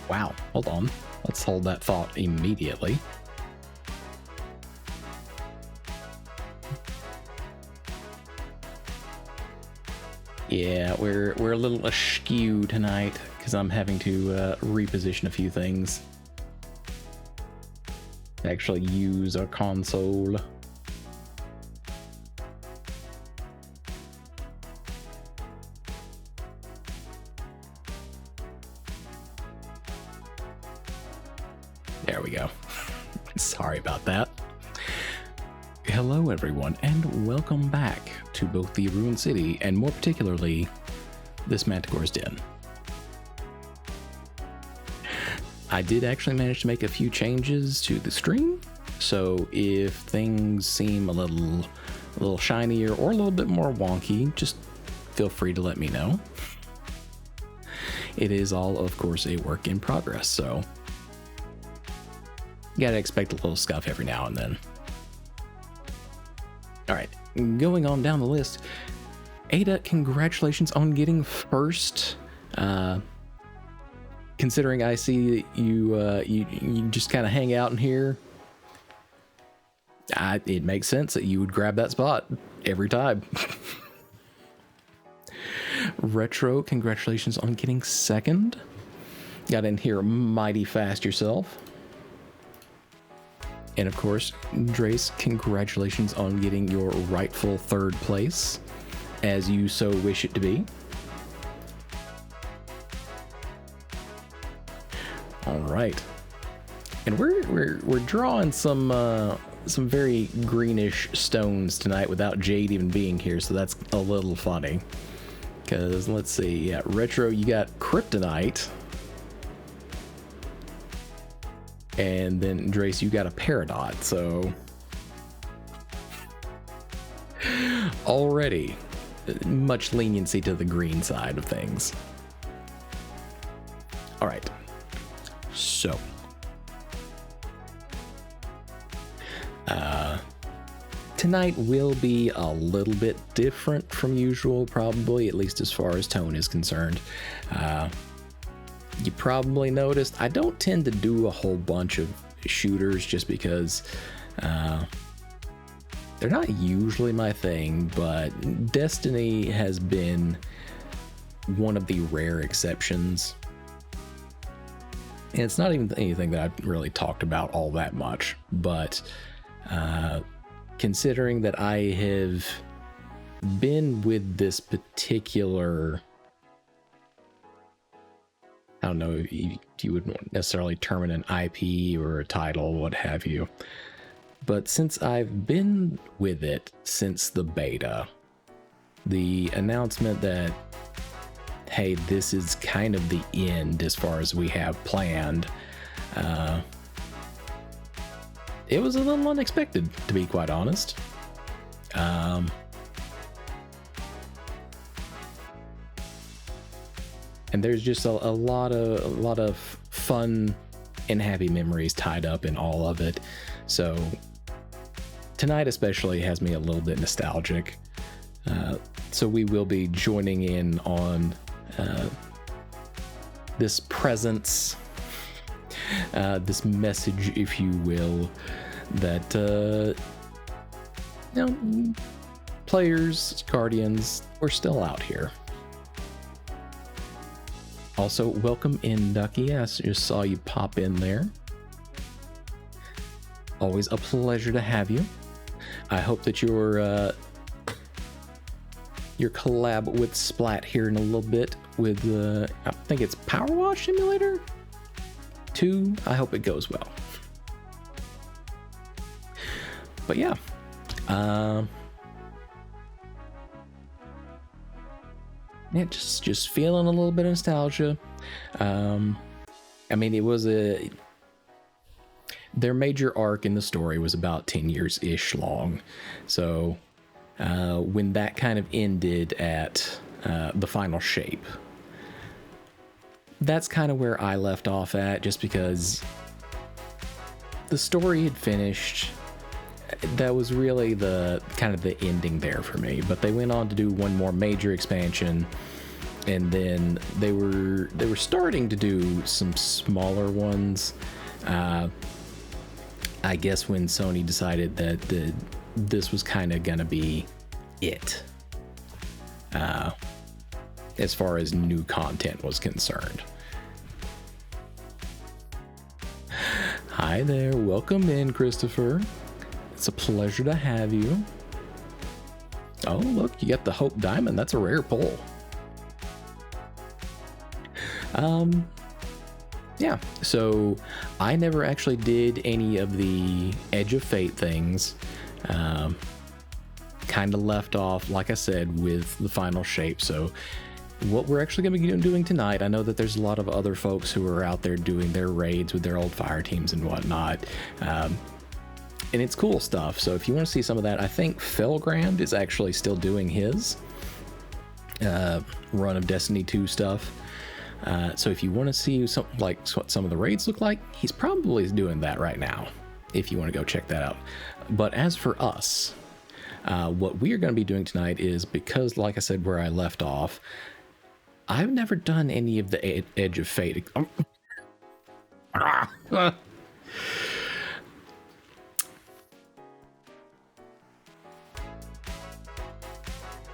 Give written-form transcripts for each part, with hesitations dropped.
Wow, hold on. Let's hold that thought immediately. Yeah, we're a little askew tonight because I'm having to reposition a few things to actually use our console. There we go. Sorry about that. Hello everyone, and welcome back to both the Ruined City and more particularly this Manticore's Den. I did actually manage to make a few changes to the stream, so if things seem a little shinier or a little bit more wonky, just feel free to let me know. It is all, of course, a work in progress, so you gotta expect a little scuff every now and then. All right, going on down the list, Ada, congratulations on getting first. Considering I see you just kind of hang out in here, it makes sense that you would grab that spot every time. Retro, congratulations on getting second. Got in here mighty fast yourself. And of course, Drace, congratulations on getting your rightful third place, as you so wish it to be. All right, and we're drawing some very greenish stones tonight without Jade even being here, so that's a little funny. Because let's see, yeah, Retro, you got kryptonite. And then Drace, you got a peridot, so already much leniency to the green side of things. All right, so tonight will be a little bit different from usual, probably, at least as far as tone is concerned. You probably noticed I don't tend to do a whole bunch of shooters just because they're not usually my thing, but Destiny has been one of the rare exceptions. And it's not even anything that I've really talked about all that much, but considering that I have been with this particular, I don't know if you wouldn't necessarily term it an IP or a title, what have you. But since I've been with it since the beta, the announcement that, hey, this is kind of the end as far as we have planned, it was a little unexpected, to be quite honest. And there's just a lot of fun and happy memories tied up in all of it. So tonight especially has me a little bit nostalgic. So we will be joining in on this presence, this message, if you will, that players, Guardians, we're still out here. Also, welcome in, Ducky. I just saw you pop in there. Always a pleasure to have you. I hope that your collab with Splat here in a little bit with, I think it's Power Wash Simulator 2. I hope it goes well. But yeah. Yeah, just feeling a little bit of nostalgia. I mean, it was their major arc in the story was about 10 years-ish long. So when that kind of ended at the final shape, that's kind of where I left off at, just because the story had finished. That was really the kind of the ending there for me, but they went on to do one more major expansion, and then they were starting to do some smaller ones. I guess when Sony decided that this was kind of gonna be it, as far as new content was concerned. Hi there, welcome in, Christopher. It's a pleasure to have you. Oh, look, you got the Hope Diamond. That's a rare pull. Yeah, so I never actually did any of the Edge of Fate things. Kind of left off, like I said, with the final shape. So what we're actually going to be doing tonight, I know that there's a lot of other folks who are out there doing their raids with their old fire teams and whatnot. And it's cool stuff. So if you want to see some of that, I think Felgrand is actually still doing his run of Destiny 2 stuff. So if you want to see something like what some of the raids look like, he's probably doing that right now, if you want to go check that out. But as for us, what we are going to be doing tonight is, because like I said, where I left off, I've never done any of the Edge of Fate.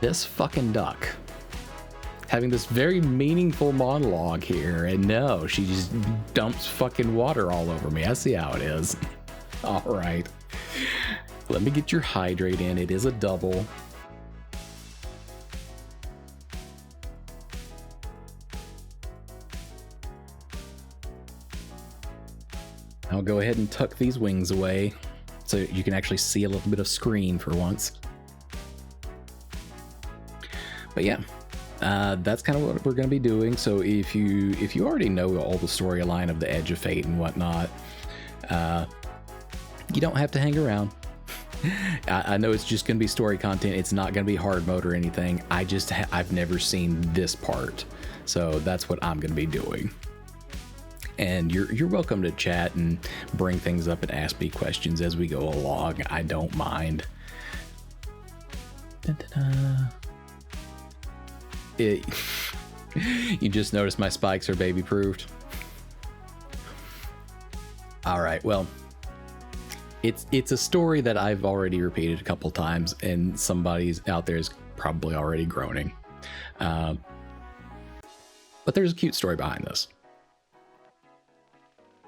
This fucking duck having this very meaningful monologue here, and no, she just dumps fucking water all over me. I see how it is. All right, let me get your hydrate in. It is a double. I'll go ahead and tuck these wings away so you can actually see a little bit of screen for once. But yeah, that's kind of what we're going to be doing. So if you already know all the storyline of the Edge of Fate and whatnot, you don't have to hang around. I know it's just going to be story content. It's not going to be hard mode or anything. I've never seen this part, so that's what I'm going to be doing. And you're welcome to chat and bring things up and ask me questions as we go along. I don't mind. You just noticed my spikes are baby proofed. All right, well, it's a story that I've already repeated a couple times, and somebody's out there is probably already groaning. But there's a cute story behind this.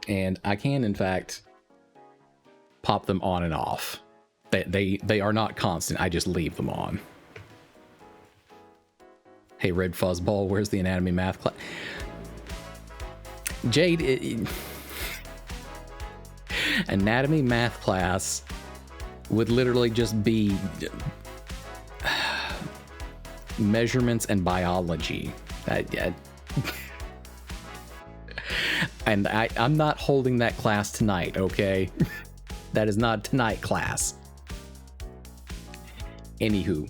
And I can, in fact, pop them on and off. They are not constant. I just leave them on. Hey, Red Fuzzball, where's the anatomy math class? Jade, anatomy math class would literally just be measurements and biology. And I'm not holding that class tonight, okay? That is not tonight class. Anywho.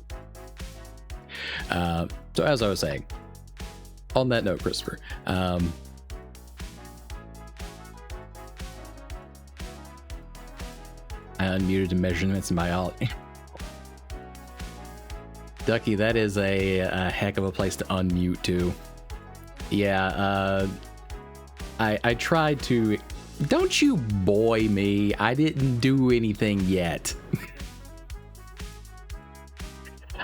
So as I was saying, on that note, Christopher, I unmuted the measurements and biology. Ducky, that is a heck of a place to unmute to. Yeah, I tried to... Don't you boy me. I didn't do anything yet.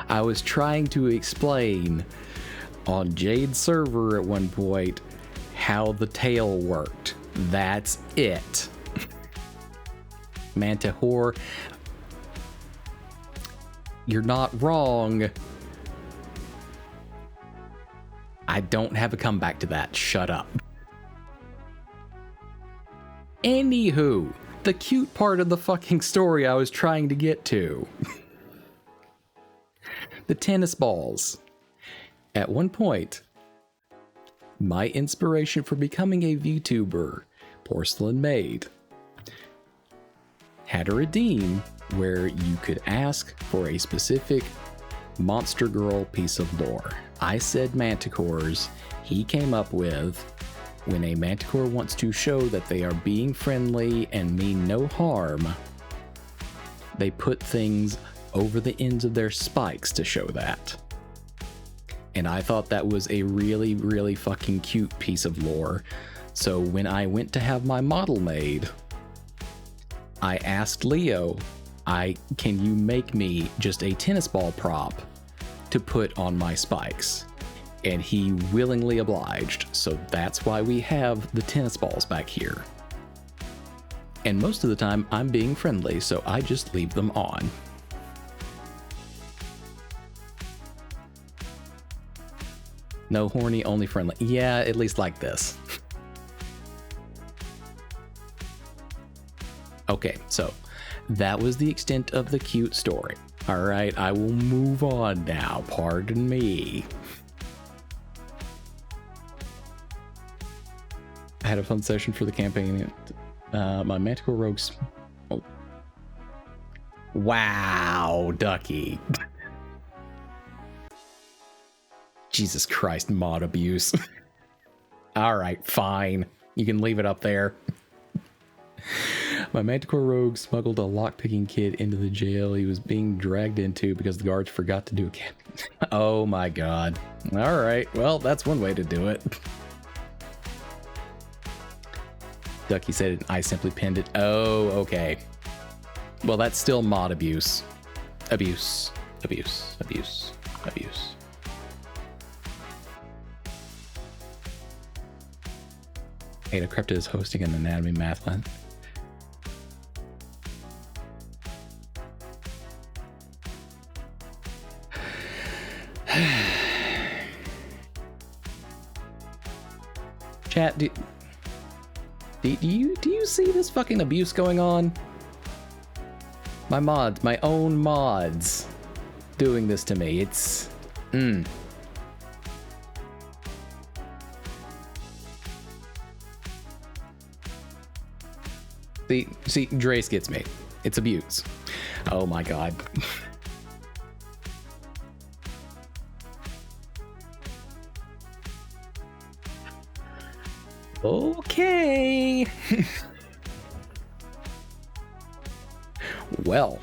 I was trying to explain on Jade's server at one point how the tail worked. That's it. Mantahor, you're not wrong. I don't have a comeback to that. Shut up. Anywho, the cute part of the fucking story I was trying to get to. The tennis balls. At one point, my inspiration for becoming a VTuber, Porcelain Maid, had a redeem where you could ask for a specific Monster Girl piece of lore. I said manticores. He came up with, when a manticore wants to show that they are being friendly and mean no harm, they put things over the ends of their spikes to show that. And I thought that was a really, really fucking cute piece of lore. So when I went to have my model made, I asked Leo, can you make me just a tennis ball prop to put on my spikes? And he willingly obliged. So that's why we have the tennis balls back here. And most of the time I'm being friendly, so I just leave them on. No horny, only friendly. Yeah, at least like this. Okay, so that was the extent of the cute story. All right, I will move on now. Pardon me. I had a fun session for the campaign. My Manticore Rogues. Oh. Wow, Ducky. Jesus Christ, mod abuse. All right, fine. You can leave it up there. My Manticore Rogue smuggled a lockpicking kid into the jail he was being dragged into because the guards forgot to do a camp. Oh my god. All right, well, that's one way to do it. Ducky said it, I simply pinned it. Oh, okay. Well, that's still mod abuse. Abuse. Abuse. Abuse. Abuse. Ada Crypta is hosting an anatomy math lab. Chat, do you see this fucking abuse going on? My mods, my own mods, doing this to me. It's See, Drace gets me. It's abuse. Oh my god. Okay. Well.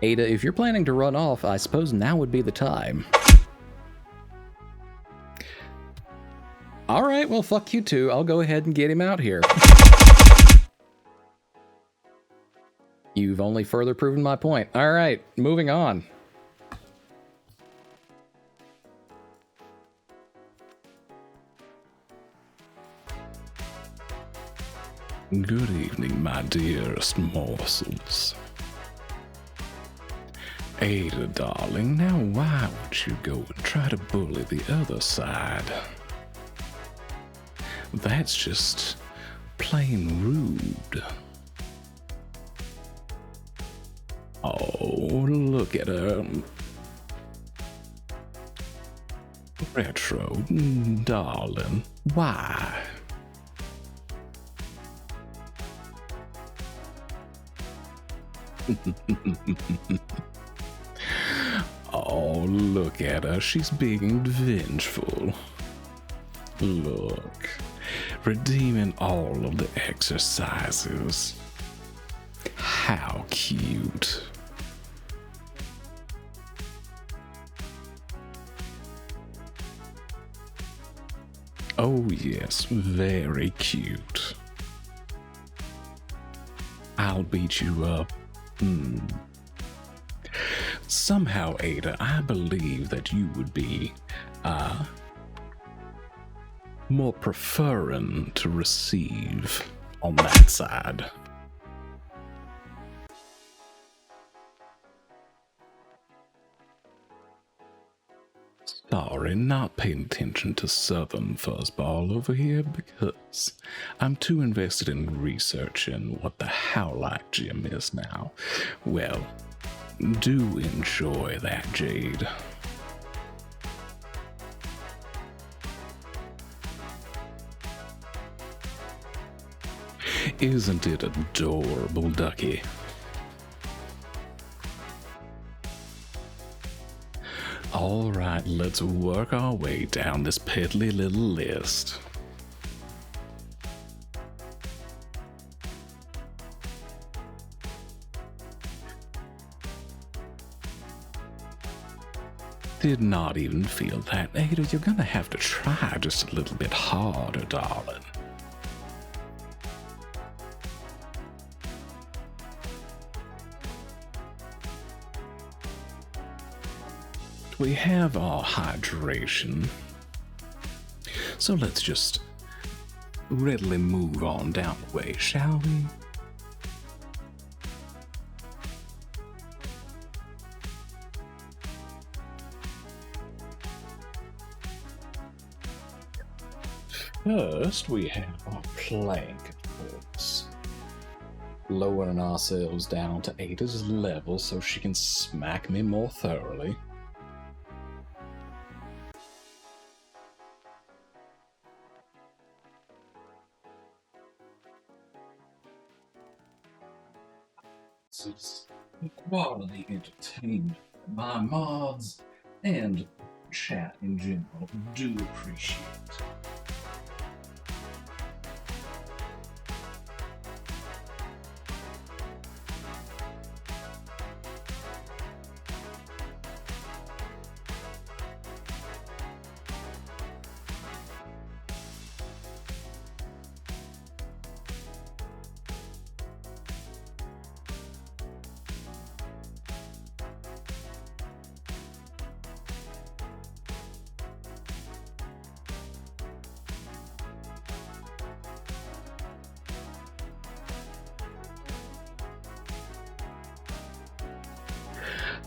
Ada, if you're planning to run off, I suppose now would be the time. All right, well, fuck you too. I'll go ahead and get him out here. You've only further proven my point. All right, moving on. Good evening, my dearest morsels. Ada, darling, now why would you go and try to bully the other side? That's just plain rude. Oh, look at her. Retro, darling, why? Oh, look at her. She's being vengeful. Look. Redeeming all of the exercises. How cute. Oh yes, very cute. I'll beat you up. Somehow, Ada, I believe that you would be, more preferring to receive on that side. Sorry, not paying attention to Southern Fuzzball over here because I'm too invested in researching what the Howlite Gym is now. Well, do enjoy that, Jade. Isn't it adorable, Ducky? All right, let's work our way down this piddly little list. Did not even feel that. Ada, you're gonna have to try just a little bit harder, darling. We have our hydration, so let's just readily move on down the way, shall we? First, we have our plank, of course. Lowering ourselves down to Ada's level so she can smack me more thoroughly. It's quality entertainment my mods and chat in general do appreciate.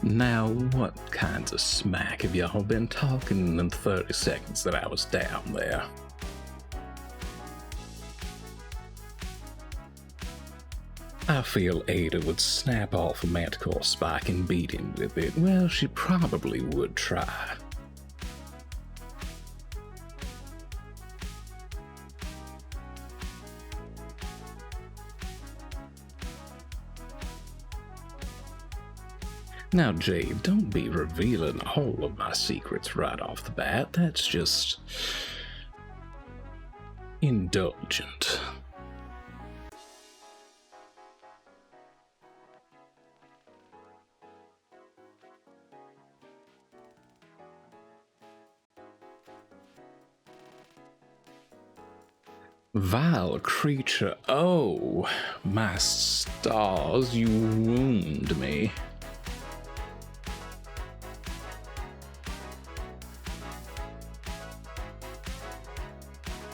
Now, what kinds of smack have y'all been talking in the 30 seconds that I was down there? I feel Ada would snap off a Manticore spike and beat him with it. Well, she probably would try. Now, Jade, don't be revealing all of my secrets right off the bat. That's just indulgent. Vile creature, oh, my stars, you wound me.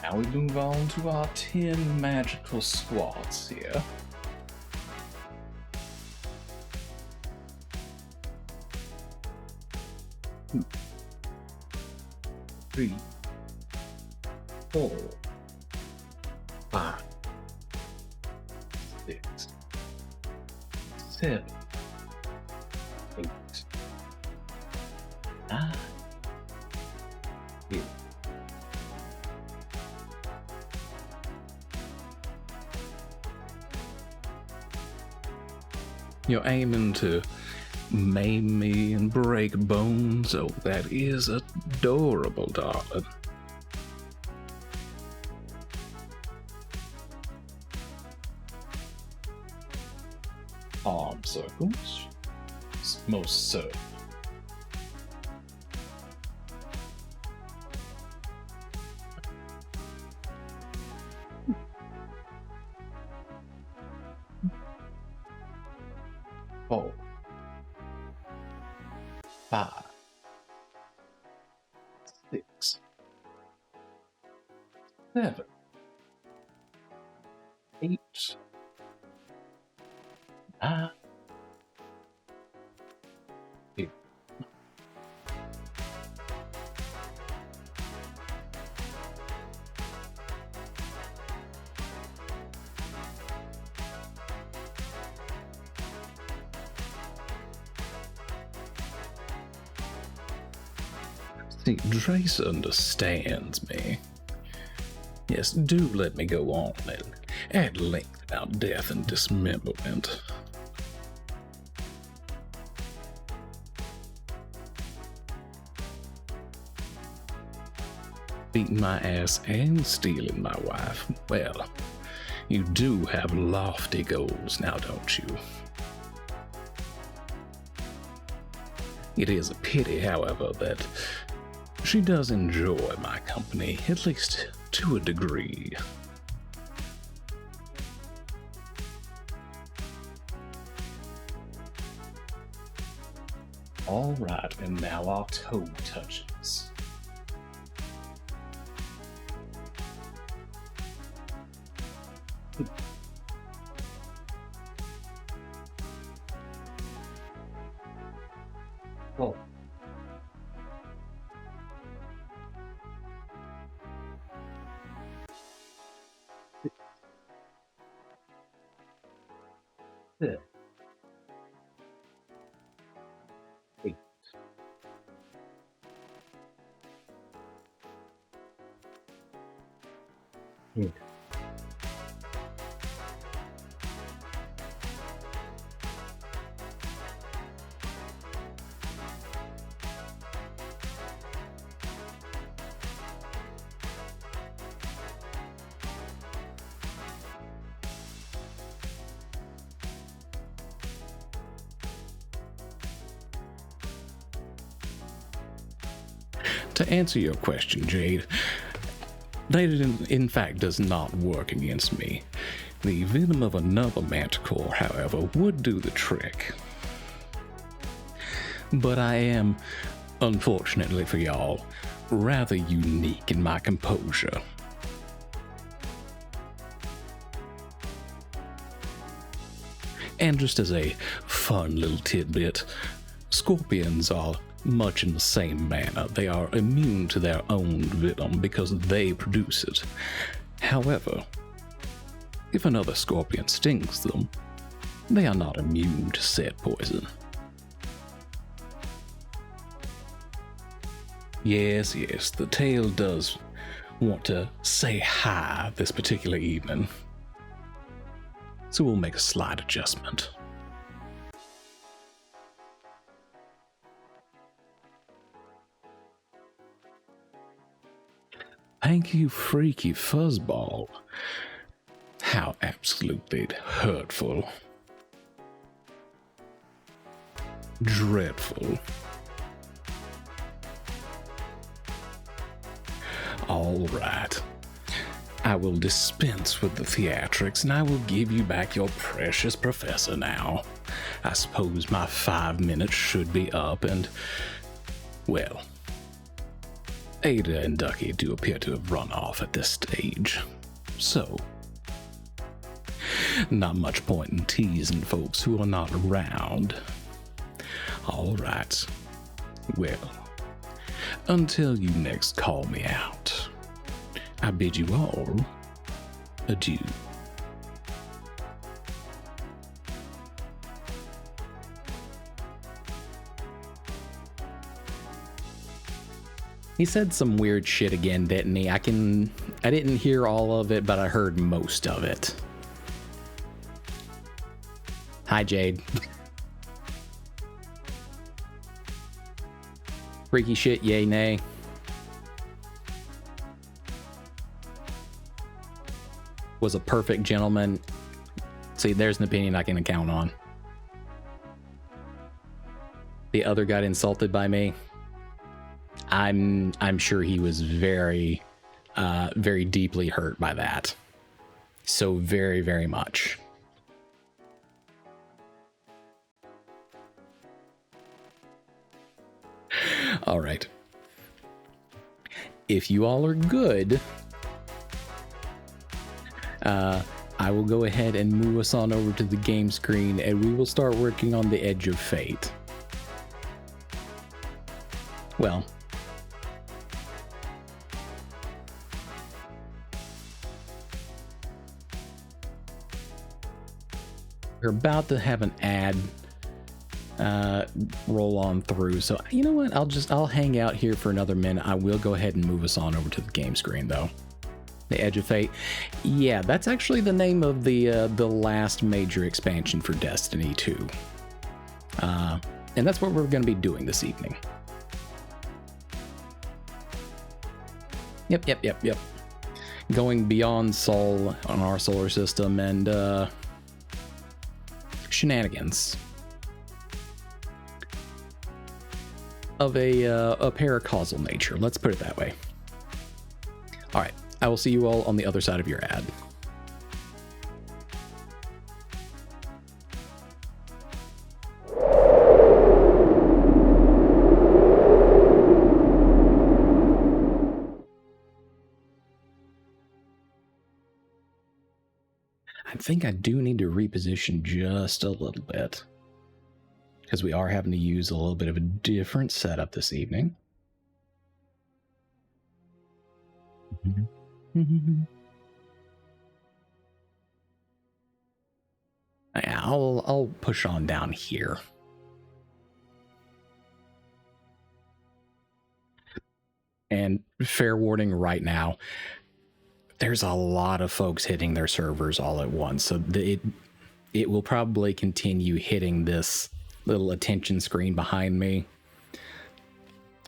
Now we move on to our 10 magical squats here. Two, 3, 4, 5, 6, 7, 8, 9, 10. You're aiming to maim me and break bones? Oh, that is adorable, darling. Arm circles? Most certainly. Four, 5, 6, 7, 8, 9, 10. See, Drace understands me. Yes, do let me go on and at length about death and dismemberment. Beating my ass and stealing my wife. Well, you do have lofty goals now, don't you? It is a pity, however, that she does enjoy my company, at least to a degree. All right, and now our toe touches. Oh. Yeah. Hey. Hmm. To answer your question, Jade, that in fact does not work against me. The venom of another manticore, however, would do the trick. But I am, unfortunately for y'all, rather unique in my composure. And just as a fun little tidbit, scorpions are much in the same manner. They are immune to their own venom because they produce it. However, if another scorpion stings them, they are not immune to said poison. Yes, the tail does want to say hi this particular evening. So we'll make a slight adjustment. Thank you, freaky fuzzball. How absolutely hurtful. Dreadful. All right. I will dispense with the theatrics and I will give you back your precious professor now. I suppose my 5 minutes should be up and, well, Ada and Ducky do appear to have run off at this stage. So, not much point in teasing folks who are not around. All right. Well, until you next call me out, I bid you all adieu. He said some weird shit again, didn't he? I didn't hear all of it, but I heard most of it. Hi, Jade. Freaky shit, yay, nay. Was a perfect gentleman. See, there's an opinion I can count on. The other got insulted by me. I'm sure he was very, very deeply hurt by that. So very, very much. All right. If you all are good, I will go ahead and move us on over to the game screen and we will start working on the Edge of Fate. Well, we're about to have an ad roll on through, so you know what, I'll hang out here for another minute. I will go ahead and move us on over to the game screen though. The Edge of Fate, yeah, that's actually the name of the last major expansion for Destiny 2, and that's what we're going to be doing this evening. Yep. Going beyond Sol on our solar system and shenanigans. of a paracausal nature. Let's put it that way. All right, I will see you all on the other side of your ad. I think I do need to reposition just a little bit, because we are having to use a little bit of a different setup this evening. Yeah, I'll push on down here. And fair warning right now, there's a lot of folks hitting their servers all at once, so it will probably continue hitting this little attention screen behind me.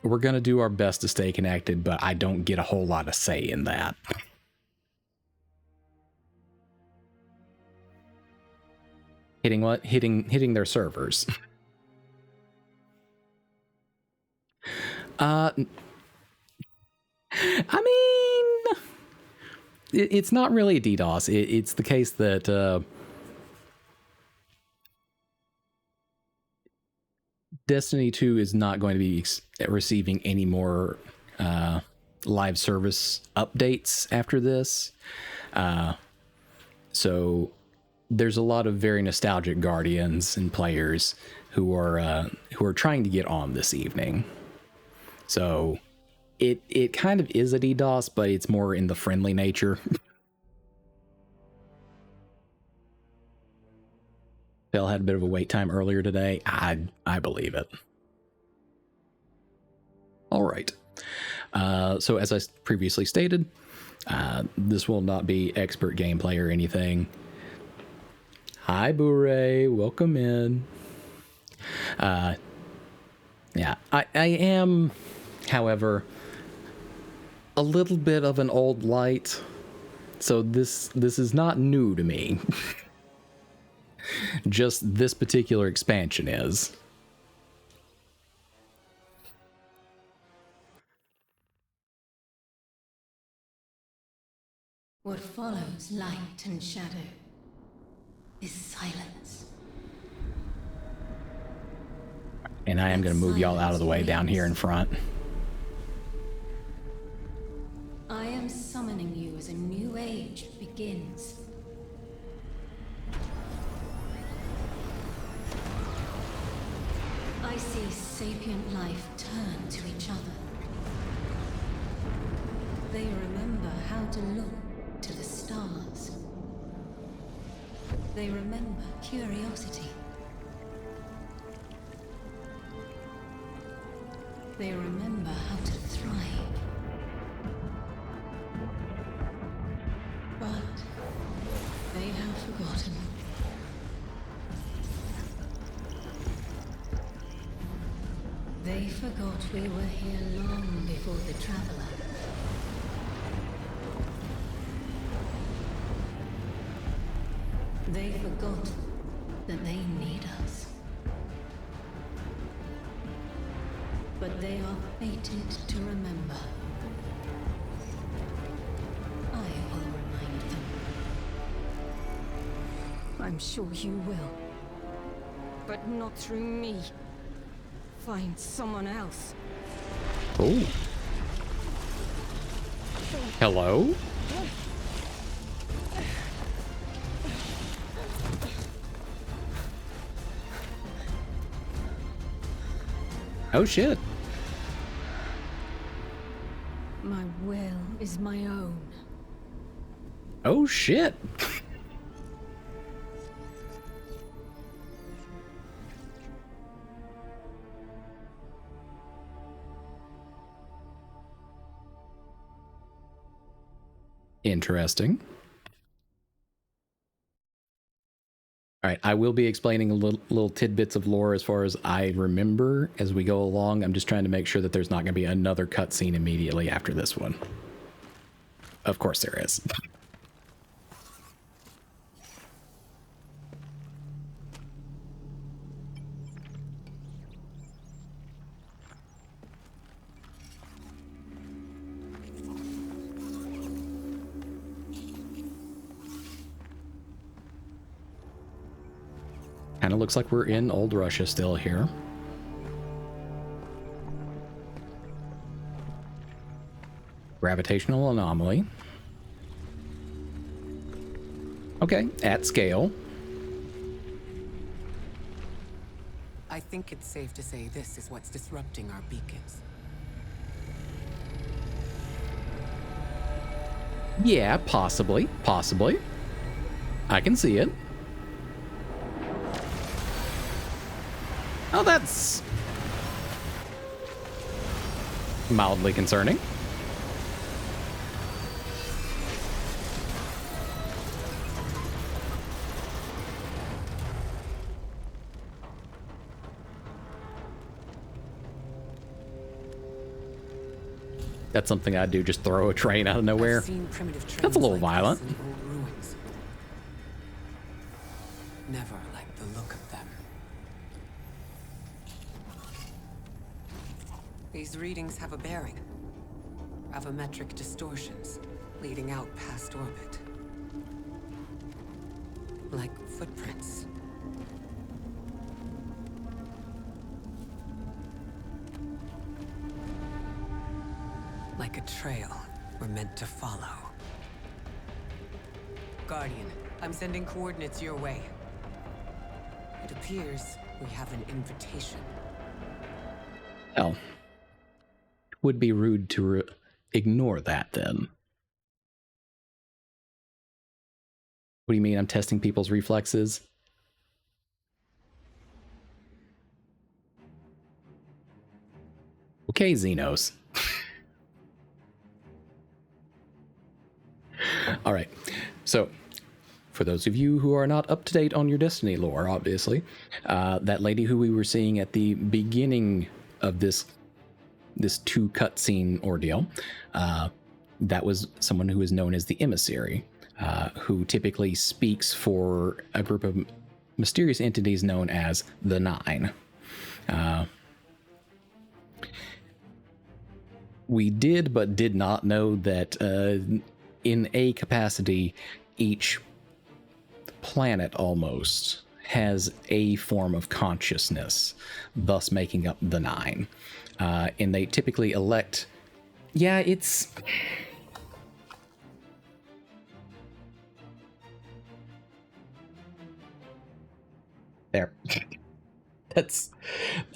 We're going to do our best to stay connected, but I don't get a whole lot of say in that. Hitting what? Hitting their servers. I mean, it's not really a DDoS. It's the case that Destiny 2 is not going to be receiving any more live service updates after this. So there's a lot of very nostalgic Guardians and players who are trying to get on this evening. So it kind of is a DDoS, but it's more in the friendly nature. Phil had a bit of a wait time earlier today. I believe it. All right. So as I previously stated, this will not be expert gameplay or anything. Hi, Bure. Welcome in. Yeah, I am, however, a little bit of an old light, so this is not new to me. Just this particular expansion is. What follows light and shadow is silence. And I am going to move y'all out of the way down here in front. I am summoning you as a new age begins. I see sapient life turn to each other. They remember how to look to the stars. They remember curiosity. They remember how to thrive. But they have forgotten. They forgot we were here long before the Traveler. They forgot that they need us. But they are fated to remember. I will remind them. I'm sure you will. But not through me. Find someone else. Oh. Hello? Oh shit. My will is my own. Oh shit. Interesting. All right, I will be explaining a little tidbits of lore as far as I remember as we go along. I'm just trying to make sure that there's not going to be another cutscene immediately after this one. Of course there is. Kind of looks like we're in old Russia still here. Gravitational anomaly. Okay, at scale. I think it's safe to say this is what's disrupting our beacons. Yeah, possibly. Possibly. I can see it. Oh, that's mildly concerning. That's something I'd do, just throw a train out of nowhere. I've seen primitive trains That's a little like violent. this in old ruins. Never liked the look of them. These readings have a bearing. Gravimetric distortions leading out past orbit. Like footprints. Like a trail we're meant to follow. Guardian, I'm sending coordinates your way. It appears we have an invitation. Well, would be rude to ignore that then. What do you mean I'm testing people's reflexes? Okay, Xenos. All right, so for those of you who are not up to date on your Destiny lore, obviously, that lady who we were seeing at the beginning of this two cutscene ordeal, that was someone who is known as the Emissary, who typically speaks for a group of mysterious entities known as the Nine. We did but did not know that in a capacity, each planet almost has a form of consciousness, thus making up the Nine. And they typically elect... Yeah, it's... There.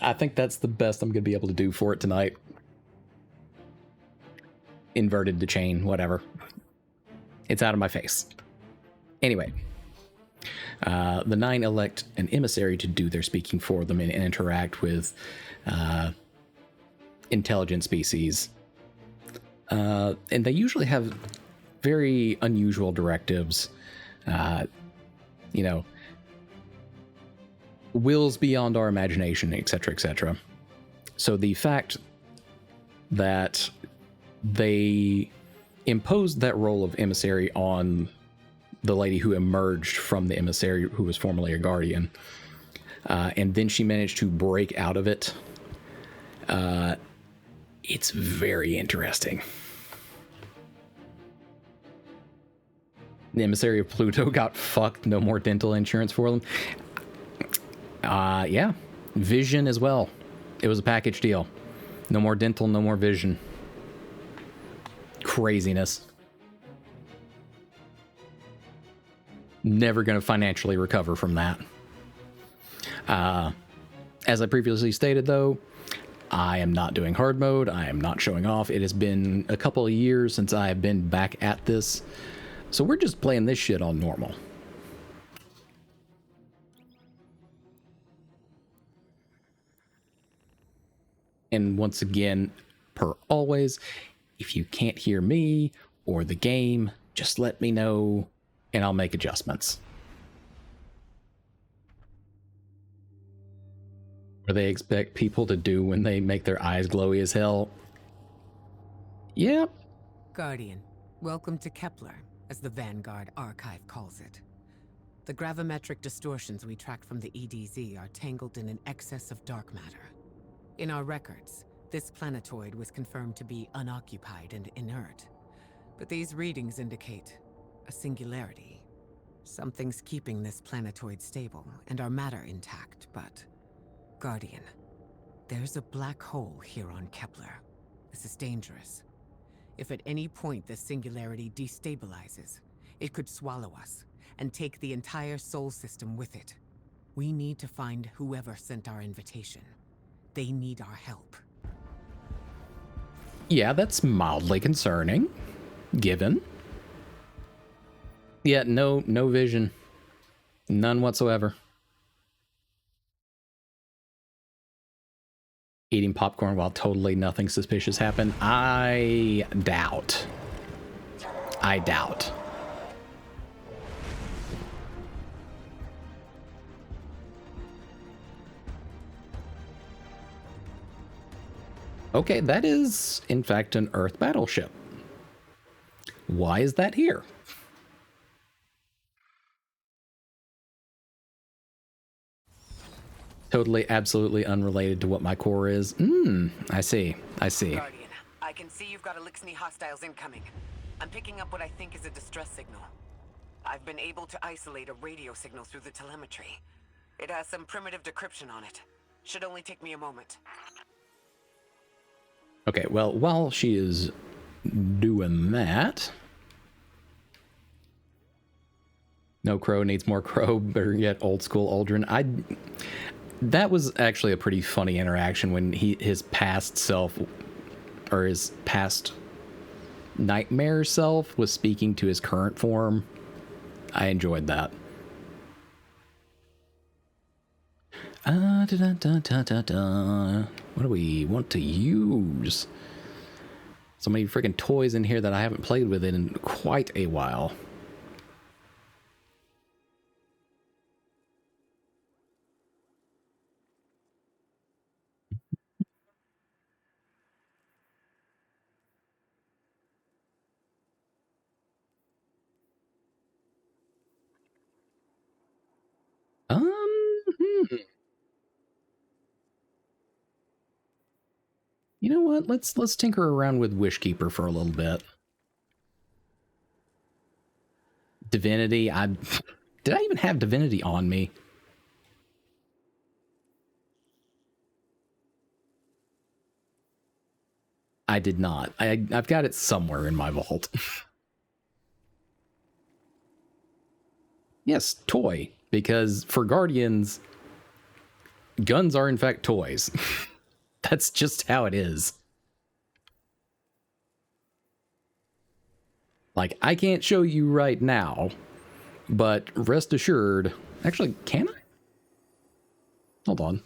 I think that's the best I'm going to be able to do for it tonight. Inverted the chain, whatever. It's out of my face. Anyway, the Nine elect an emissary to do their speaking for them and interact with intelligent species. And they usually have very unusual directives. You know, wills beyond our imagination, etc., etc. So the fact that they imposed that role of emissary on the lady who emerged from the emissary, who was formerly a guardian, and then she managed to break out of it, it's very interesting. The emissary of Pluto got fucked, no more dental insurance for them. Yeah, vision as well. It was a package deal. No more dental, no more vision. Craziness. Never going to financially recover from that. As I previously stated, though, I am not doing hard mode. I am not showing off. It has been a couple of years since I have been back at this. So we're just playing this shit on normal. And once again, per always, if you can't hear me or the game, just let me know and I'll make adjustments. What do they expect people to do when they make their eyes glowy as hell? Yep. Guardian, welcome to Kepler, as the Vanguard Archive calls it. The gravimetric distortions we tracked from the EDZ are tangled in an excess of dark matter. In our records, this planetoid was confirmed to be unoccupied and inert. But these readings indicate a singularity. Something's keeping this planetoid stable and our matter intact, but... Guardian, there's a black hole here on Kepler. This is dangerous. If at any point the singularity destabilizes, it could swallow us and take the entire Sol system with it. We need to find whoever sent our invitation. They need our help. Yeah, that's mildly concerning. Given. Yeah, no vision. None whatsoever. Eating popcorn while totally nothing suspicious happened? I doubt. I doubt. Okay, that is, in fact, an Earth battleship. Why is that here? Totally, absolutely unrelated to what my core is. I see. I see. Guardian, I can see you've got Elixni hostiles incoming. I'm picking up what I think is a distress signal. I've been able to isolate a radio signal through the telemetry. It has some primitive decryption on it. Should only take me a moment. Okay, well, while she is doing that... No crow needs more crow, better yet old school Aldrin. That was actually a pretty funny interaction when his past self, or his past nightmare self, was speaking to his current form. I enjoyed that. What do we want to use? So many freaking toys in here that I haven't played with in quite a while. You know what? Let's tinker around with Wishkeeper for a little bit. Divinity. Did I even have Divinity on me? I did not. I've got it somewhere in my vault. Yes, toy. Because for Guardians, guns are in fact toys. That's just how it is. Like, I can't show you right now, but rest assured... Actually, can I? Hold on.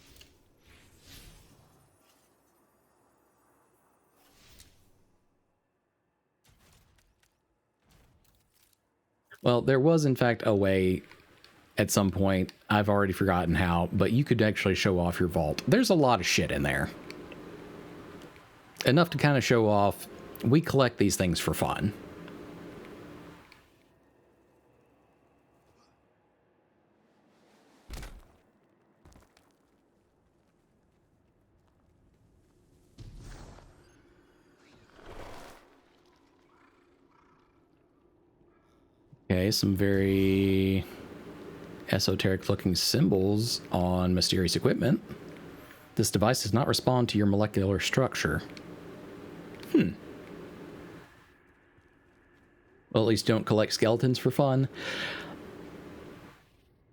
Well, there was in fact a way at some point, I've already forgotten how, but you could actually show off your vault. There's a lot of shit in there. Enough to kind of show off, we collect these things for fun. Okay, some very esoteric looking symbols on mysterious equipment. This device does not respond to your molecular structure. Well, at least don't collect skeletons for fun.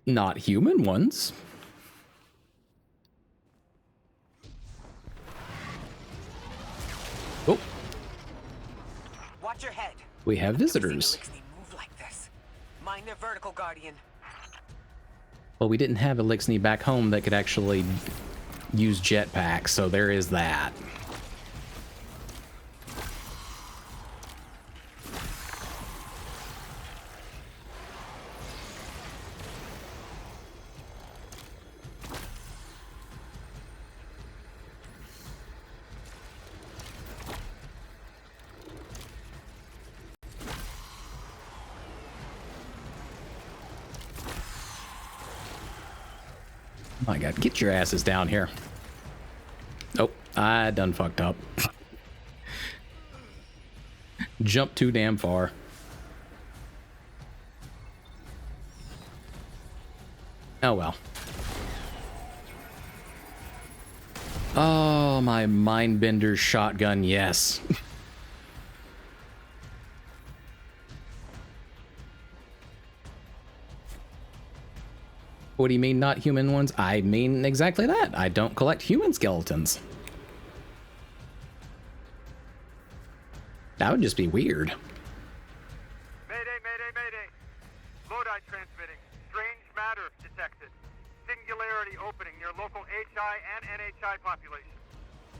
Not human ones. Oh. Watch your head. We have visitors. Move like this. Mind their vertical, Guardian. Well, we didn't have Elixni back home that could actually use jetpacks, so there is that. My God, get your asses down here. Oh, I done fucked up. Jumped too damn far. Oh well. Oh, my Mindbender shotgun, yes. What do you mean, not human ones? I mean exactly that. I don't collect human skeletons. That would just be weird. Mayday, mayday, mayday. Lodi transmitting. Strange matter detected. Singularity opening near local HI and NHI population.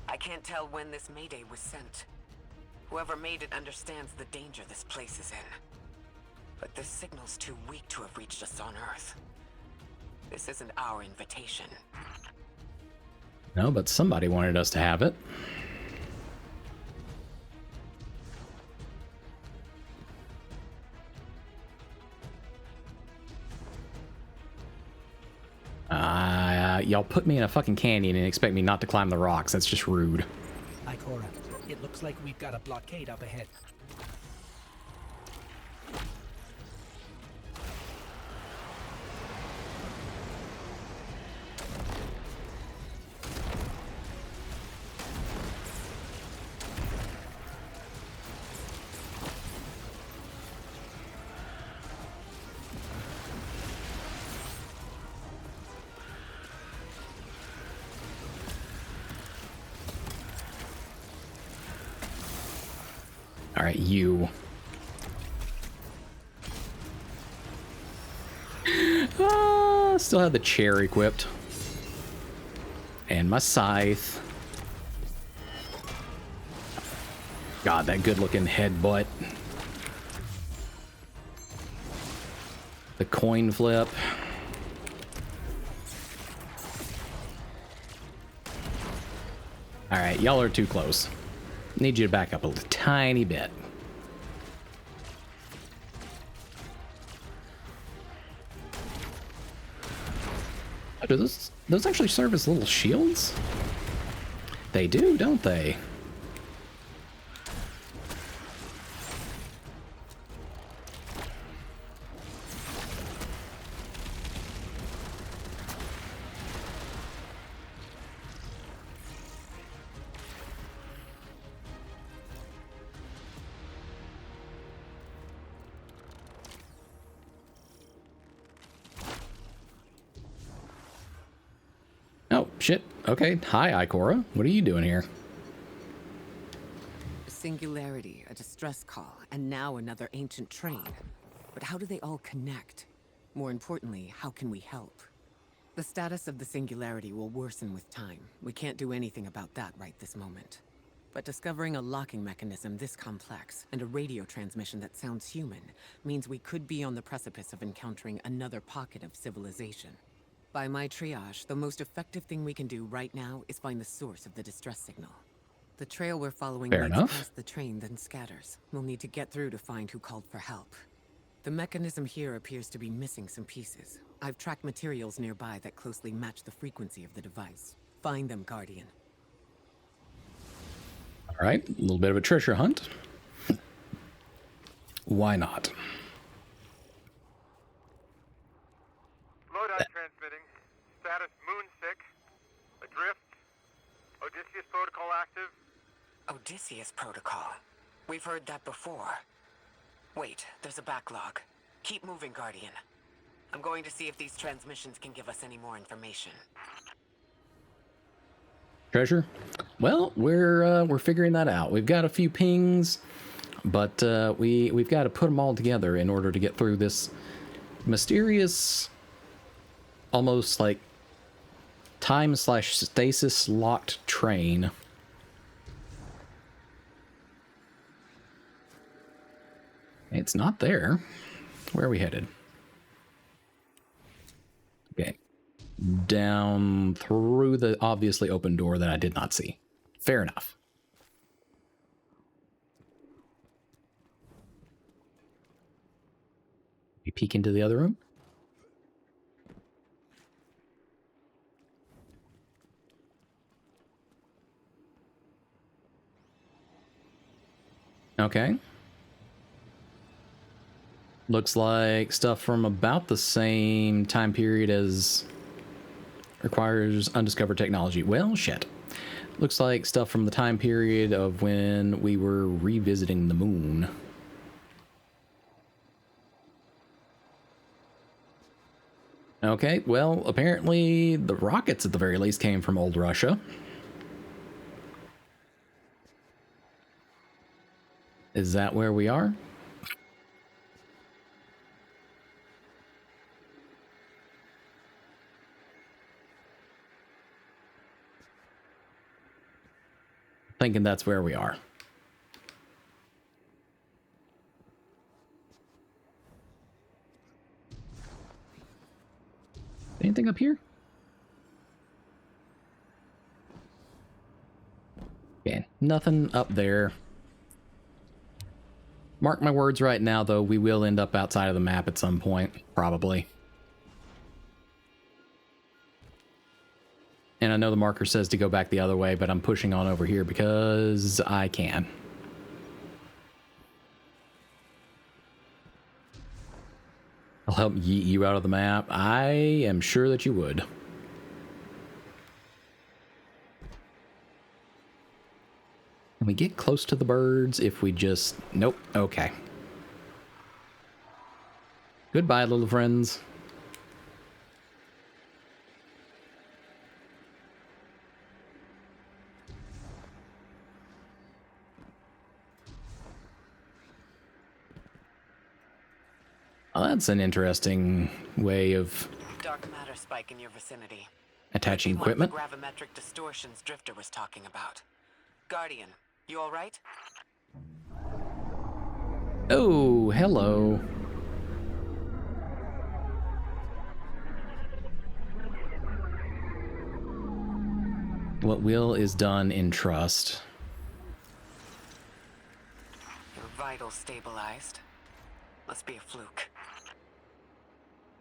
I can't tell when this mayday was sent. Whoever made it understands the danger this place is in. But this signal's too weak to have reached us on Earth. This isn't our invitation. No, but somebody wanted us to have it. Y'all put me in a fucking canyon and expect me not to climb the rocks. That's just rude. Ikora, it looks like we've got a blockade up ahead. All right, you. Still have the chair equipped. And my scythe. God, that good-looking headbutt. The coin flip. All right, y'all are too close. Need you to back up a tiny bit. Oh, do those actually serve as little shields? They do, don't they? Oh, shit. Okay. Hi, Ikora. What are you doing here? Singularity, a distress call, and now another ancient train. But how do they all connect? More importantly, how can we help? The status of the Singularity will worsen with time. We can't do anything about that right this moment. But discovering a locking mechanism this complex, and a radio transmission that sounds human, means we could be on the precipice of encountering another pocket of civilization. By my triage, the most effective thing we can do right now is find the source of the distress signal. The trail we're following Fair leads enough. past the train, then scatters. We'll need to get through to find who called for help. The mechanism here appears to be missing some pieces. I've tracked materials nearby that closely match the frequency of the device. Find them, Guardian. All right. A little bit of a treasure hunt. Why not? Lodi transmitting. Status moonsick. Adrift. Odysseus protocol active. Odysseus Protocol. We've heard that before. Wait, there's a backlog. Keep moving, Guardian. I'm going to see if these transmissions can give us any more information. Treasure? Well, we're figuring that out. We've got a few pings, but we've got to put them all together in order to get through this mysterious, almost like time/stasis locked train. It's not there. Where are we headed? Okay. Down through the obviously open door that I did not see. Fair enough. We peek into the other room. Okay. Looks like stuff from about the same time period as requires undiscovered technology. Well, shit. Looks like stuff from the time period of when we were revisiting the moon. Okay, well, apparently the rockets at the very least came from old Russia. Is that where we are? Thinking that's where we are. Anything up here? Okay, nothing up there. Mark my words right now, though, we will end up outside of the map at some point, probably. And I know the marker says to go back the other way, but I'm pushing on over here because I can. I'll help yeet you out of the map. I am sure that you would. Can we get close to the birds if we just... Nope. Okay. Goodbye, little friends. Well, that's an interesting way of Dark matter spike in your vicinity. attaching One of the equipment. gravimetric distortions Drifter was talking about. Guardian, you all right? Oh, hello. What will is done in trust. Your vitals stabilized. Must be a fluke.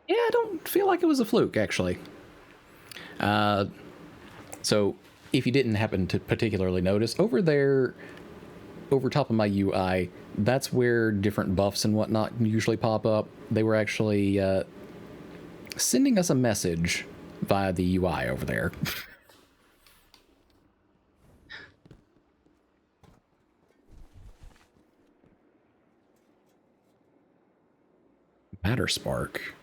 Yeah, I don't feel like it was a fluke, actually. So, if you didn't happen to particularly notice, over there, over top of my UI, that's where different buffs and whatnot usually pop up. They were actually sending us a message via the UI over there. Matter spark.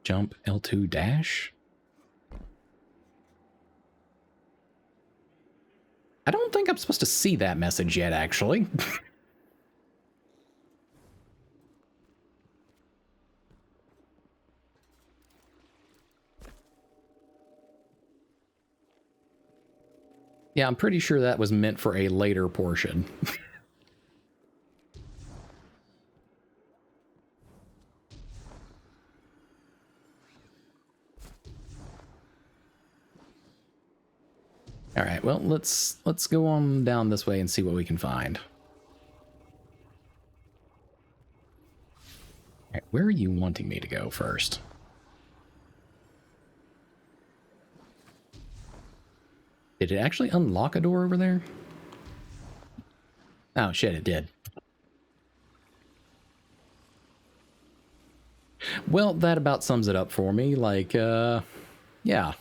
Jump L2 dash. I don't think I'm supposed to see that message yet, actually. Yeah, I'm pretty sure that was meant for a later portion. All right, well, let's go on down this way and see what we can find. All right, where are you wanting me to go first? Did it actually unlock a door over there? Oh shit, it did. Well, that about sums it up for me. Like, yeah.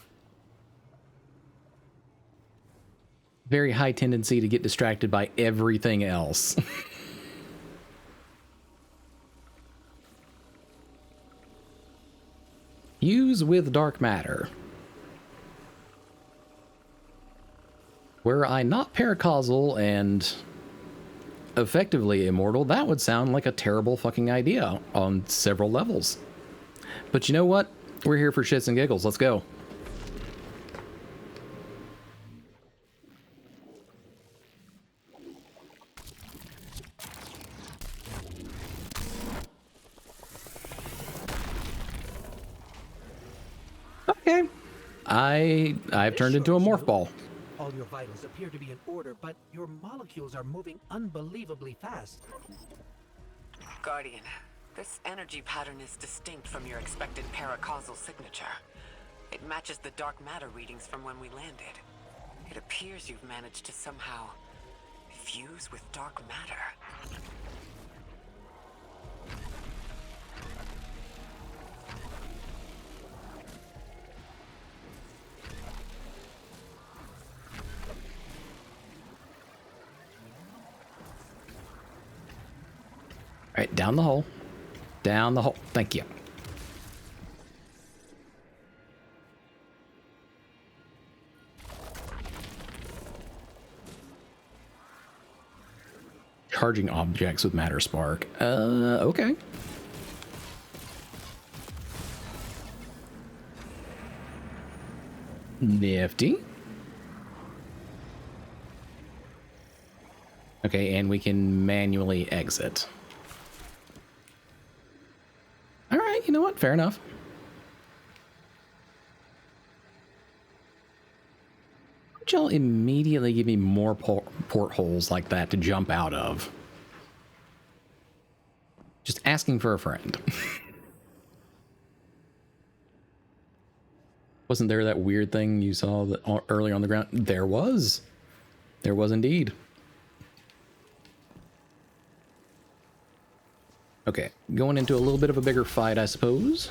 Very high tendency to get distracted by everything else. Use with dark matter. Were I not paracausal and effectively immortal, that would sound like a terrible fucking idea on several levels. But you know what? We're here for shits and giggles. Let's go. Okay. I've turned into a morph ball. All your vitals appear to be in order, but your molecules are moving unbelievably fast. Guardian, this energy pattern is distinct from your expected paracausal signature. It matches the dark matter readings from when we landed. It appears you've managed to somehow fuse with dark matter. right, down the hole. Down the hole. Thank you. Charging objects with matter spark. Okay. Nifty. Okay, and we can manually exit. All right, you know what? Fair enough. Would y'all immediately give me more portholes like that to jump out of? Just asking for a friend. Wasn't there that weird thing you saw that earlier on the ground? There was. There was indeed. Okay, going into a little bit of a bigger fight, I suppose.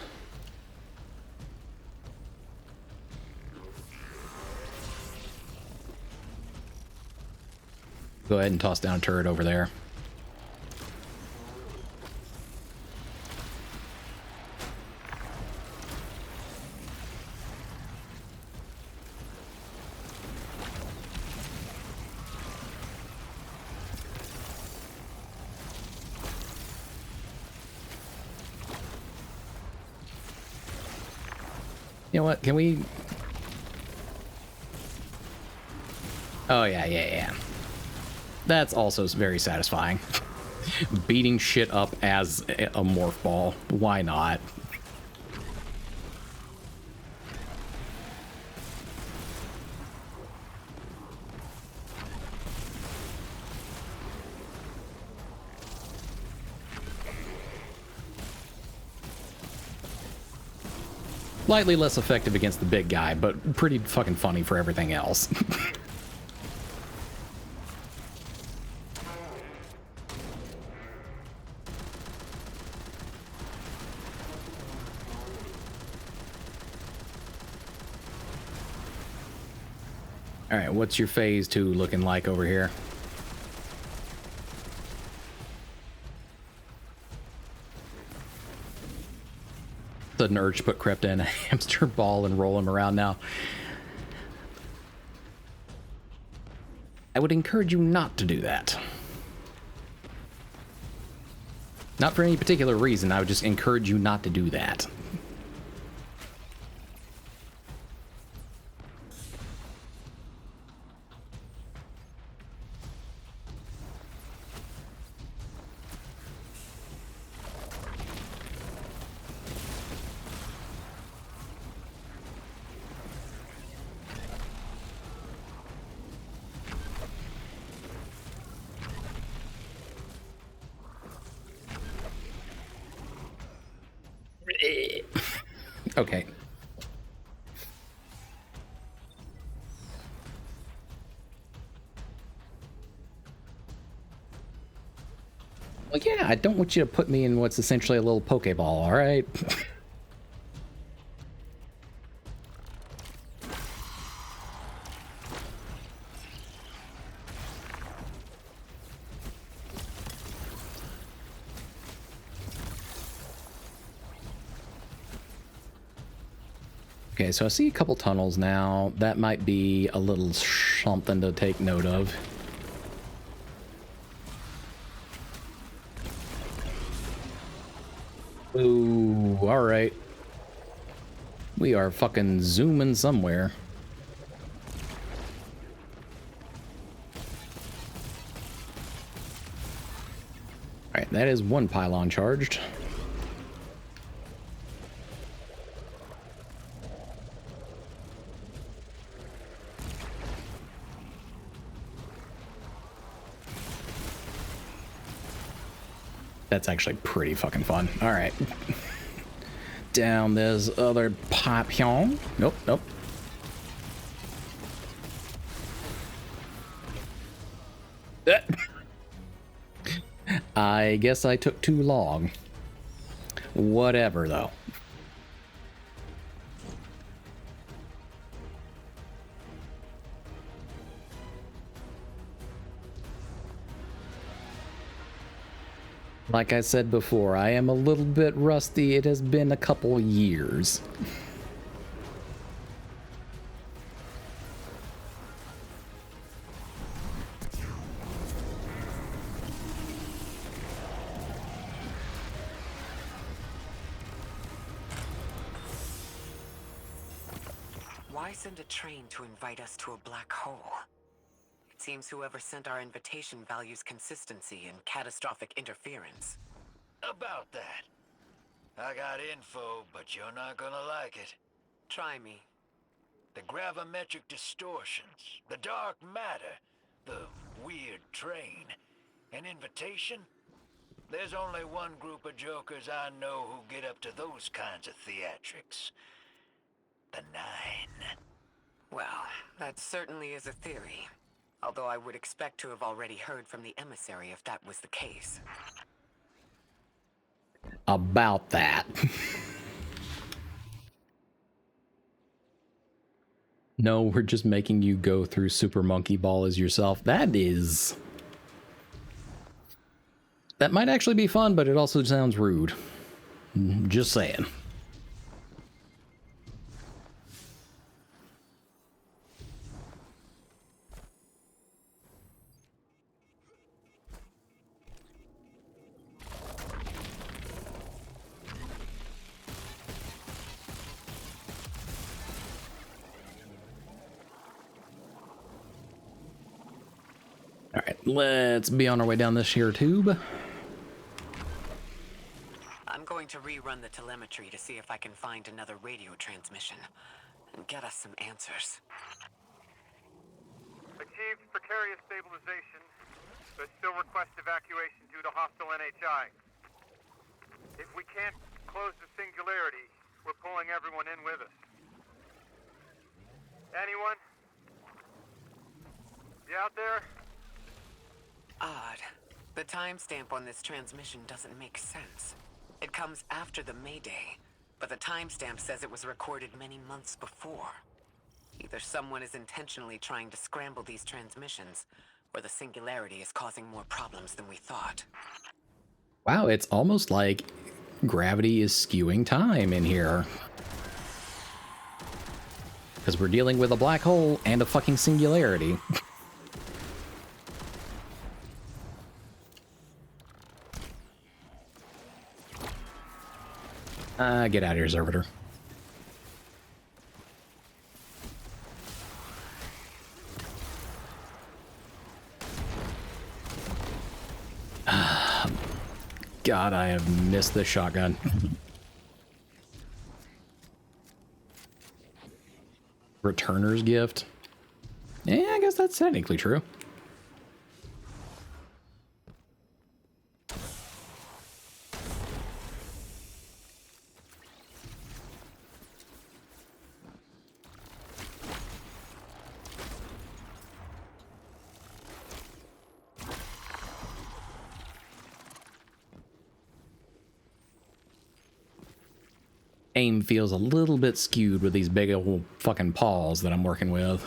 Go ahead and toss down a turret over there. You know what? Can we... Oh, yeah. That's also very satisfying. Beating shit up as a morph ball. Why not? Slightly less effective against the big guy, but pretty fucking funny for everything else. Alright, what's your phase 2 looking like over here? Sudden urge to put Krepta in a hamster ball and roll him around now. I would encourage you not to do that. Not for any particular reason, I would just encourage you not to do that. Okay. Well, yeah, I don't want you to put me in what's essentially a little Pokeball, all right? Okay, so I see a couple tunnels now. That might be a little something to take note of. Ooh, alright. We are fucking zooming somewhere. Alright, that is one pylon charged. That's actually pretty fucking fun. All right. Down this other pipe here. Nope, nope. I guess I took too long. Whatever, though. Like I said before, I am a little bit rusty. It has been a couple years. Why send a train to invite us to a black hole? It seems whoever sent our invitation values consistency and catastrophic interference. About that. I got info, but you're not gonna like it. Try me. The gravimetric distortions, the dark matter, the weird train. An invitation? There's only one group of jokers I know who get up to those kinds of theatrics. The Nine. Well, that certainly is a theory. Although I would expect to have already heard from the emissary if that was the case. About that. No, we're just making you go through Super Monkey Ball as yourself. That might actually be fun, but it also sounds rude. Just saying. Alright, let's be on our way down this here tube. I'm going to rerun the telemetry to see if I can find another radio transmission and get us some answers. Achieved precarious stabilization, but still request evacuation due to hostile NHI. If we can't close the singularity, we're pulling everyone in with us. Anyone? You out there? Odd. The timestamp on this transmission doesn't make sense. It comes after the Mayday, but the timestamp says it was recorded many months before. Either someone is intentionally trying to scramble these transmissions, or the singularity is causing more problems than we thought. Wow, it's almost like gravity is skewing time in here. Because we're dealing with a black hole and a fucking singularity. Get out of here, Servitor. God, I have missed this shotgun. Returner's gift. Yeah, I guess that's technically true. Aim feels a little bit skewed with these big old fucking paws that I'm working with.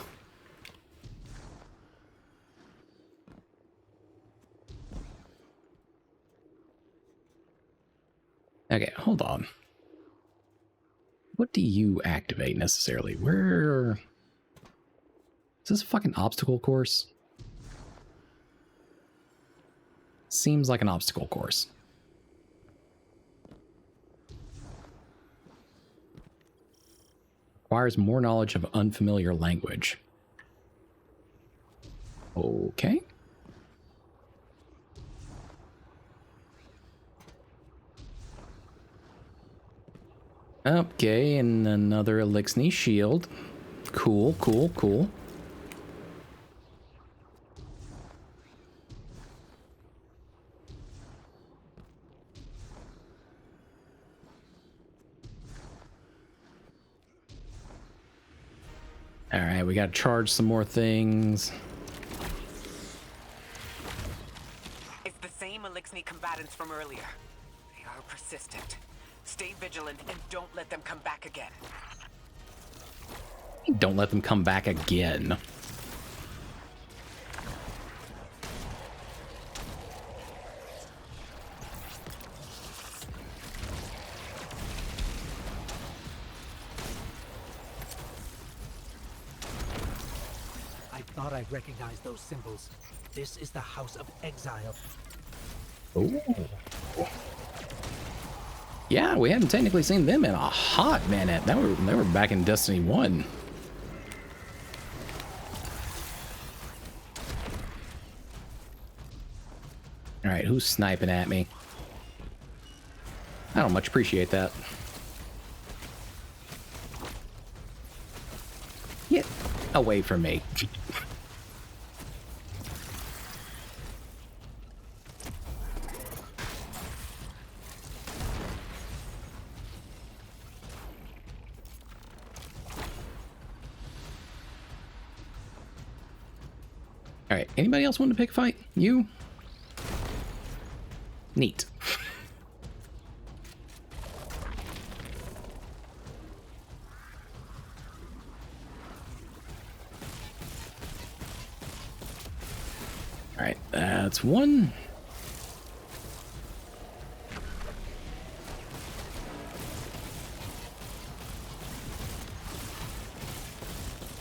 Okay, hold on. What do you activate necessarily? Where... Is this a fucking obstacle course? Seems like an obstacle course. Requires more knowledge of unfamiliar language. Okay. Okay, and another Elixni shield. Cool, cool, cool. Alright, we gotta charge some more things. It's the same Elixni combatants from earlier. They are persistent. Stay vigilant and don't let them come back again. Don't let them come back again. thought I'd recognize those symbols. This is the House of Exile. Ooh. Yeah, we haven't technically seen them in a hot minute. They were back in Destiny 1. Alright, who's sniping at me? I don't much appreciate that. Get away from me. Alright, anybody else want to pick a fight? You? Neat. Alright, that's one.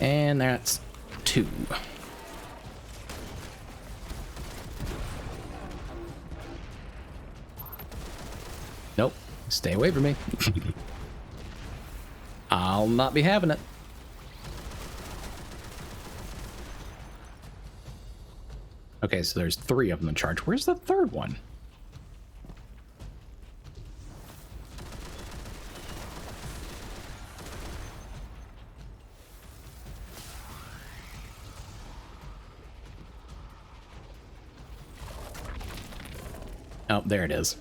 And that's two. Nope. Stay away from me. I'll not be having it. Okay, so there's three of them in charge. Where's the third one? Oh, there it is.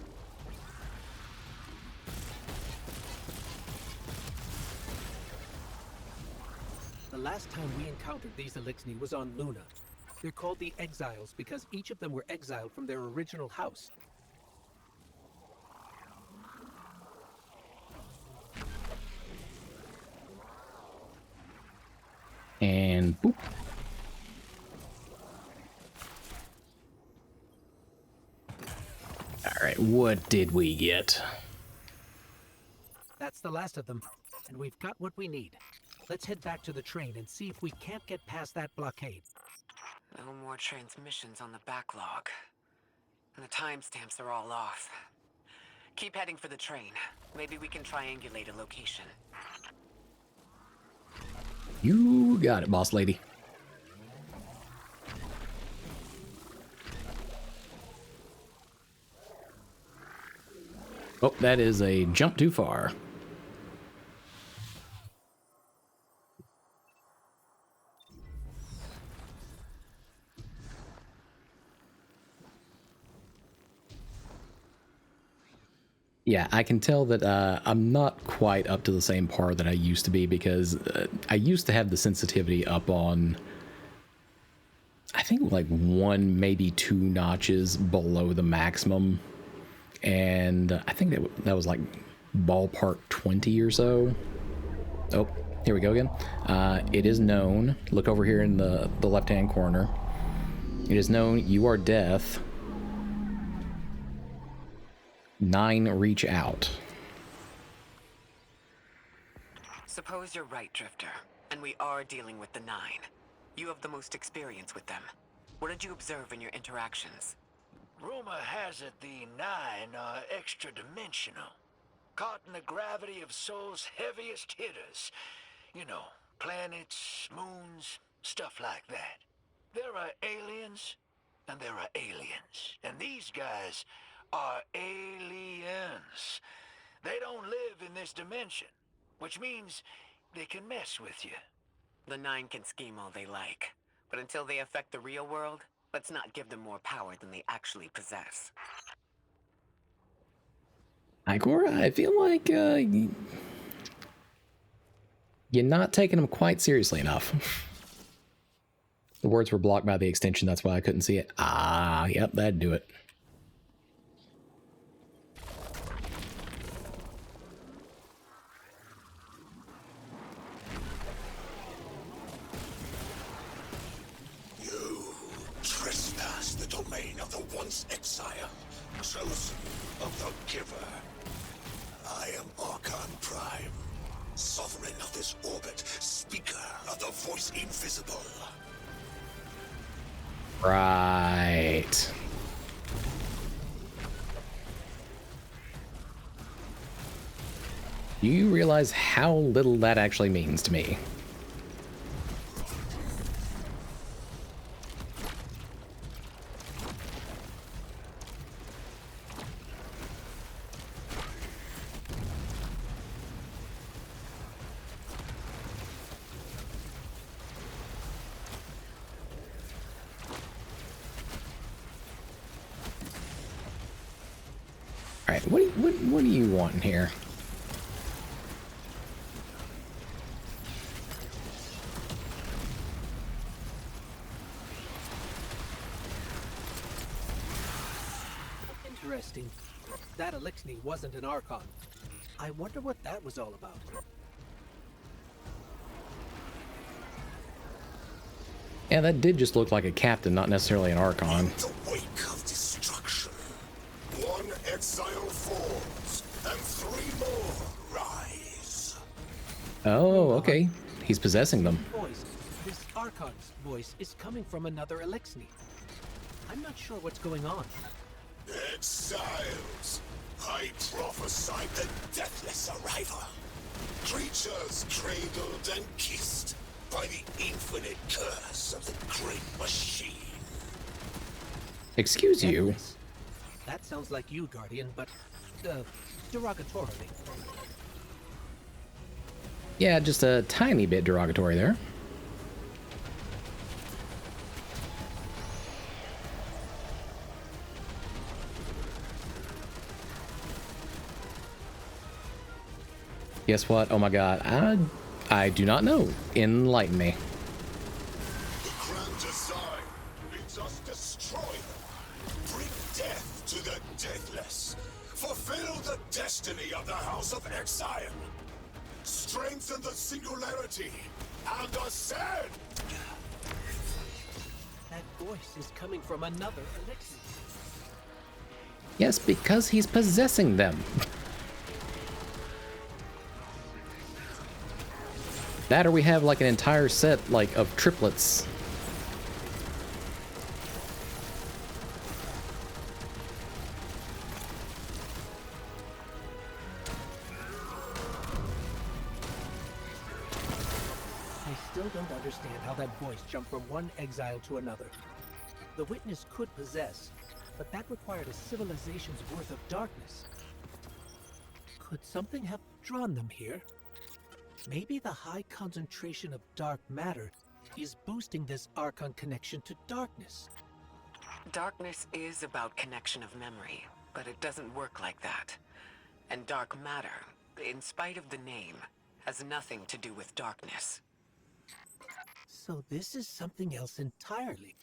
The last time we encountered these Elixni was on Luna. They're called the Exiles because each of them were exiled from their original house. And boop. Alright, what did we get? That's the last of them, and we've got what we need. Let's head back to the train and see if we can't get past that blockade. No more transmissions on the backlog. And the timestamps are all off. Keep heading for the train. Maybe we can triangulate a location. You got it, boss lady. Oh, that is a jump too far. Yeah, I can tell that I'm not quite up to the same par that I used to be because I used to have the sensitivity up on, I think, like 1, maybe 2 notches below the maximum. And I think that was like ballpark 20 or so. Oh, here we go again. It is known, look over here in the left-hand corner. It is known you are death. 9, reach out. Suppose you're right, Drifter, and we are dealing with the 9. You have the most experience with them. What did you observe in your interactions? Rumor has it the 9 are extra-dimensional. Caught in the gravity of Sol's heaviest hitters. You know, planets, moons, stuff like that. There are aliens, and there are aliens. And these guys are aliens. They don't live in this dimension, which means they can mess with you. The 9 can scheme all they like, but until they affect the real world, let's not give them more power than they actually possess. Igor, I feel like you're not taking them quite seriously enough. The words were blocked by the extension, that's why I couldn't see it. Ah, yep, that'd do it. Exile, chosen of the Giver. I am Archon Prime, sovereign of this orbit, speaker of the voice invisible. Right. Do you realize how little that actually means to me? All right, what do you want in here? Interesting. That Elixni wasn't an Archon. I wonder what that was all about. Yeah, that did just look like a captain, not necessarily an Archon. In the wake of destruction, one exile falls, and 3 more rise. Oh, okay. He's possessing them. Voice. This Archon's voice is coming from another Elixni. I'm not sure what's going on. Exiles! I prophesied the deathless arrival. Creatures cradled and kissed by the infinite curse of the great machine. Excuse you. Deathless. That sounds like you, Guardian, but derogatorily. Yeah, just a tiny bit derogatory there. Guess what? Oh my god. I do not know. Enlighten me. The grand design bids us destroy them. Bring death to the deathless. Fulfill the destiny of the House of Exile. Strengthen the singularity and ascend. That voice is coming from another Elixni. Yes, because he's possessing them. That or we have like an entire set like of triplets. I still don't understand how that voice jumped from one exile to another. The witness could possess, but that required a civilization's worth of darkness. Could something have drawn them here? Maybe the high concentration of dark matter is boosting this Archon connection to darkness. Darkness is about connection of memory, but it doesn't work like that. And dark matter, in spite of the name, has nothing to do with darkness. So this is something else entirely.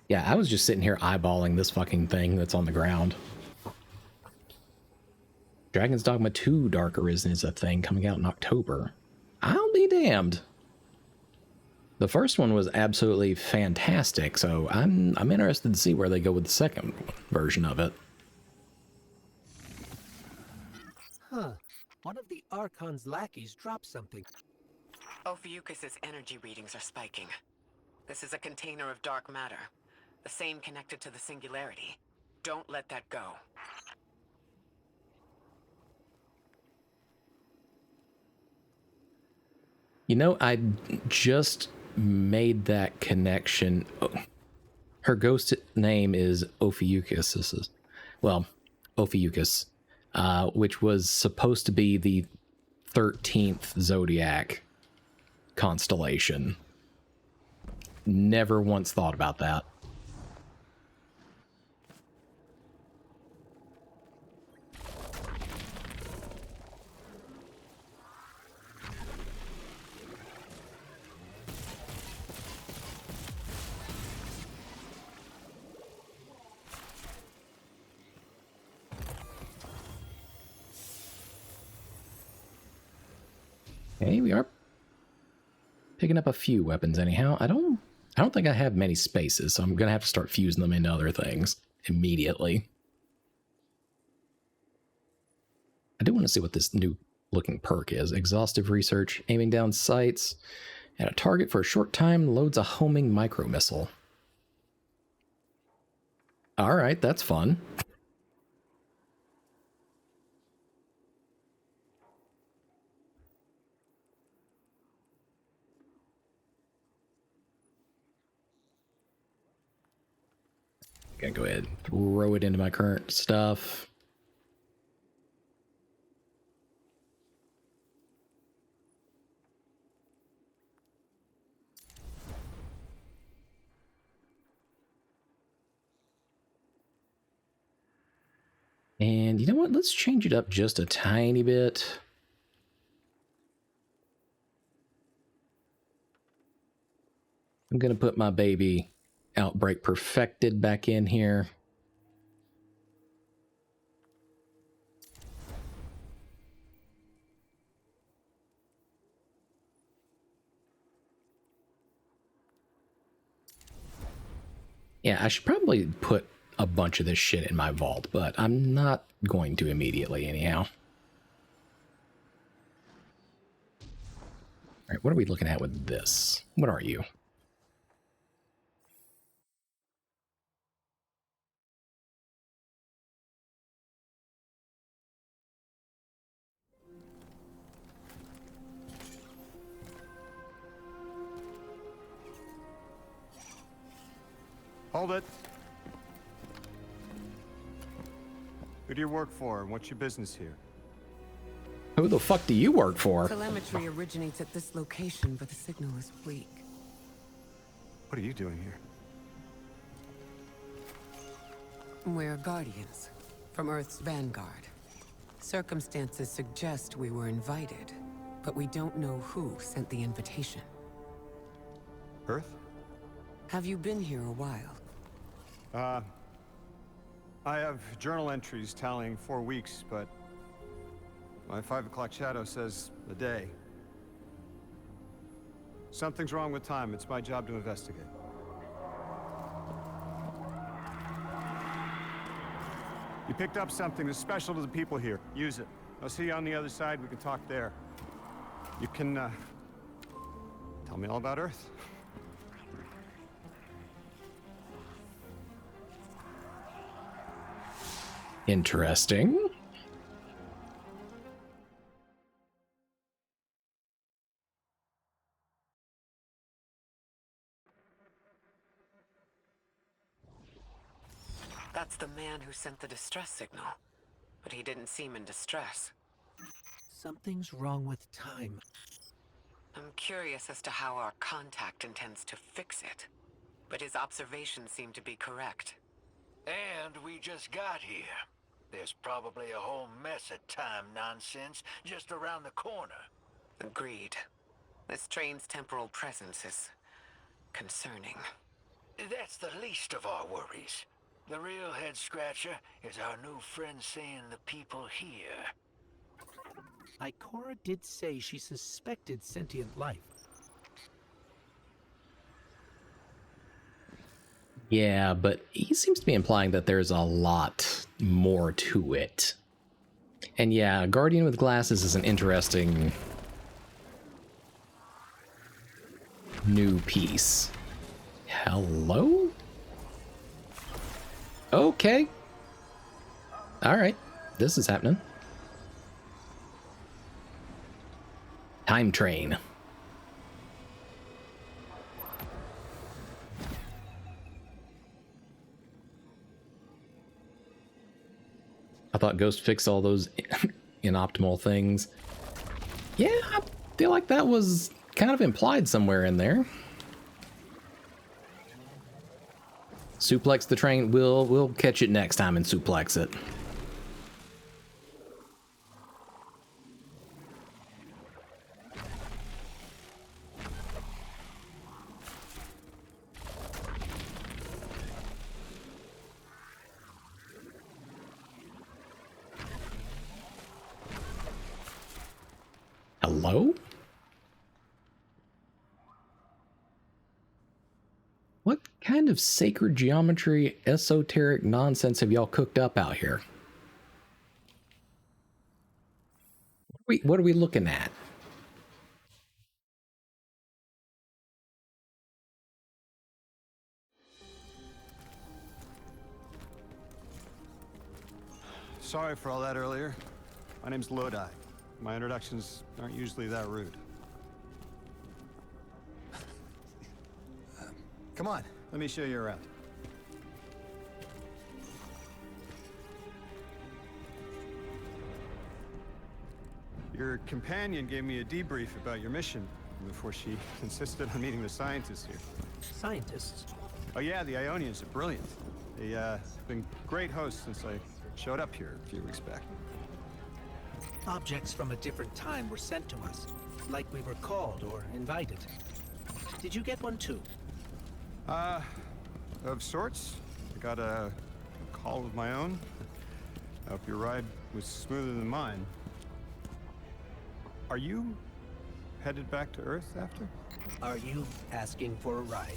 Yeah, I was just sitting here eyeballing this fucking thing that's on the ground. Dragon's Dogma 2 Dark Arisen is a thing coming out in October. I'll be damned. The first one was absolutely fantastic, so I'm interested to see where they go with the second version of it. Huh. One of the Archon's lackeys dropped something. Ophiuchus's energy readings are spiking. This is a container of dark matter, the same connected to the singularity. Don't let that go. You know, I just made that connection. Oh, her ghost name is Ophiuchus. Well, Ophiuchus, which was supposed to be the 13th zodiac constellation. Never once thought about that. Okay, we are picking up a few weapons anyhow. I don't think I have many spaces, so I'm gonna have to start fusing them into other things immediately. I do want to see what this new looking perk is. Exhaustive research, aiming down sights, At a target for a short time, loads a homing micro missile. All right, that's fun. Gonna go ahead and throw it into my current stuff. And you know what? Let's change it up just a tiny bit. I'm going to put my baby Outbreak Perfected back in here. Yeah, I should probably put a bunch of this shit in my vault, but I'm not going to immediately anyhow. All right, what are we looking at with this? What are you? Hold it. Who do you work for, and what's your business here? Who the fuck do you work for? Telemetry originates at this location, but the signal is weak. What are you doing here? We're Guardians, from Earth's vanguard. Circumstances suggest we were invited, but we don't know who sent the invitation. Earth? Have you been here a while? I have journal entries tallying 4 weeks, but my 5 o'clock shadow says a day. Something's wrong with time. It's my job to investigate. You picked up something that's special to the people here. Use it. I'll see you on the other side. We can talk there. You can, tell me all about Earth. Interesting. That's the man who sent the distress signal, but he didn't seem in distress. Something's wrong with time. I'm curious as to how our contact intends to fix it, but his observations seem to be correct. And we just got here. There's probably a whole mess of time nonsense just around the corner. Agreed. This train's temporal presence is concerning. That's the least of our worries. The real head-scratcher is our new friend seeing the people here. Ikora did say she suspected sentient life. Yeah, but he seems to be implying that there's a lot more to it. And yeah, Guardian with glasses is an interesting new piece. Hello? Okay. All right. This is happening. Time train. I thought Ghost fixed all those inoptimal things. Yeah, I feel like that was kind of implied somewhere in there. Suplex the train. We'll catch it next time and suplex it. Hello? What kind of sacred geometry, esoteric nonsense have y'all cooked up out here? What are we looking at? Sorry for all that earlier. My name's Lodi. My introductions aren't usually that rude. Come on, let me show you around. Your companion gave me a debrief about your mission before she insisted on meeting the scientists here. Scientists? Oh yeah, the Ionians are brilliant. They've been great hosts since I showed up here a few weeks back. Objects from a different time were sent to us, like we were called or invited. Did you get one too? Of sorts. I got a call of my own. I hope your ride was smoother than mine. Are you headed back to Earth after? Are you asking for a ride?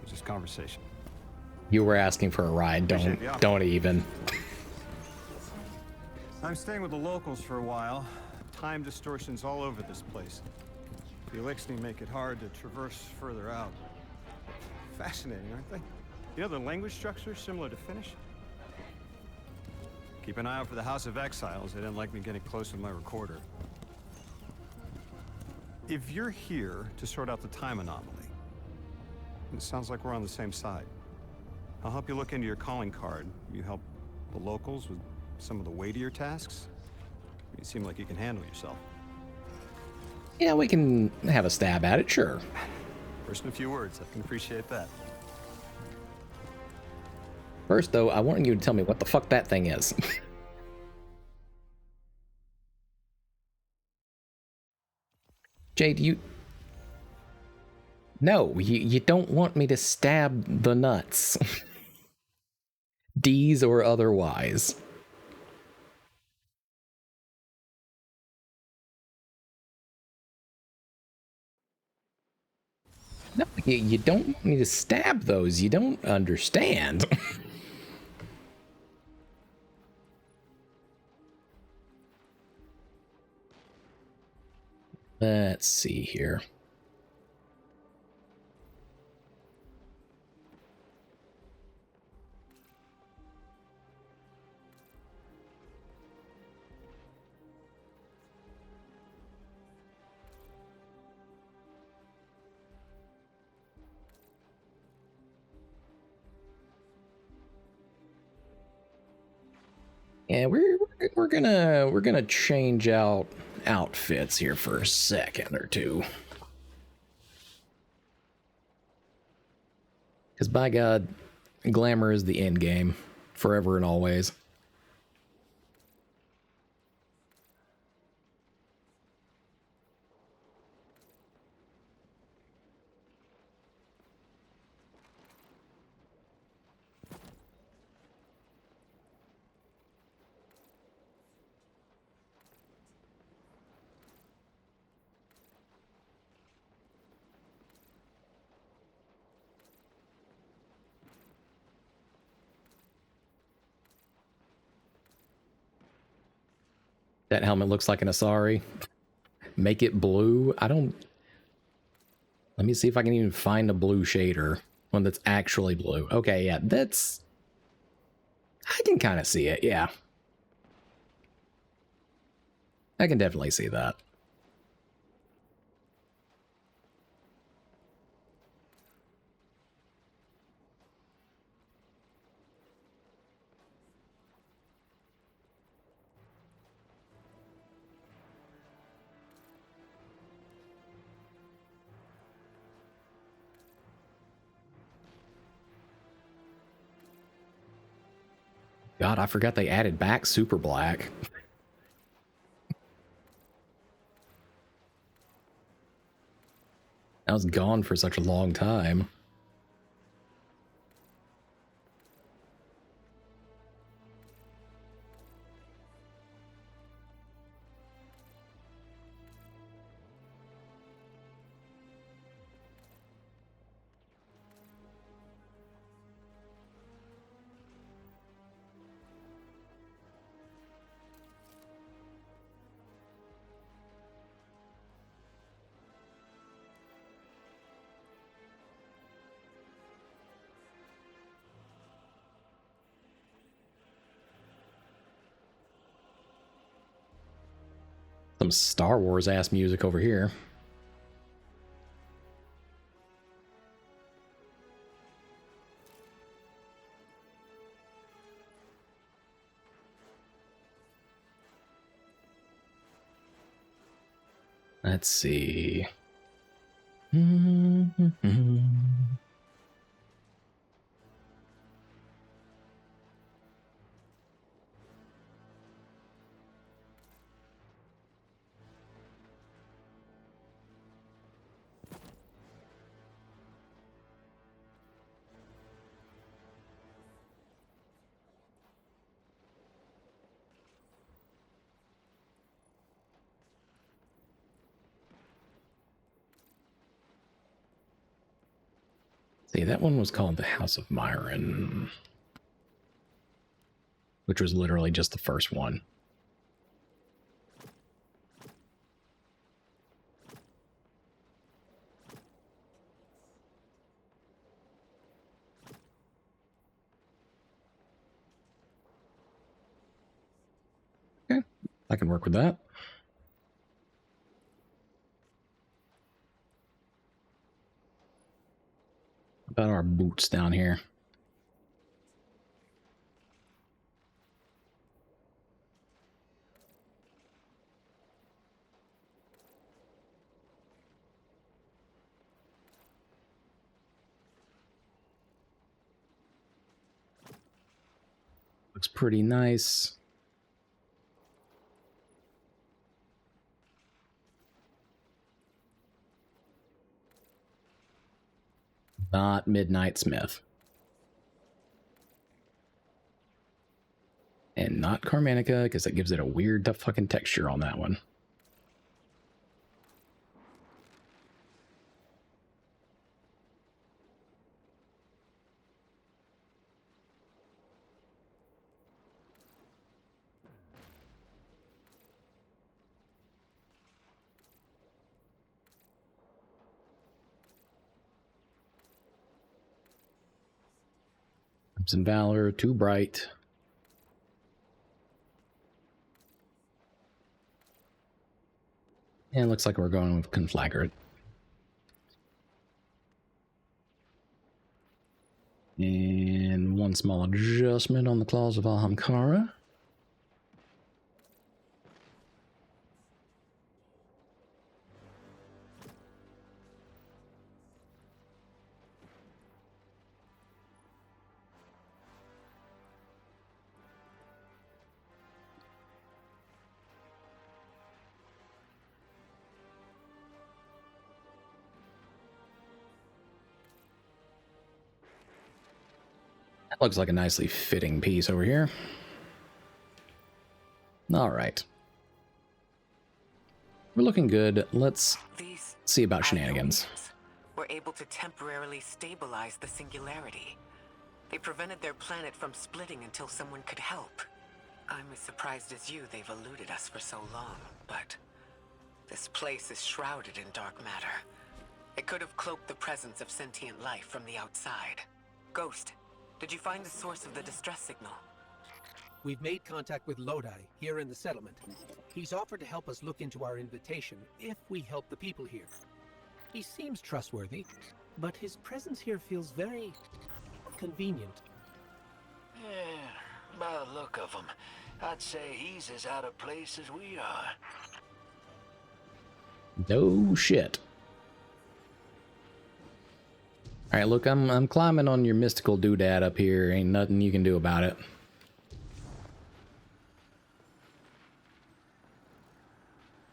It's just conversation. You were asking for a ride. Don't even. I'm staying with the locals for a while. Time distortions all over this place. The Elixni make it hard to traverse further out. Fascinating, aren't they? You know, the language structure is similar to Finnish. Keep an eye out for the House of Exiles. They didn't like me getting close with my recorder. If you're here to sort out the time anomaly, it sounds like we're on the same side. I'll help you look into your calling card. You help the locals with some of the weightier tasks. You seem like you can handle yourself. Yeah, we can have a stab at it, sure. First in a few words, I can appreciate that. First, though, I want you to tell me what the fuck that thing is. Jade, No, you don't want me to stab the nuts. D's or otherwise. No, you don't want me to stab those. You don't understand. Let's see here. Yeah, we're gonna change out outfits here for a second or two. Because by God, glamour is the end game, forever and always. That helmet looks like an Asari. Make it blue. I don't... Let me see if I can even find a blue shader. One that's actually blue. Okay, yeah, that's... I can kind of see it, yeah. I can definitely see that. God, I forgot they added back Super Black. That was gone for such a long time. Some Star Wars ass music over here. Let's see. See, that one was called the House of Myron, which was literally just the first one. Okay, I can work with that. About our boots down here. Looks pretty nice. Not Midnight Smith. And not Carmanica, because that gives it a weird fucking texture on that one. Crimson Valor, too bright. And looks like we're going with Conflagrate. And one small adjustment on the Claws of Ahamkara. That looks like a nicely fitting piece over here. All right. We're looking good. Let's see about shenanigans. Were able to temporarily stabilize the singularity. They prevented their planet from splitting until someone could help. I'm as surprised as you they've eluded us for so long, but this place is shrouded in dark matter. It could have cloaked the presence of sentient life from the outside. Ghost, did you find the source of the distress signal? We've made contact with Lodi here in the settlement. He's offered to help us look into our invitation if we help the people here. He seems trustworthy, but his presence here feels very convenient. Yeah, by the look of him, I'd say he's as out of place as we are. No shit. All right, look, I'm climbing on your mystical doodad up here. Ain't nothing you can do about it.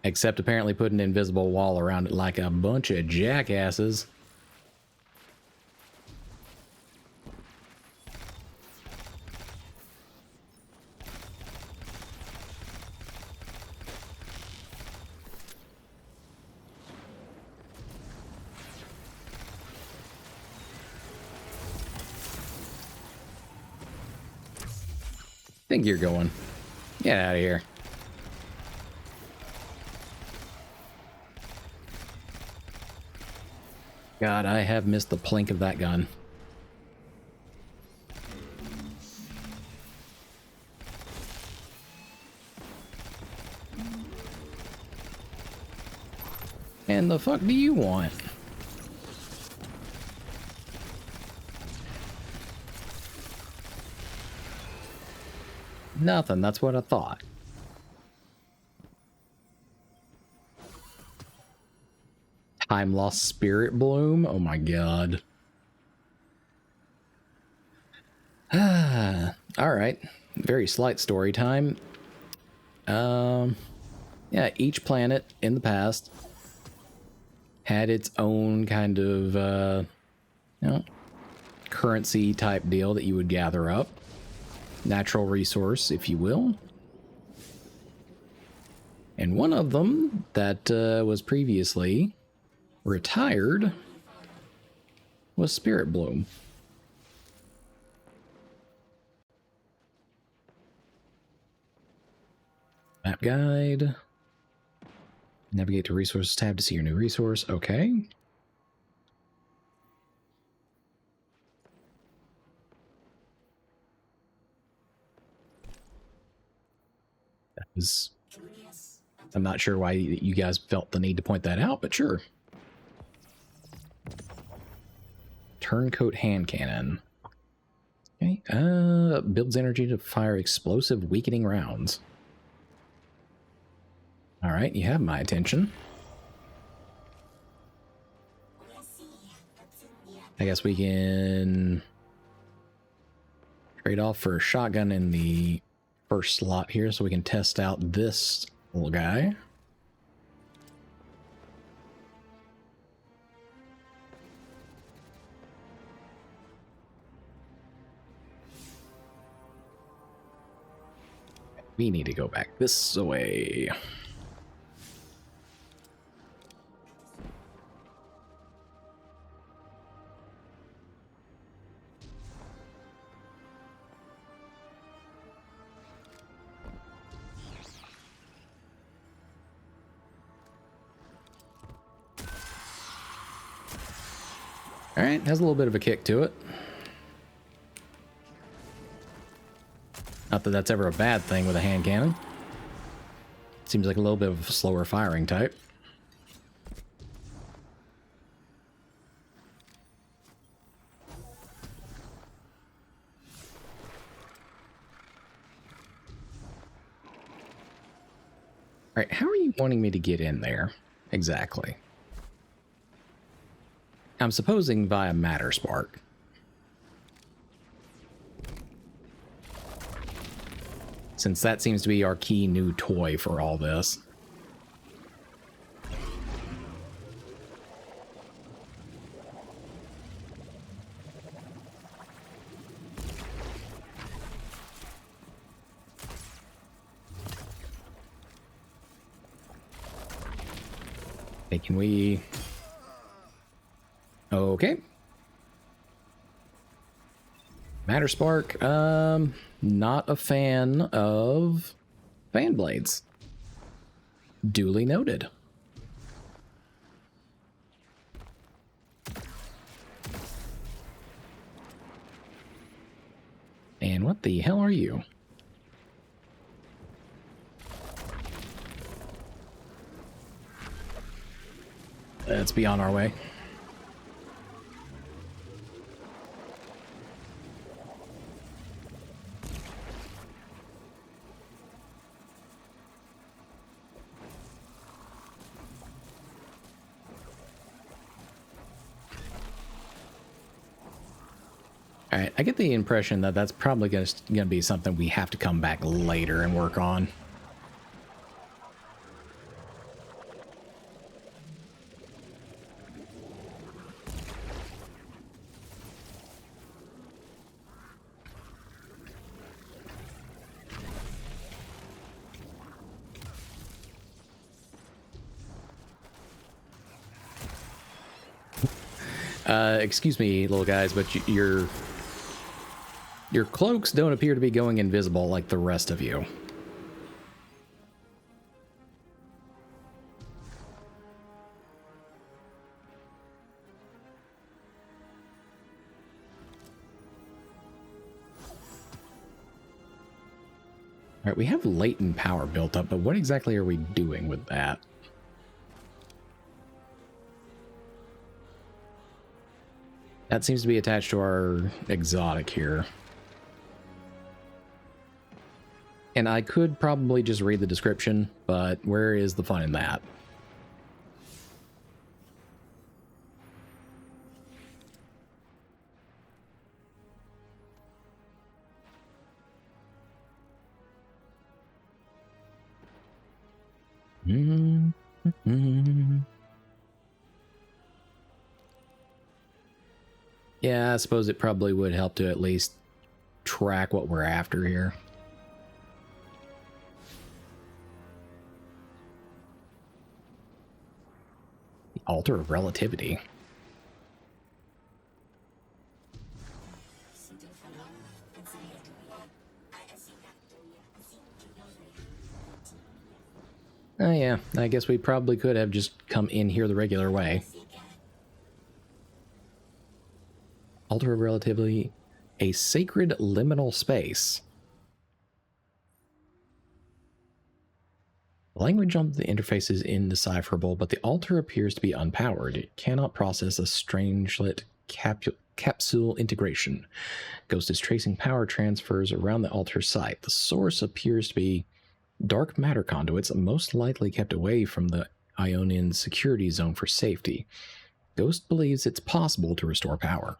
Except apparently put an invisible wall around it like a bunch of jackasses. Think you're going. Get out of here. God, I have missed the plink of that gun. the fuck do you want? Nothing, that's what I thought. Time Lost Spirit Bloom? Oh my god. Alright. Very slight story time. Yeah, each planet in the past had its own kind of, you know, currency type deal that you would gather up. Natural resource, if you will. And one of them that was previously retired was Spirit Bloom. Map guide. Navigate to resources tab to see your new resource. Okay. That was... I'm not sure why you guys felt the need to point that out, but sure. Turncoat hand cannon. Okay. Builds energy to fire explosive weakening rounds. All right, you have my attention. I guess we can trade off for a shotgun in the first slot here so we can test out this little guy. We need to go back this way. All right, has a little bit of a kick to it. Not that that's ever a bad thing with a hand cannon. Seems like a little bit of a slower firing type. All right, how are you wanting me to get in there exactly? I'm supposing via Matter Spark. Since that seems to be our key new toy for all this. Hey, can we... Okay. Matter Spark, not a fan of fan blades. Duly noted. And what the hell are you? Let's be on our way. Alright, I get the impression that that's probably going to be something we have to come back later and work on. Excuse me, little guys, but your cloaks don't appear to be going invisible like the rest of you. All right, we have latent power built up, but what exactly are we doing with that? That seems to be attached to our exotic here. And I could probably just read the description, but where is the fun in that? Yeah, I suppose it probably would help to at least track what we're after here. The Altar of Relativity. Oh yeah, I guess we probably could have just come in here the regular way. Altar of Relativity, a sacred liminal space. The language on the interface is indecipherable, but the altar appears to be unpowered. It cannot process a Strangelet capsule integration. Ghost is tracing power transfers around the altar site. The source appears to be dark matter conduits, most likely kept away from the Ionian security zone for safety. Ghost believes it's possible to restore power.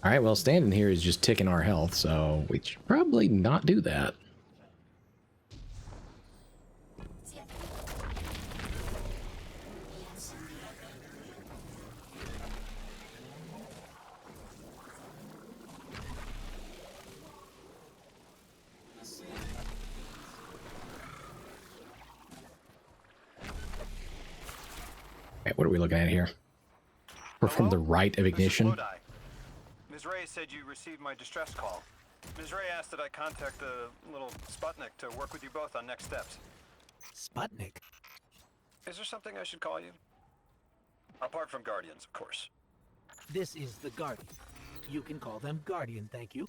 Alright, well, standing here is just ticking our health, so we should probably not do that. What are we looking at here? We're from the rite of ignition. Ms. Ray said you received my distress call. Ms. Ray asked that I contact the little Sputnik to work with you both on next steps. Sputnik? Is there something I should call you? Apart from Guardians, of course. This is the Guardian. You can call them Guardian, thank you.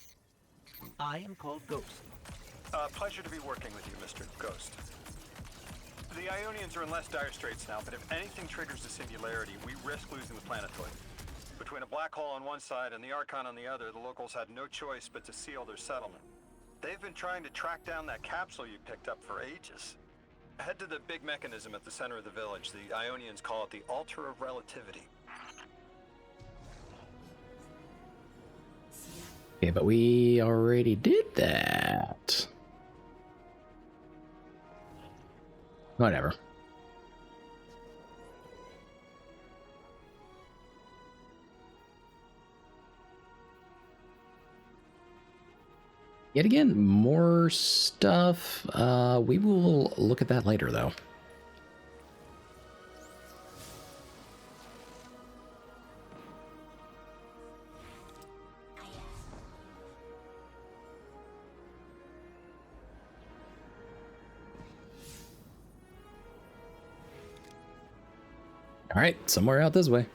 I am called Ghost. Pleasure to be working with you, Mr. Ghost. The Ionians are in less dire straits now, but if anything triggers the singularity, we risk losing the planetoid. Between a black hole on one side and the Archon on the other, the locals had no choice but to seal their settlement. They've been trying to track down that capsule you picked up for ages. Head to the big mechanism at the center of the village. The Ionians call it the Altar of Relativity. Yeah, but we already did that. Whatever. Yet again, more stuff. We will look at that later, though. All right, somewhere out this way.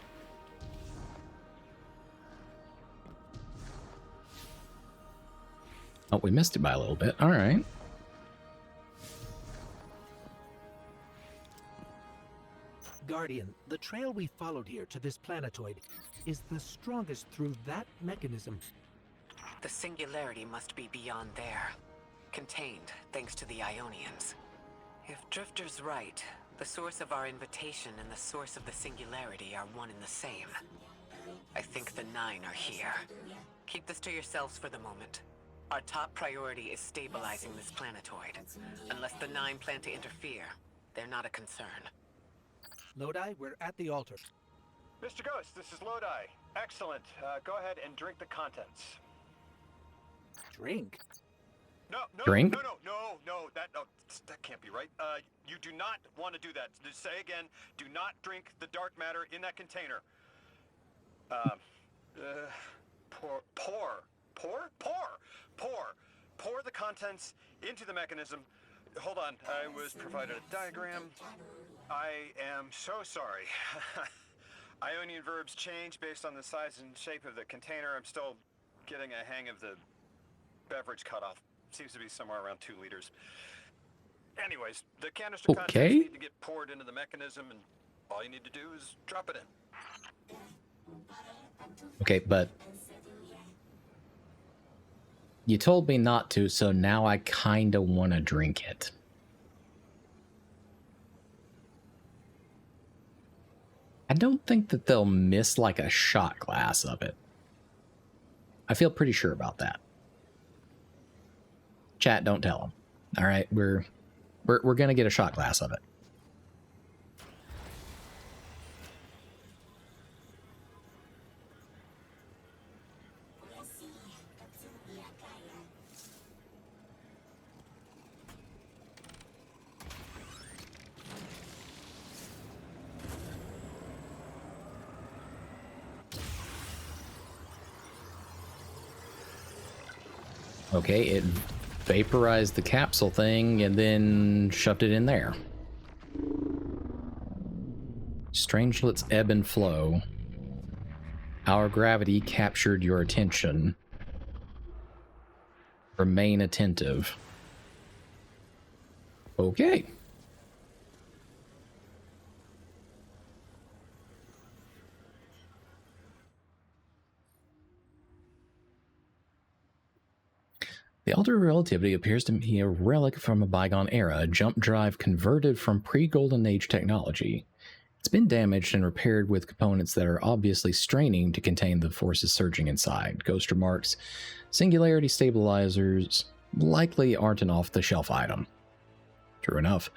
Oh, we missed it by a little bit. All right. Guardian, the trail we followed here to this planetoid is the strongest through that mechanism. The singularity must be beyond there. Contained, thanks to the Ionians. If Drifter's right, the source of our invitation and the source of the singularity are one and the same. I think the Nine are here. Keep this to yourselves for the moment. Our top priority is stabilizing this planetoid. Unless the Nine plan to interfere, they're not a concern. Lodi, we're at the altar. Mr. Ghost, this is Lodi. Excellent. Go ahead and drink the contents. Drink? No, Drink? No, that can't be right. You do not want to do that. Just say again, do not drink the dark matter in that container. Pour the contents into the mechanism. Hold on, I was provided a diagram. I am so sorry. Ionian verbs change based on the size and shape of the container. I'm still getting a hang of the beverage cutoff. Seems to be somewhere around 2 liters. Anyways, the canister contents Okay. need to get poured into the mechanism, and all you need to do is drop it in. Okay, but you told me not to, so now I kind of want to drink it. I don't think that they'll miss like a shot glass of it. I feel pretty sure about that. Chat, don't tell them. All right, we're gonna get a shot glass of it. Okay, it vaporized the capsule thing and then shoved it in there. Strangelet's ebb and flow. Our gravity captured your attention. Remain attentive. Okay. The Altar of Relativity appears to be a relic from a bygone era, a jump drive converted from pre-Golden Age technology. It's been damaged and repaired with components that are obviously straining to contain the forces surging inside. Ghost remarks, singularity stabilizers likely aren't an off-the-shelf item. True enough.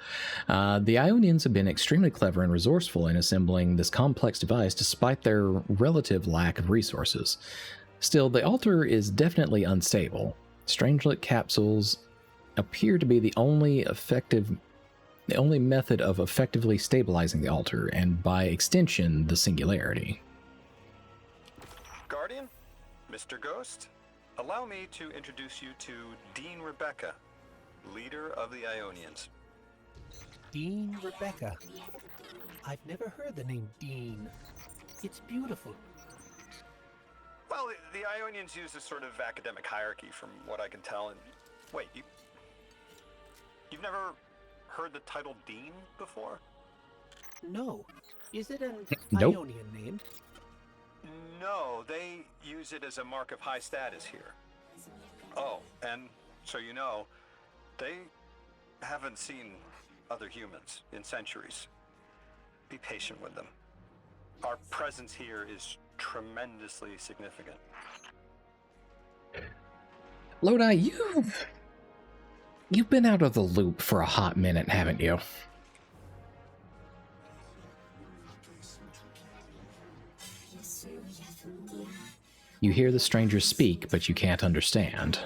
The Ionians have been extremely clever and resourceful in assembling this complex device despite their relative lack of resources. Still, the Altar is definitely unstable. Strangelet capsules appear to be the only method of effectively stabilizing the Altar, and by extension, the Singularity. Guardian, Mr. Ghost, allow me to introduce you to Dean Rebecca, leader of the Ionians. Dean Rebecca. I've never heard the name Dean. It's beautiful. Well, the Ionians use a sort of academic hierarchy from what I can tell. And wait, you've never heard the title Dean before? No. Is it an Nope. Ionian name? No, they use it as a mark of high status here. Oh, and so you know, they haven't seen other humans in centuries. Be patient with them. Our presence here is tremendously significant. Lodi, you've been out of the loop for a hot minute, haven't you? You hear the stranger speak, but you can't understand.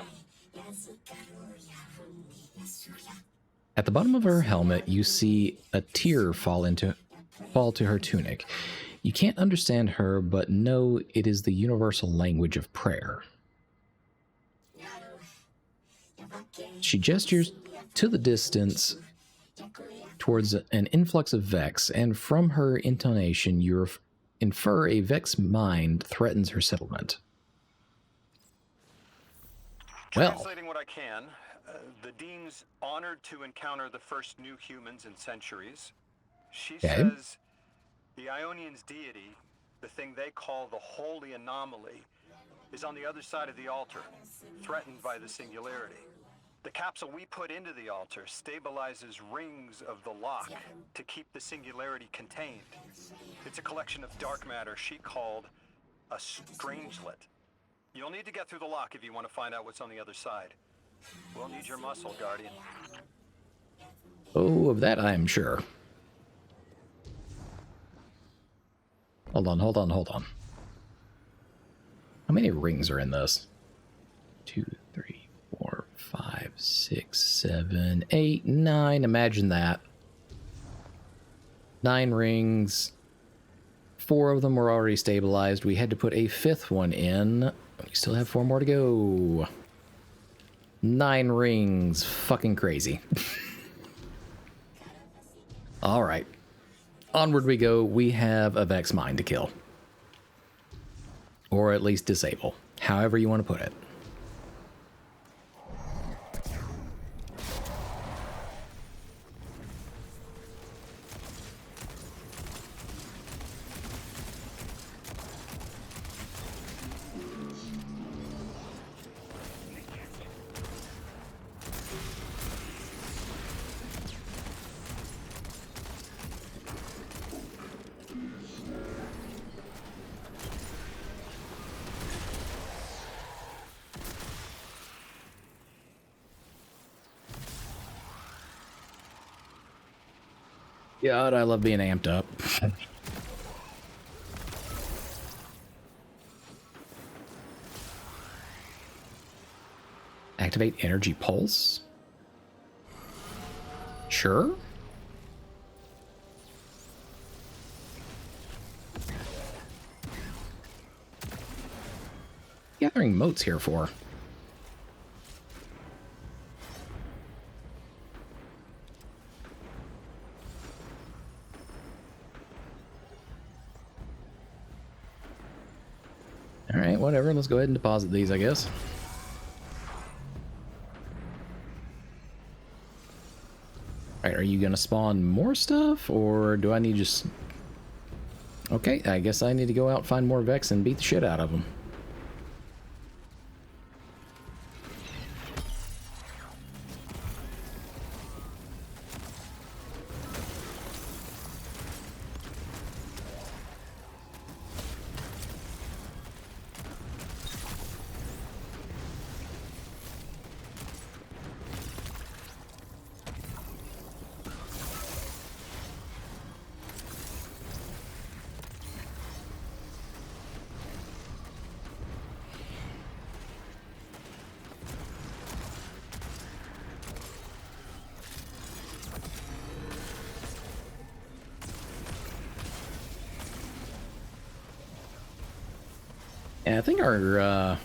At the bottom of her helmet, you see a tear fall to her tunic. You can't understand her, but know it is the universal language of prayer. She gestures to the distance towards an influx of Vex, and from her intonation, you infer a Vex mind threatens her settlement. Well, Translating what I can, the Dean's honored to encounter the first new humans in centuries. She says the Ionians' deity, the thing they call the Holy Anomaly, is on the other side of the altar, threatened by the Singularity. The capsule we put into the altar stabilizes rings of the lock to keep the Singularity contained. It's a collection of dark matter she called a Strangelet. You'll need to get through the lock if you want to find out what's on the other side. We'll need your muscle, Guardian. oh, of that I am sure. Hold on. How many rings are in this? 2, 3, 4, 5, 6, 7, 8, 9. Imagine that. 9 rings. 4 of them were already stabilized. We had to put a 5th one in. We still have 4 more to go. 9 rings. Fucking crazy. All right. Onward we go. We have a Vex mind to kill. Or at least disable. However you want to put it. God, I love being amped up. Activate energy pulse? Sure. Gathering motes here for? Alright, whatever. Let's go ahead and deposit these, I guess. Alright, are you gonna spawn more stuff, or do I need just... Okay, I guess I need to go out, find more Vex, and beat the shit out of them. Yeah, I think our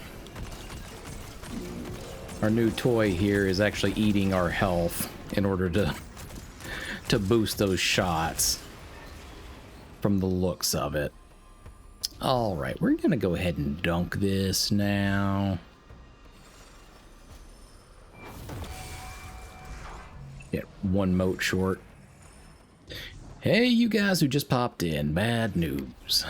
new toy here is actually eating our health in order to boost those shots from the looks of it. All right, we're gonna go ahead and dunk this now. Get one mote short. Hey, you guys who just popped in, bad news.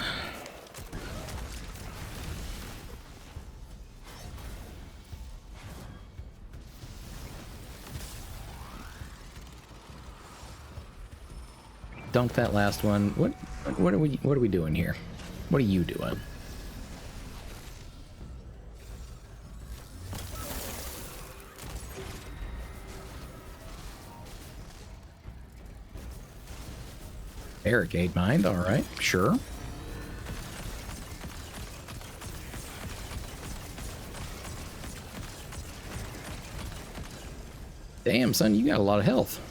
Dunk that last one. What are we doing here? What are you doing? Barricade mind, all right, sure. Damn, son, you got a lot of health.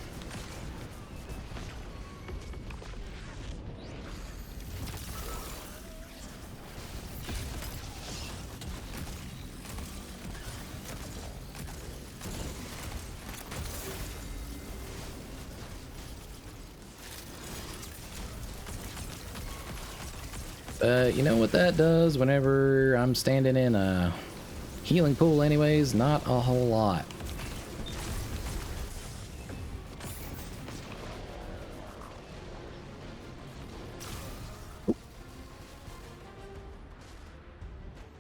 You know what that does whenever I'm standing in a healing pool anyways? Not a whole lot.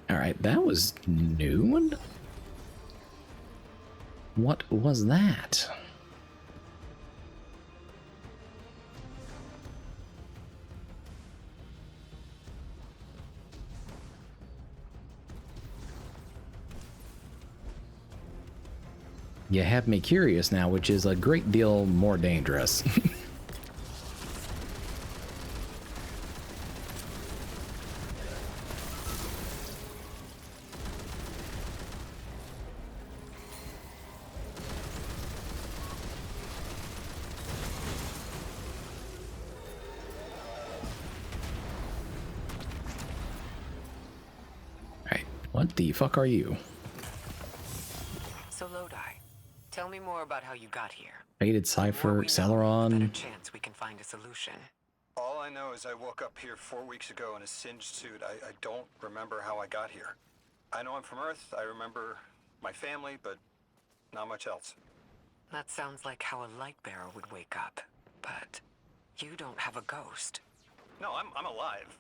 Alright, that was new. What was that? You have me curious now, which is a great deal more dangerous. Alright, what the fuck are you? So Lodi, tell me more about how you got here. Faded Cipher, Celeron. Better chance we can find a solution. All I know is I woke up here 4 weeks ago in a singed suit. I don't remember how I got here. I know I'm from Earth. I remember my family, but not much else. That sounds like how a light bearer would wake up, but you don't have a ghost. No, I'm alive.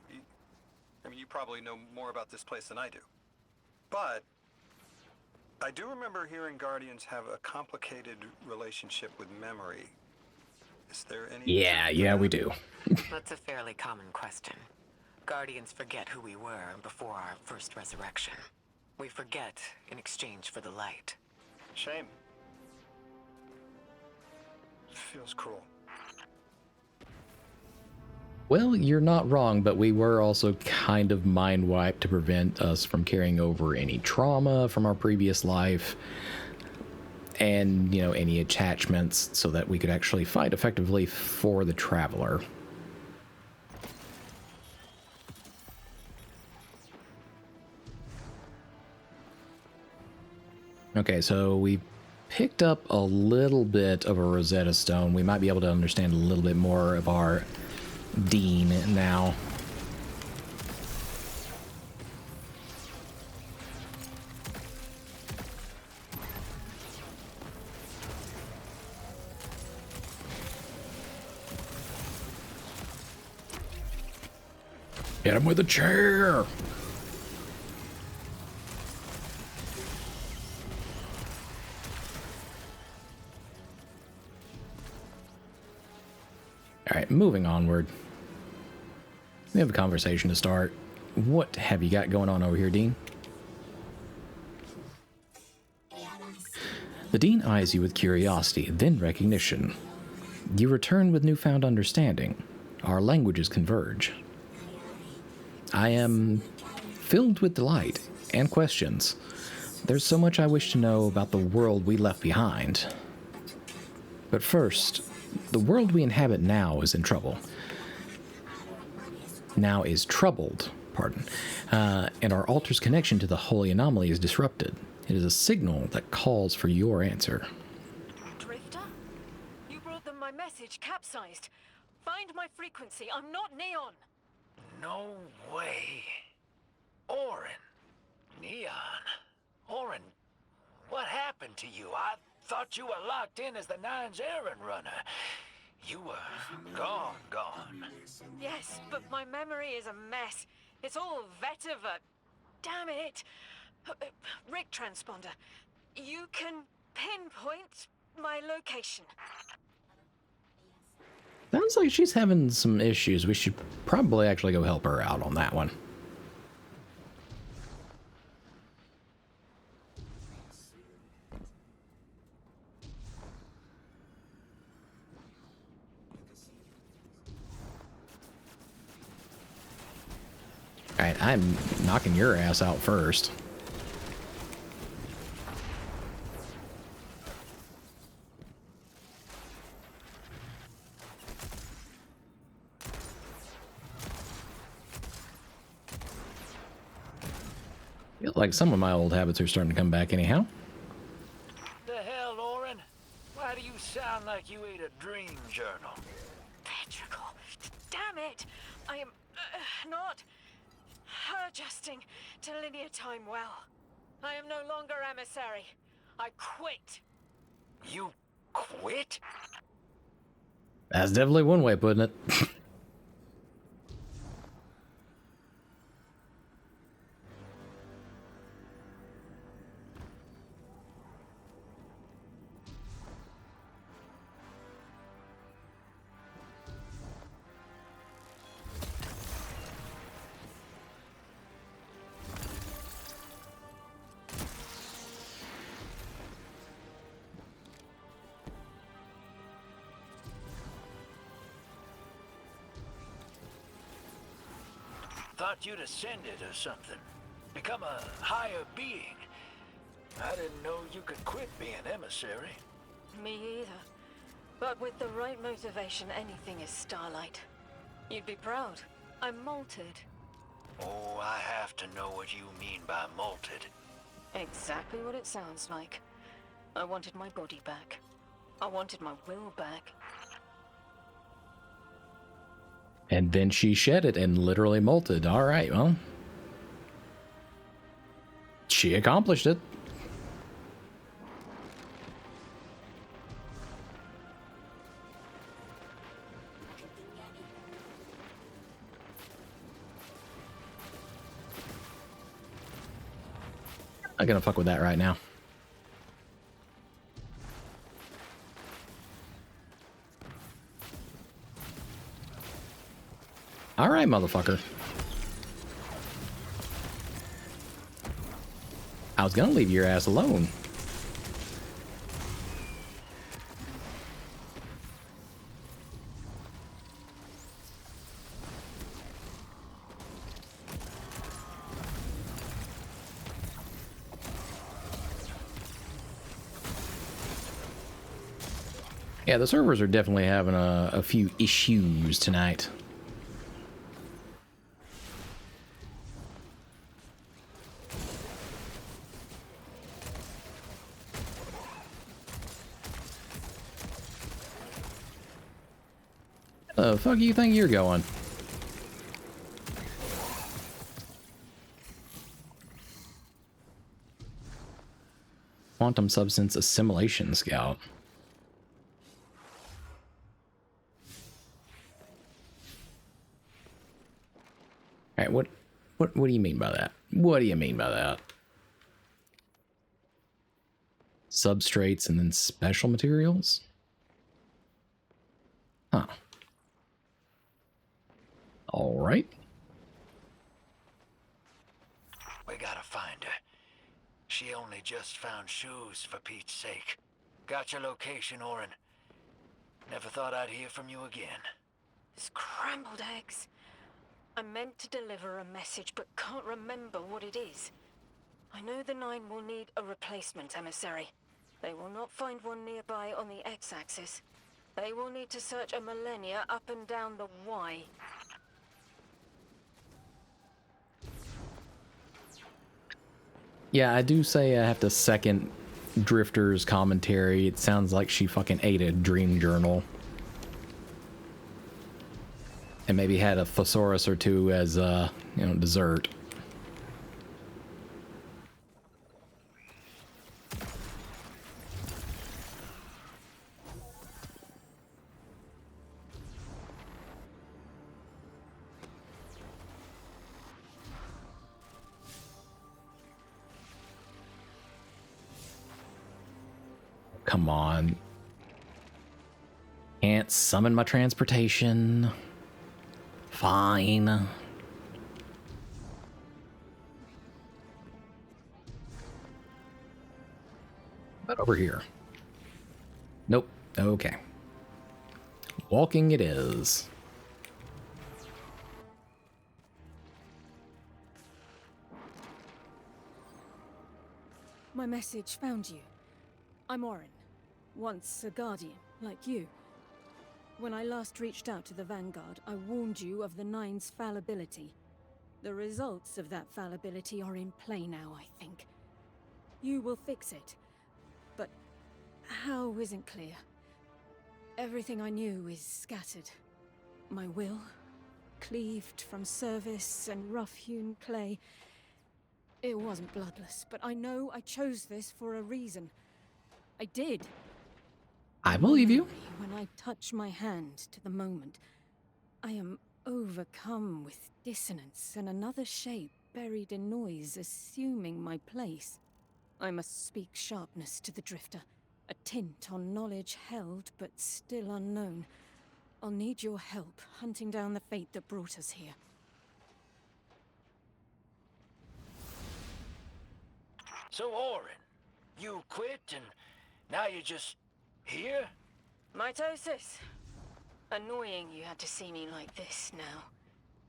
I mean, you probably know more about this place than I do. But I do remember hearing Guardians have a complicated relationship with memory. Is there any... Yeah, we do. That's a fairly common question. Guardians forget who we were before our first resurrection. We forget in exchange for the light. Shame. Feels cruel. Well, you're not wrong, but we were also kind of mind wiped to prevent us from carrying over any trauma from our previous life and, you know, any attachments so that we could actually fight effectively for the Traveler. Okay, so we picked up a little bit of a Rosetta Stone. We might be able to understand a little bit more of our Dean now. Hit him with a chair! Alright, moving onward. We have a conversation to start. What have you got going on over here, Dean? The Dean eyes you with curiosity, then recognition. You return with newfound understanding. Our languages converge. I am filled with delight and questions. There's so much I wish to know about the world we left behind. But first, the world we inhabit now is in trouble. Now is troubled, pardon, and our altar's connection to the holy anomaly is disrupted. It is a signal that calls for your answer. Drifter? You brought them my message, capsized. Find my frequency. I'm not Neon. No way. Orin. Neon. Orin, what happened to you? I thought you were locked in as the Nine's errand runner. You were gone. Yes, but my memory is a mess. It's all vetiver. Damn it. Rick Transponder, you can pinpoint my location. Sounds like she's having some issues. We should probably actually go help her out on that one. Alright, I'm knocking your ass out first. Feel like some of my old habits are starting to come back anyhow. The hell, Orin? Why do you sound like you ate a dream journal? Petrichor, damn it! I am not adjusting to linear time well. I am no longer emissary. I quit. You quit? That's definitely one way of putting it. Thought you'd ascended or something. Become a higher being. I didn't know you could quit being emissary. Me either. But with the right motivation, anything is Starlight. You'd be proud. I'm malted. Oh, I have to know what you mean by malted. Exactly what it sounds like. I wanted my body back. I wanted my will back. And then she shed it and literally molted. All right, well. She accomplished it. I'm gonna fuck with that right now. All right, motherfucker. I was gonna leave your ass alone. Yeah, the servers are definitely having a few issues tonight. The fuck you think you're going? Quantum substance assimilation scout. All right, what do you mean by that? What do you mean by that? Substrates and then special materials? Huh. All right. We gotta find her. She only just found shoes, for Pete's sake. Got your location, Orin. Never thought I'd hear from you again. Scrambled eggs. I meant to deliver a message, but can't remember what it is. I know the Nine will need a replacement emissary. They will not find one nearby on the X-axis. They will need to search a millennia up and down the Y. Yeah, I do say I have to second Drifter's commentary. It sounds like she fucking ate a dream journal. And maybe had a thesaurus or two as, dessert. Come on. Can't summon my transportation. Fine. But over here. Nope. Okay. Walking it is. My message found you. I'm Orin, once a Guardian, like you. When I last reached out to the Vanguard, I warned you of the Nine's fallibility. The results of that fallibility are in play now, I think. You will fix it. But how isn't clear. Everything I knew is scattered. My will, cleaved from service and rough-hewn clay. It wasn't bloodless, but I know I chose this for a reason. I did. I believe you. When I touch my hand to the moment, I am overcome with dissonance and another shape buried in noise assuming my place. I must speak sharpness to the Drifter, a tint on knowledge held but still unknown. I'll need your help hunting down the fate that brought us here. So, Orin, you quit and now you're just here? Mitosis. Annoying you had to see me like this now.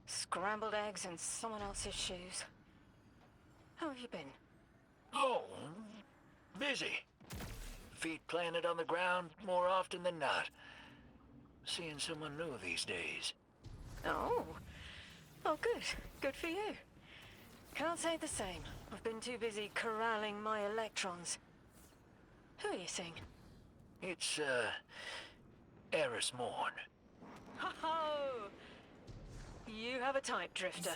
Scrambled eggs in someone else's shoes. How have you been? Oh, busy. Feet planted on the ground more often than not. Seeing someone new these days. Oh. Oh, good. Good for you. Can't say the same. I've been too busy corralling my electrons. Who are you seeing? It's, Eris Morn. Ho-ho! You have a type, Drifter.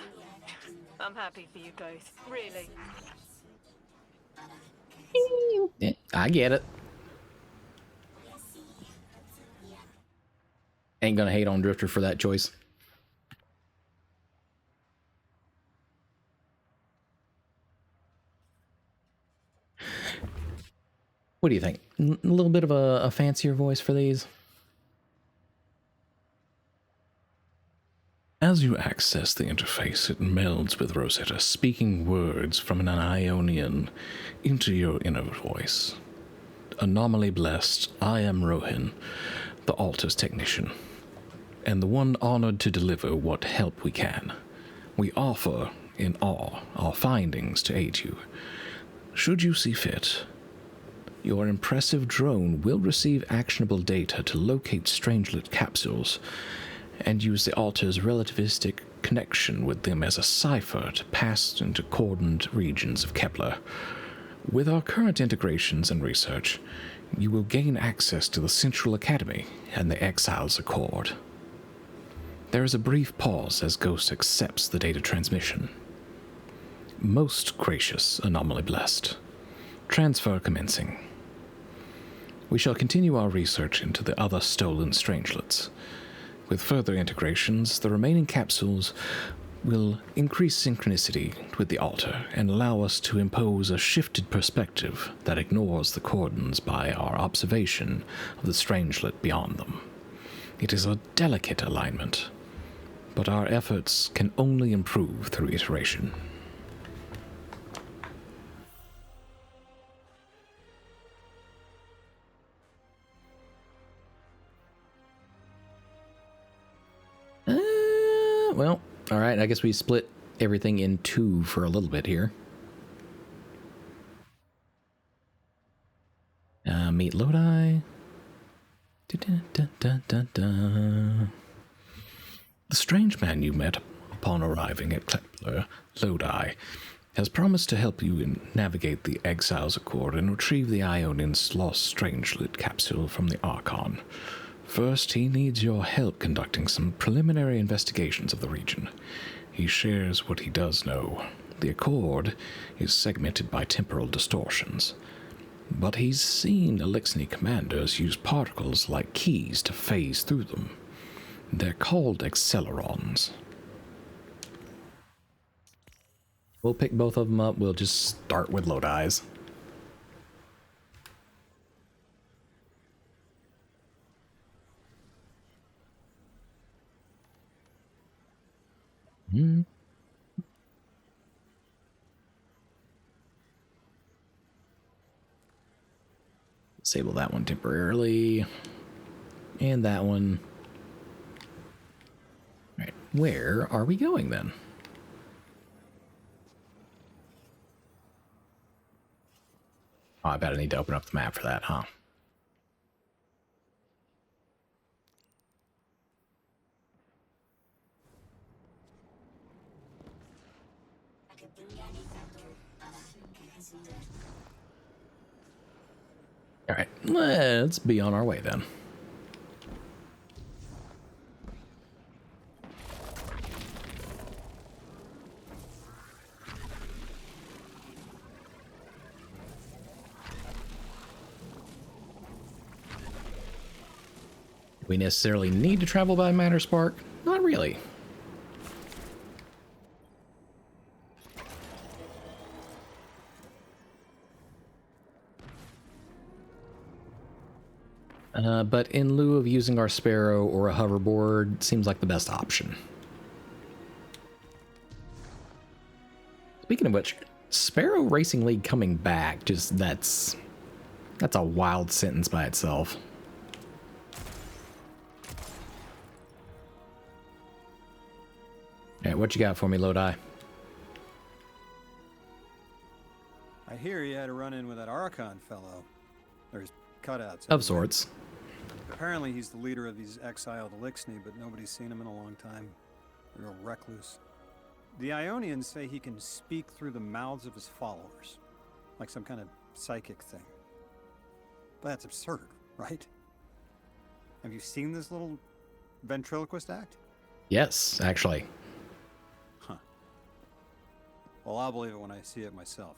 I'm happy for you both, really. I get it. Ain't gonna hate on Drifter for that choice. What do you think? A little bit of a fancier voice for these? As you access the interface, it melds with Rosetta, speaking words from an Ionian into your inner voice. Anomaly blessed, I am Rohin, the Altar's technician, and the one honored to deliver what help we can. We offer, in awe, our findings to aid you. Should you see fit, Your impressive drone will receive actionable data to locate Strangelet capsules and use the Altar's relativistic connection with them as a cipher to pass into cordoned regions of Kepler. With our current integrations and research, you will gain access to the Central Academy and the Exiles Accord. There is a brief pause as Ghost accepts the data transmission. Most gracious, Anomaly Blessed. Transfer commencing. We shall continue our research into the other stolen Strangelets. With further integrations, the remaining capsules will increase synchronicity with the Altar and allow us to impose a shifted perspective that ignores the cordons by our observation of the Strangelet beyond them. It is a delicate alignment, but our efforts can only improve through iteration. Well, all right, I guess we split everything in two for a little bit here. Meet Lodi. The strange man you met upon arriving at Kepler, Lodi, has promised to help you navigate the Exiles Accord and retrieve the Ionian's lost Strangelet capsule from the Archon. First, he needs your help conducting some preliminary investigations of the region. He shares what he does know. The Accord is segmented by temporal distortions, but he's seen Elixni commanders use particles like keys to phase through them. They're called accelerons. We'll pick both of them up. We'll just start with Lodi's. Disable that one temporarily. And that one. All right, where are we going then? Oh, I bet I need to open up the map for that, huh? All right, let's be on our way then. Do we necessarily need to travel by Matterspark? Not really. But in lieu of using our Sparrow or a hoverboard, seems like the best option. Speaking of which, Sparrow Racing League coming back, just that's a wild sentence by itself. Alright, what you got for me, Lodi? I hear you had a run-in with that Archon fellow. There's cutouts. Of sorts. Apparently he's the leader of these exiled Elixni, but nobody's seen him in a long time. A real recluse. The Ionians say he can speak through the mouths of his followers, like some kind of psychic thing. But that's absurd, right? Have you seen this little ventriloquist act? Yes, actually. Huh. Well, I'll believe it when I see it myself.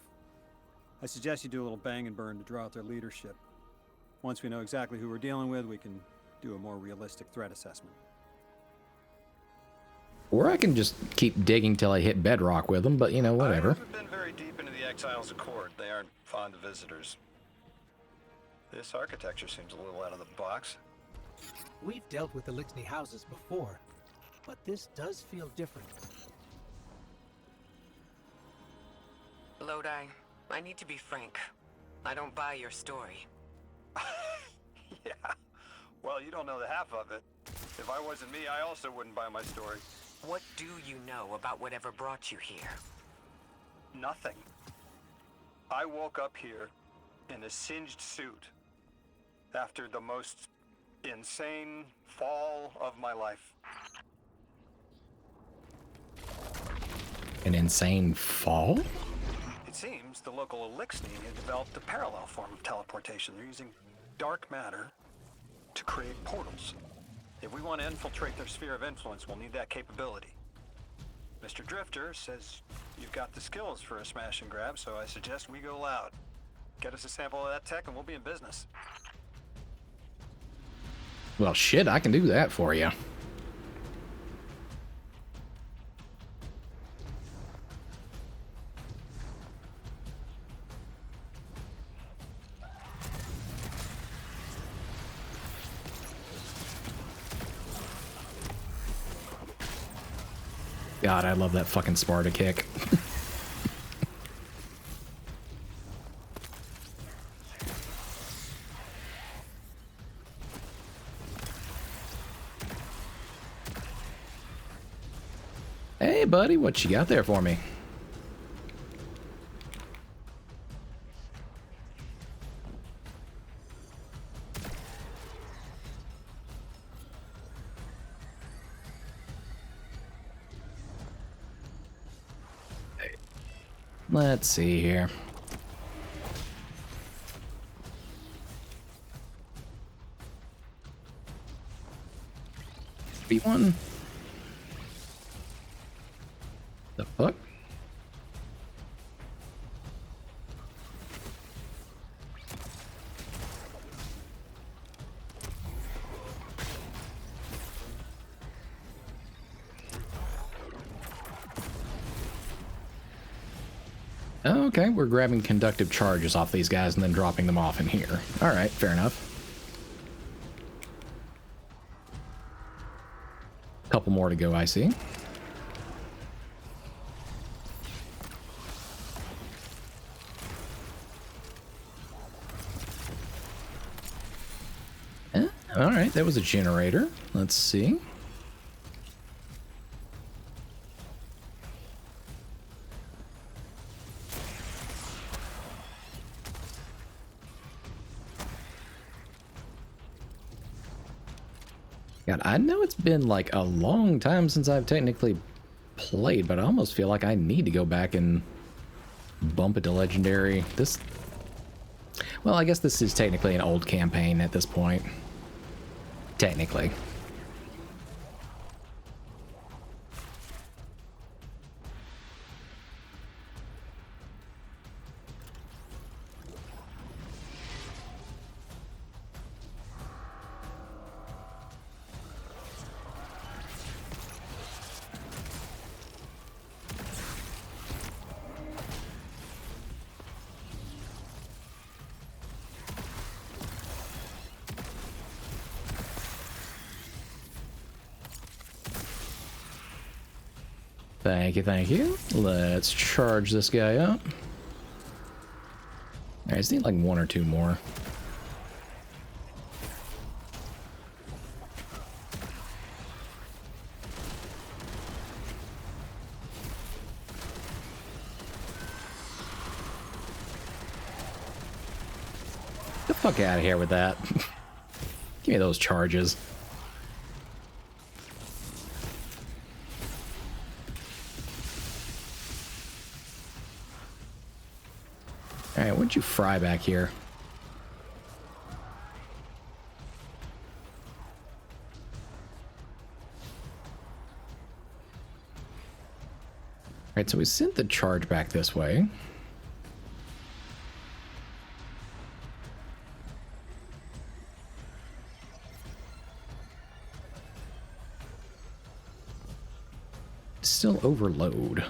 I suggest you do a little bang and burn to draw out their leadership. Once we know exactly who we're dealing with, we can do a more realistic threat assessment. Or I can just keep digging till I hit bedrock with them, but you know, whatever. I haven't been very deep into the Exiles Accord. They aren't fond of visitors. This architecture seems a little out of the box. We've dealt with Elixni houses before, but this does feel different. Lodi, I need to be frank. I don't buy your story. Yeah. Well, you don't know the half of it. If I wasn't me, I also wouldn't buy my story. What do you know about whatever brought you here? Nothing. I woke up here in a singed suit after the most insane fall of my life. An insane fall? It seems the local Elixni have developed a parallel form of teleportation. They're using dark matter to create portals. If we want to infiltrate their sphere of influence, we'll need that capability. Mr. Drifter says you've got the skills for a smash and grab, so I suggest we go loud. Get us a sample of that tech and we'll be in business. Well, shit, I can do that for you. God, I love that fucking Sparta kick. Hey, buddy, what you got there for me? Let's see here. B1. The fuck? Oh, okay, we're grabbing conductive charges off these guys and then dropping them off in here. Alright, fair enough. Couple more to go, I see. Alright, that was a generator. Let's see. God, I know it's been like a long time since I've technically played, but I almost feel like I need to go back and bump it to legendary. This... Well, I guess this is technically an old campaign at this point. Technically. Thank you, thank you. Let's charge this guy up. I just need like one or two more. Get the fuck out of here with that. Give me those charges. Alright, what'd you fry back here? Alright, so we sent the charge back this way. Still overload.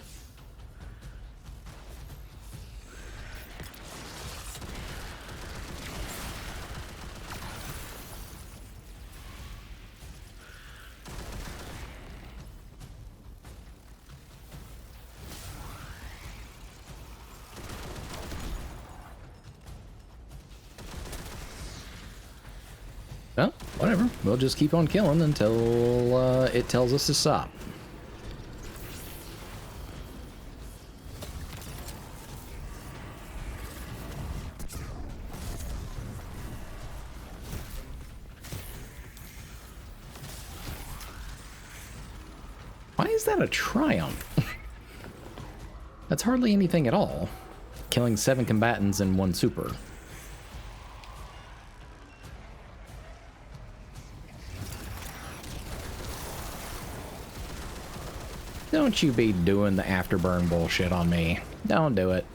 Well, whatever. We'll just keep on killing until it tells us to stop. is that a triumph? That's hardly anything at all. Killing 7 combatants and 1 super. Don't you be doing the afterburn bullshit on me. Don't do it.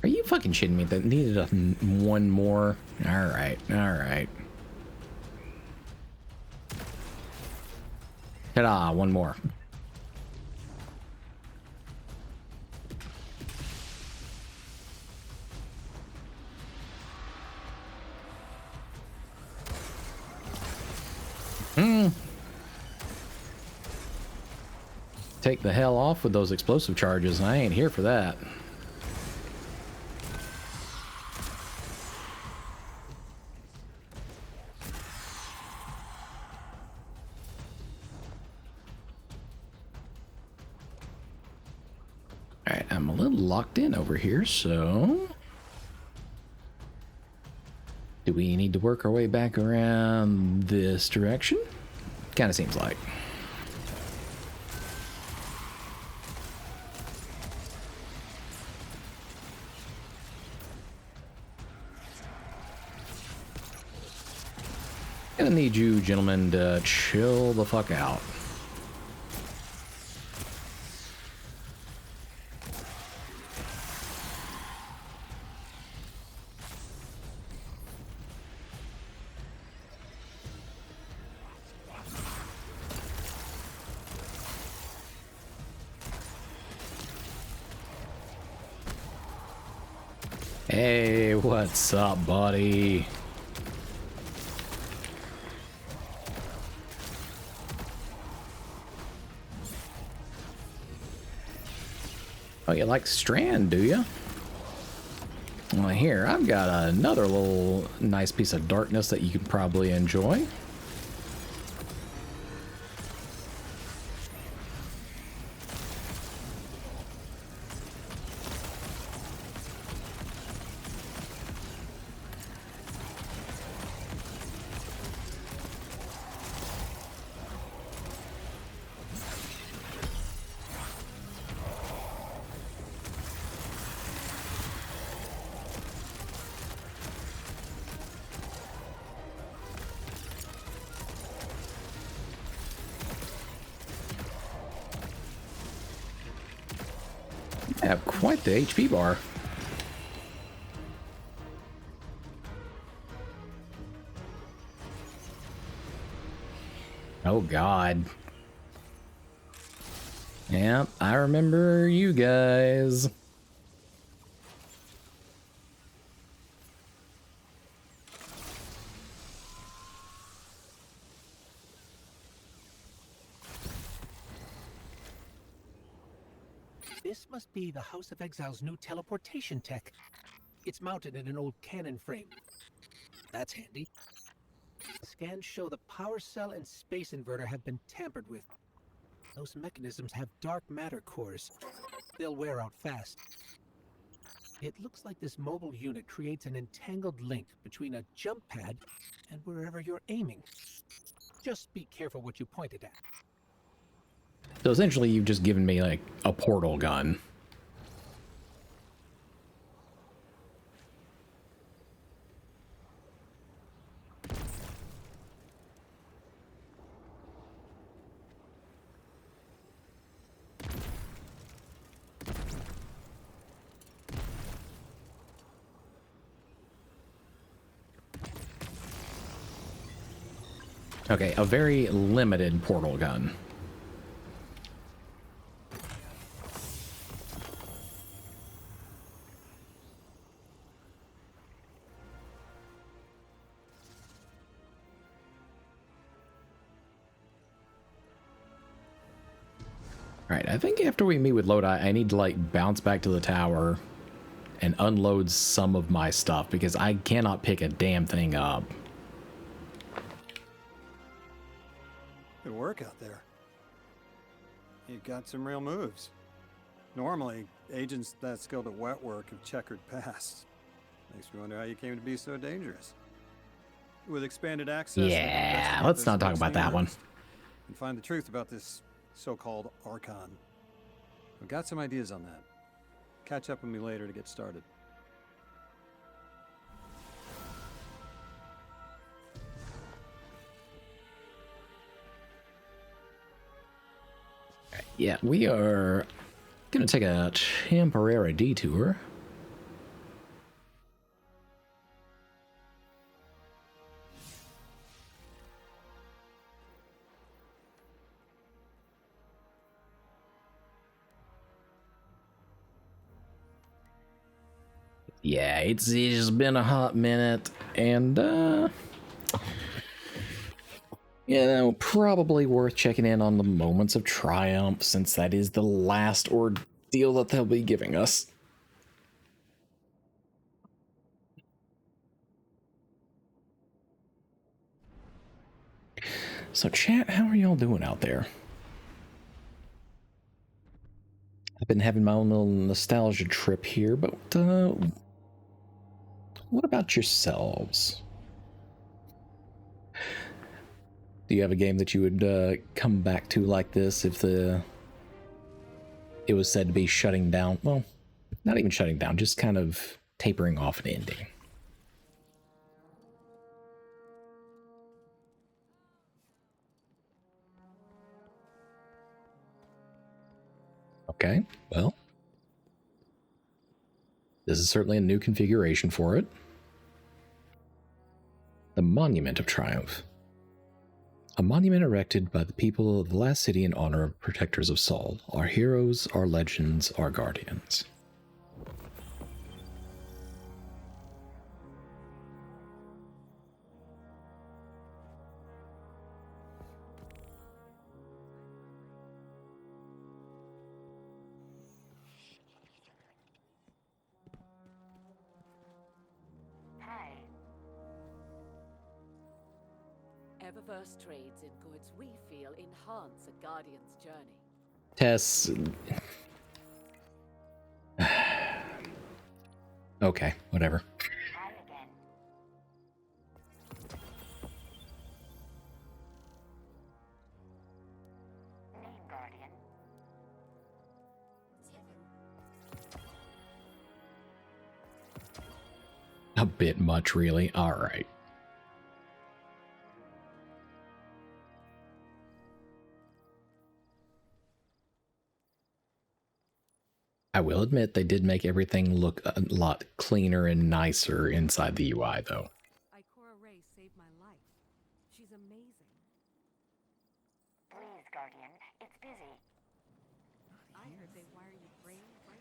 Are you fucking shitting me? That needed one more. All right, all right. Ta-da! One more. Take the hell off with those explosive charges. I ain't here for that. Alright, I'm a little locked in over here, so... Do we need to work our way back around this direction? Kind of seems like. Gonna need you gentlemen to chill the fuck out. Hey, what's up, buddy? Oh, you like Strand, do you? Well, here, I've got another little nice piece of darkness that you can probably enjoy. Have quite the HP bar. Oh God. Yep, I remember you guys. This must be the House of Exile's new teleportation tech. It's mounted in an old cannon frame. That's handy. Scans show the power cell and space inverter have been tampered with. Those mechanisms have dark matter cores. They'll wear out fast. It looks like this mobile unit creates an entangled link between a jump pad and wherever you're aiming. Just be careful what you point it at. So essentially, you've just given me like a portal gun. Okay, a very limited portal gun. Alright, I think after we meet with Lodi, I need to like bounce back to the tower and unload some of my stuff because I cannot pick a damn thing up. Good work out there. You got some real moves. Normally, agents that skilled at wet work have checkered past. Makes me wonder how you came to be so dangerous. With expanded access... Yeah, let's not talk about that one. And find the truth about this so-called Archon. I've got some ideas on that. Catch up with me later to get started. Yeah, we are gonna take a temporary detour. Yeah, it's been a hot minute, and you know, probably worth checking in on the moments of triumph, since that is the last ordeal that they'll be giving us. So chat, how are y'all doing out there? I've been having my own little nostalgia trip here, but what about yourselves? Do you have a game that you would come back to like this if it was said to be shutting down? Well, not even shutting down, just kind of tapering off and ending. Okay, well, this is certainly a new configuration for it. The Monument of Triumph. A monument erected by the people of the last city in honor of protectors of Sol, our heroes, our legends, our guardians. Eververse trades in goods we feel enhance a Guardian's journey. Tess. Okay, whatever. A bit much, really. All right. I will admit they did make everything look a lot cleaner and nicer inside the UI, though. Ikora Rey saved my life. She's amazing. Please, Guardian, it's busy. I heard they wire your brain right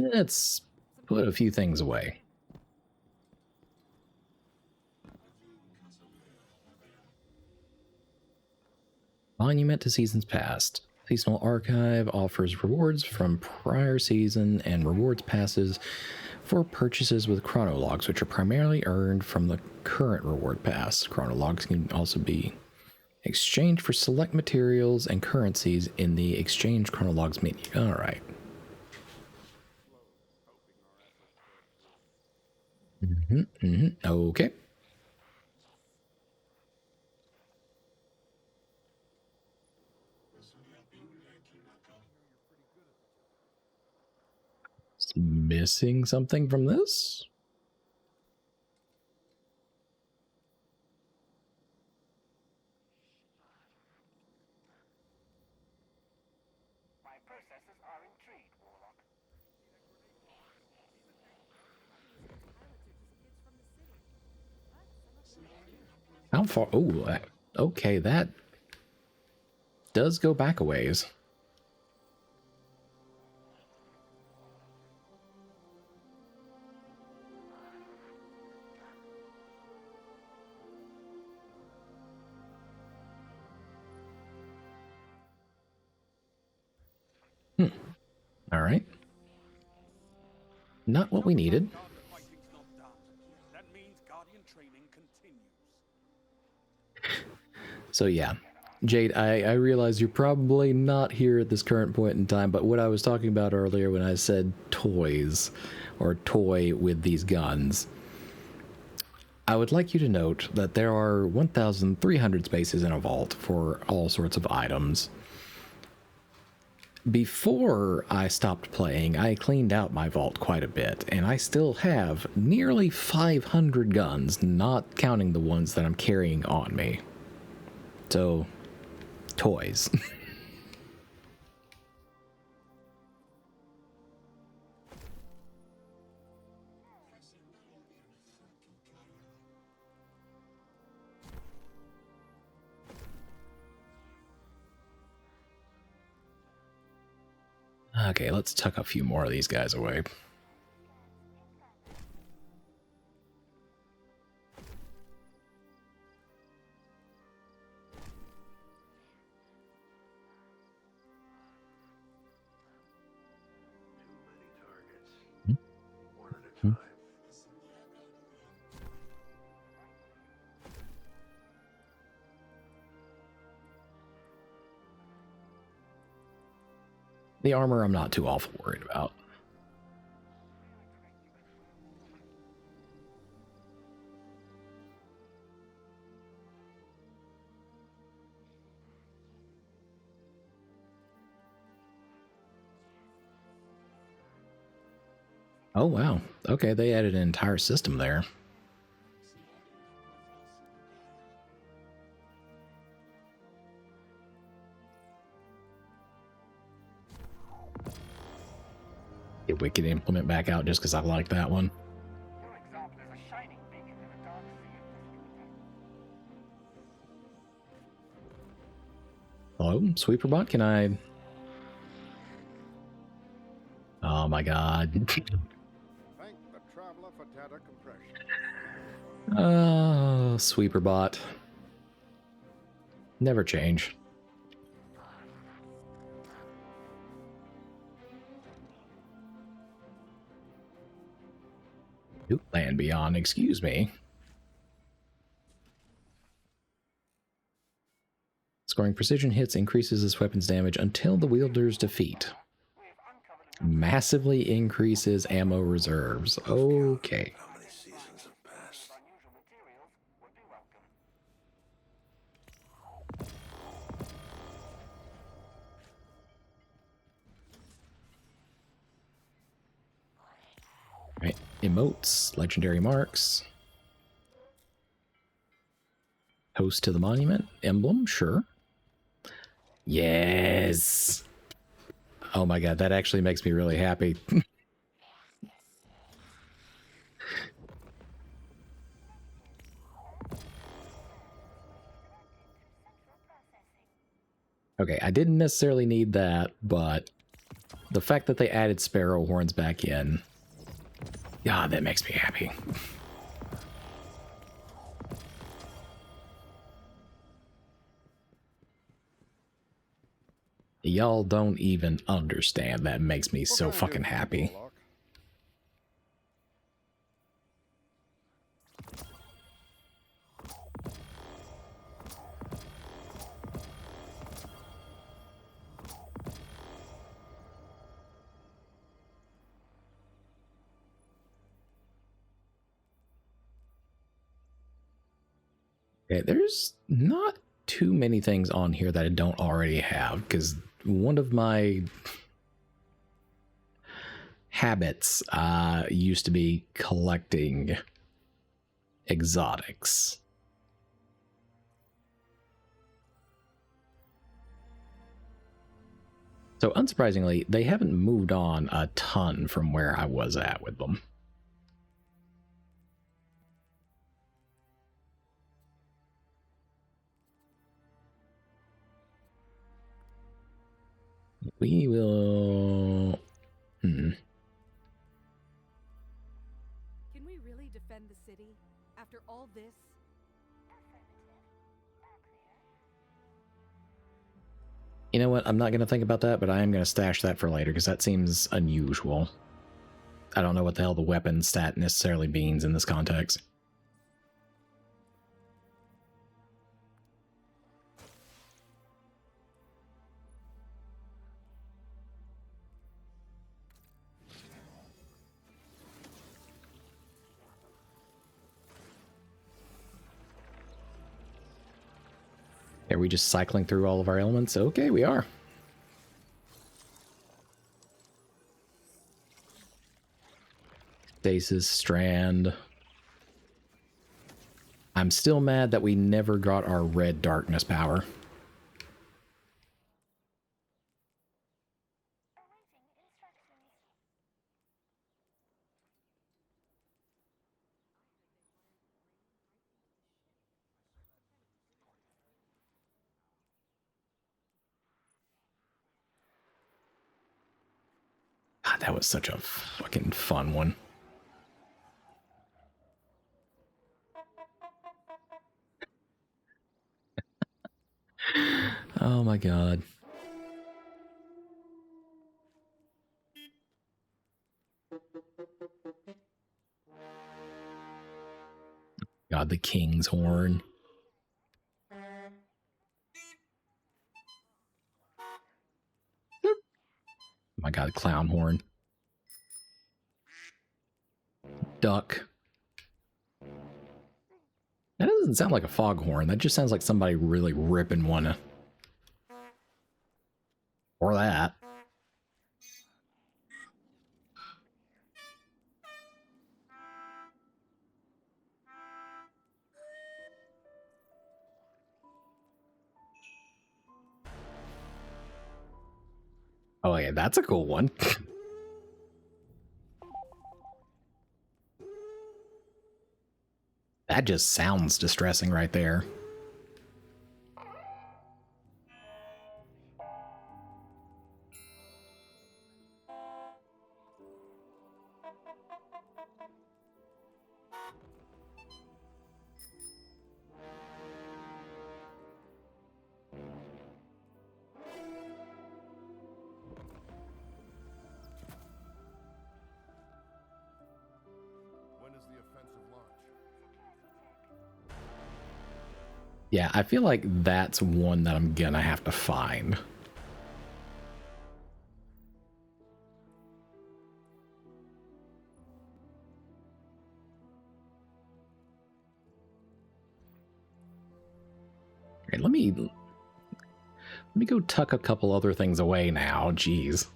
now. Let's put a few things away. Monument to Seasons Past. Seasonal Archive offers rewards from prior season and rewards passes for purchases with chronologs, which are primarily earned from the current reward pass. Chronologs can also be exchanged for select materials and currencies in the Exchange Chronologs menu. All right. Okay. Missing something from this? My processors are intrigued, Warlock. How far? Oh, okay, that does go back a ways. All right. Not what we needed. So yeah, Jade, I realize you're probably not here at this current point in time, but what I was talking about earlier when I said toys, or toy with these guns, I would like you to note that there are 1,300 spaces in a vault for all sorts of items. Before I stopped playing, I cleaned out my vault quite a bit, and I still have nearly 500 guns, not counting the ones that I'm carrying on me. So, toys. Okay, let's tuck a few more of these guys away. The armor I'm not too awful worried about. Oh wow. Okay, they added an entire system there. Get Wicked Implement back out just because I like that one. Your example is a shining beacon in a dark sea of Hello, Sweeperbot, can I... Oh my god. Thank the traveler for data compression. Oh, Sweeperbot. Never change. Ooh, Land Beyond, excuse me. Scoring precision hits increases this weapon's damage until the wielder's defeat. Massively increases ammo reserves. Okay. How many seasons have passed? Right. Emotes, legendary marks. Host to the monument, emblem, sure. Yes. Oh my god, that actually makes me really happy. Okay, I didn't necessarily need that, but the fact that they added sparrow horns back in, God, that makes me happy. Y'all don't even understand. That makes me so fucking happy. Okay, there's not too many things on here that I don't already have, because one of my habits used to be collecting exotics. So unsurprisingly, they haven't moved on a ton from where I was at with them. We will... Can we really defend the city after all this? You know what? I'm not going to think about that, but I am going to stash that for later, because that seems unusual. I don't know what the hell the weapon stat necessarily means in this context. Are we just cycling through all of our elements? Okay, we are. Stasis, Strand. I'm still mad that we never got our red darkness power. God, that was such a fucking fun one. Oh my god. God, the King's Horn. Oh my god, Clown Horn. Duck. That doesn't sound like a foghorn. That just sounds like somebody really ripping one. Or that. Oh yeah, that's a cool one. That just sounds distressing right there. Yeah, I feel like that's one that I'm gonna have to find. Okay, let me go tuck a couple other things away now. Jeez.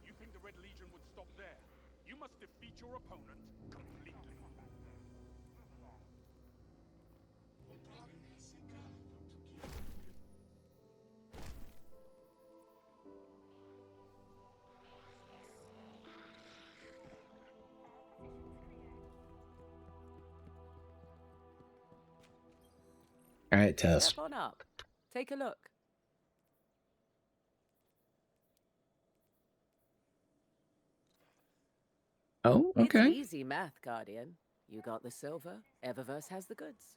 You think the Red Legion would stop there? You must defeat your opponent completely. All right, Tess. Step on up. Take a look. Oh, okay. It's easy math, Guardian. You got the silver, Eververse has the goods.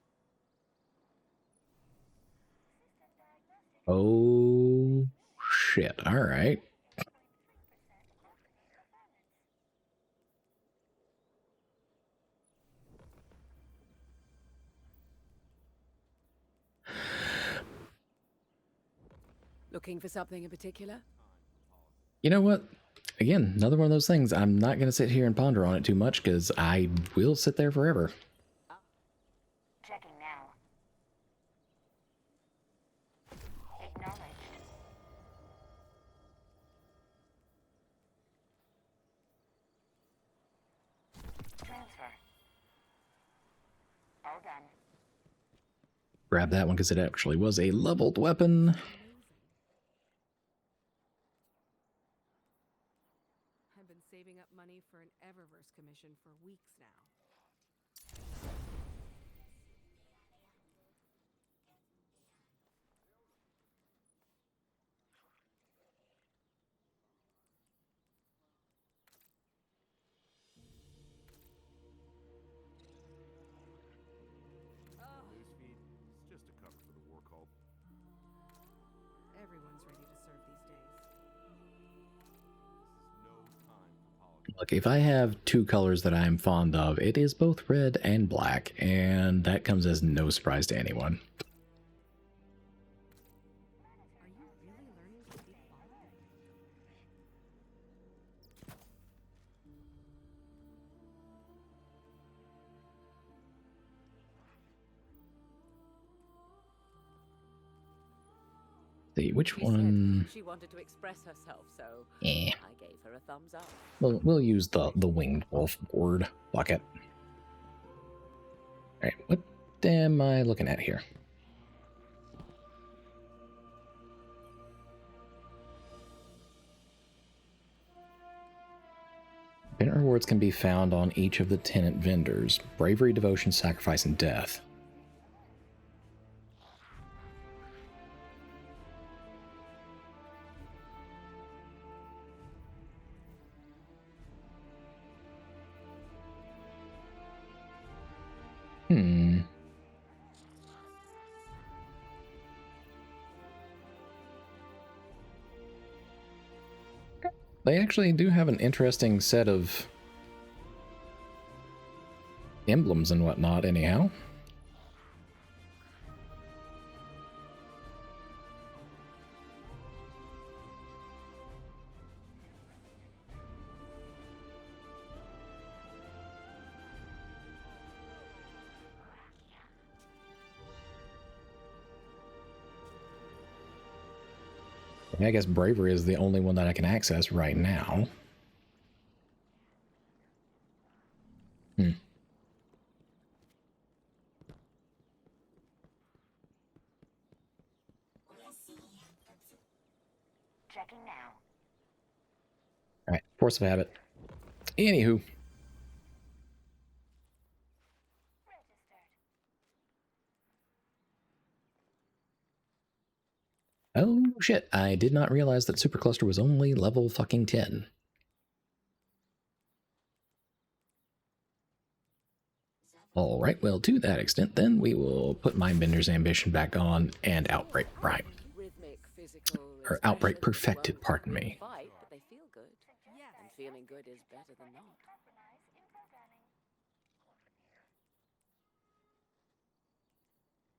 Oh, shit. All right. Looking for something in particular? You know what? Again, another one of those things. I'm not going to sit here and ponder on it too much because I will sit there forever. Checking now. Acknowledged. Transfer. All done. Grab that one because it actually was a leveled weapon. I've been saving up money for an Eververse commission for weeks now. Newsfeed, it's just a cover for the war cult. Everyone's ready to serve these days. No time for politics. Look, if I have two colors that I am fond of, it is both red and black, and that comes as no surprise to anyone. Are you really learning to speak Fallen? see, which She one? said she wanted to express herself, so Eh. I gave her a thumbs up. We'll use the winged wolf board bucket. Alright, what am I looking at here? Payment rewards can be found on each of the tenant vendors. Bravery, devotion, sacrifice, and death. They actually do have an interesting set of emblems and whatnot, anyhow. I guess bravery is the only one that I can access right now. Checking now. Alright, force of habit. Anywho. Oh shit, I did not realize that Supercluster was only level fucking 10. Alright, well, to that extent, then we will put Mindbender's Ambition back on and Outbreak Prime. Or Outbreak Perfected, pardon me. Fight, but they feel good. And feeling good is better than not.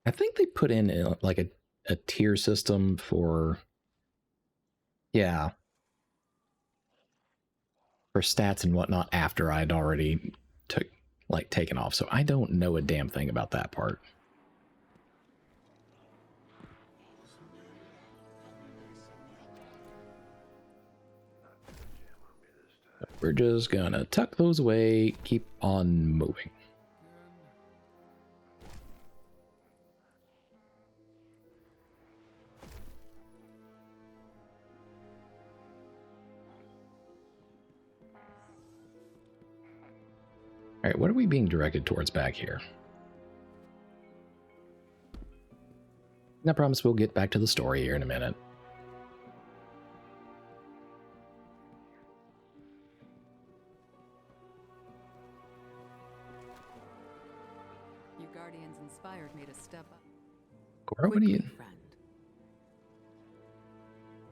I think they put in like a tier system for, yeah, for stats and whatnot after I'd already taken off. So I don't know a damn thing about that part. We're just gonna tuck those away, keep on moving. Alright, what are we being directed towards back here? I promise we'll get back to the story here in a minute. Your guardians inspired me to step up. Cora, what are you?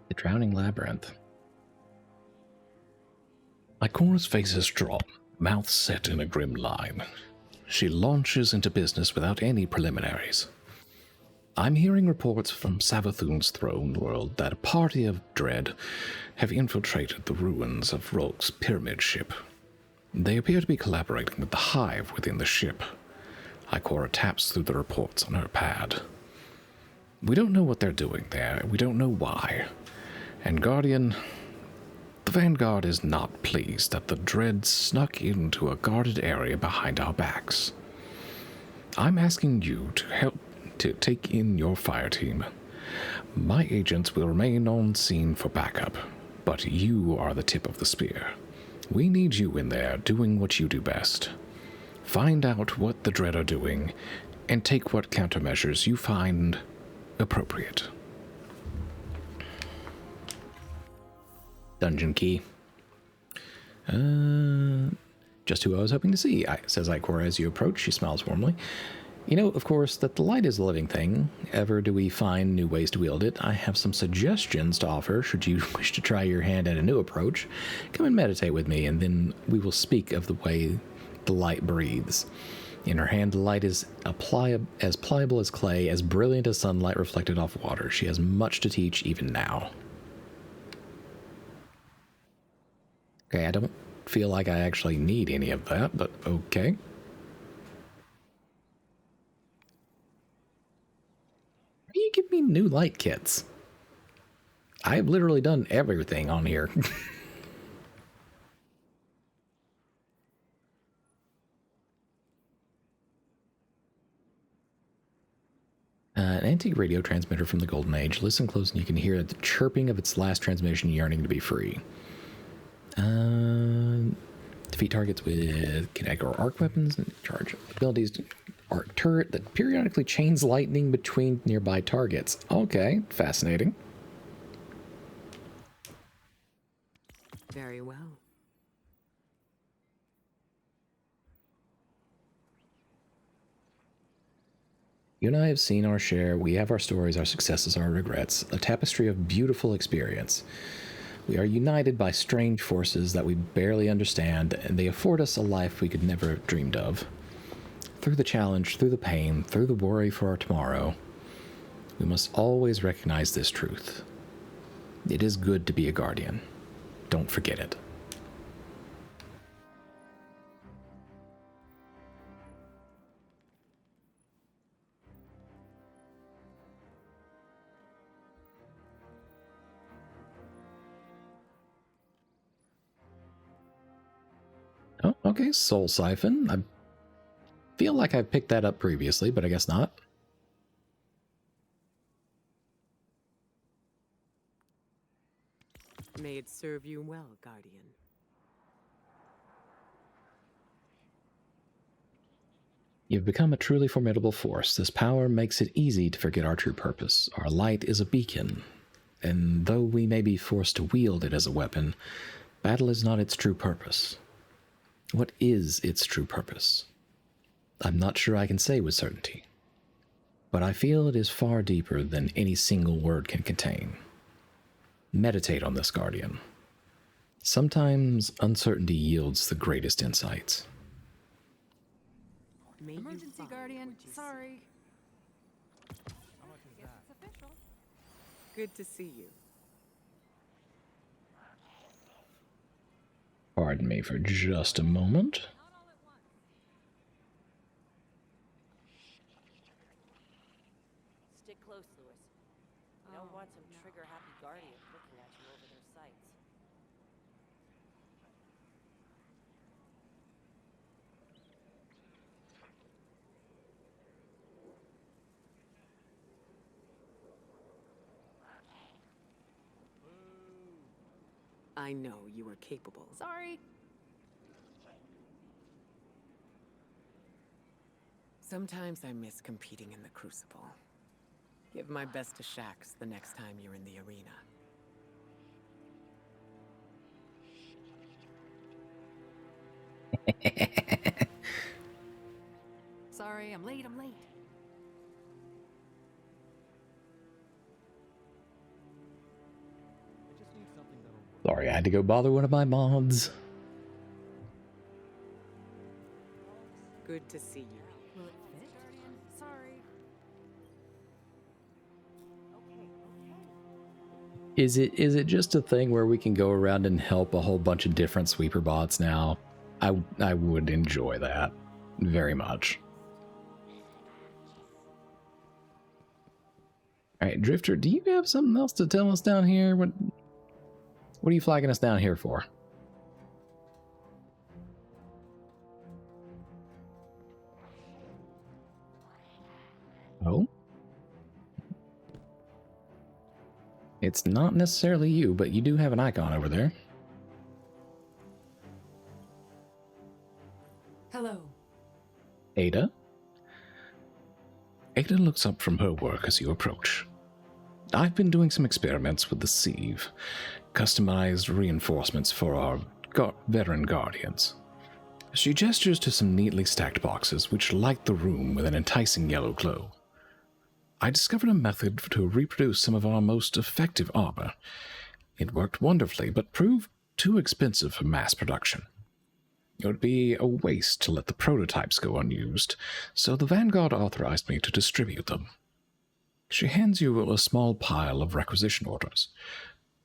The Drowning Labyrinth. Ikora's face is drawn, mouth set in a grim line. She launches into business without any preliminaries. I'm hearing reports from Savathun's throne world that a party of dread have infiltrated the ruins of Rogue's pyramid ship. They appear to be collaborating with the Hive within the ship. Ikora taps through the reports on her pad. We don't know what they're doing there. We don't know why. And Guardian, the Vanguard is not pleased that the Dread snuck into a guarded area behind our backs. I'm asking you to help to take in your fire team. My agents will remain on scene for backup, but you are the tip of the spear. We need you in there doing what you do best. Find out what the Dread are doing, and take what countermeasures you find appropriate. Dungeon key. Just who I was hoping to see, says Ikora as you approach. She smiles warmly. You know, of course, that the light is a living thing. Ever do we find new ways to wield it, I have some suggestions to offer should you wish to try your hand at a new approach. Come and meditate with me, and then we will speak of the way the light breathes. In her hand, the light is as pliable as clay, as brilliant as sunlight reflected off water. She has much to teach even now. Okay, I don't feel like I actually need any of that, but okay. Why do you give me new light kits? I've literally done everything on here. An antique radio transmitter from the Golden Age. Listen close and you can hear the chirping of its last transmission, yearning to be free. Defeat targets with kinetic or arc weapons and charge abilities. Arc turret that periodically chains lightning between nearby targets. Okay, fascinating. Very well. You and I have seen our share. We have our stories, our successes, our regrets. A tapestry of beautiful experience. We are united by strange forces that we barely understand, and they afford us a life we could never have dreamed of. Through the challenge, through the pain, through the worry for our tomorrow, we must always recognize this truth. It is good to be a guardian. Don't forget it. Oh, okay, Soul Siphon. I feel like I picked that up previously, but I guess not. May it serve you well, Guardian. You've become a truly formidable force. This power makes it easy to forget our true purpose. Our light is a beacon, and though we may be forced to wield it as a weapon, battle is not its true purpose. What is its true purpose? I'm not sure I can say with certainty, but I feel it is far deeper than any single word can contain. Meditate on this, Guardian. Sometimes uncertainty yields the greatest insights. Emergency Guardian, sorry. How much is that? It's official. Good to see you. Pardon me for just a moment. Stick close, Lewis. You don't want some trigger-happy guardians looking at you over their sights. I know you are capable. Sorry. Sometimes I miss competing in the Crucible. Give my best to Shax the next time you're in the arena. Sorry, I'm late. Sorry, I had to go bother one of my mods. Good to see you. Will it fit? Sorry. Is it just a thing where we can go around and help a whole bunch of different sweeper bots now? I would enjoy that very much. All right, Drifter, do you have something else to tell us down here? What are you flagging us down here for? Oh? It's not necessarily you, but you do have an icon over there. Hello. Ada? Ada looks up from her work as you approach. I've been doing some experiments with the sieve, customized reinforcements for our veteran guardians. She gestures to some neatly stacked boxes which light the room with an enticing yellow glow. I discovered a method to reproduce some of our most effective armor. It worked wonderfully, but proved too expensive for mass production. It would be a waste to let the prototypes go unused, so the Vanguard authorized me to distribute them. She hands you a small pile of requisition orders.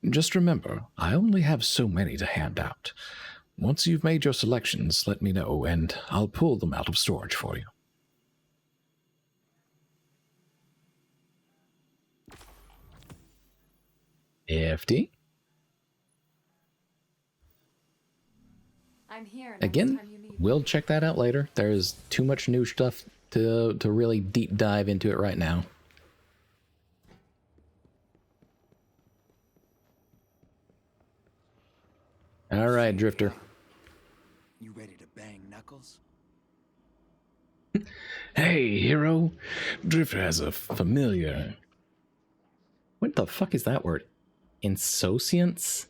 Just remember, I only have so many to hand out. Once you've made your selections, let me know, and I'll pull them out of storage for you. FD. I'm here. next Again, time you need we'll check that out later. There's too much new stuff to really deep dive into it right now. All right, Drifter. You ready to bang knuckles? Hey, hero. Drifter has a familiar. What the fuck is that word? Insouciance?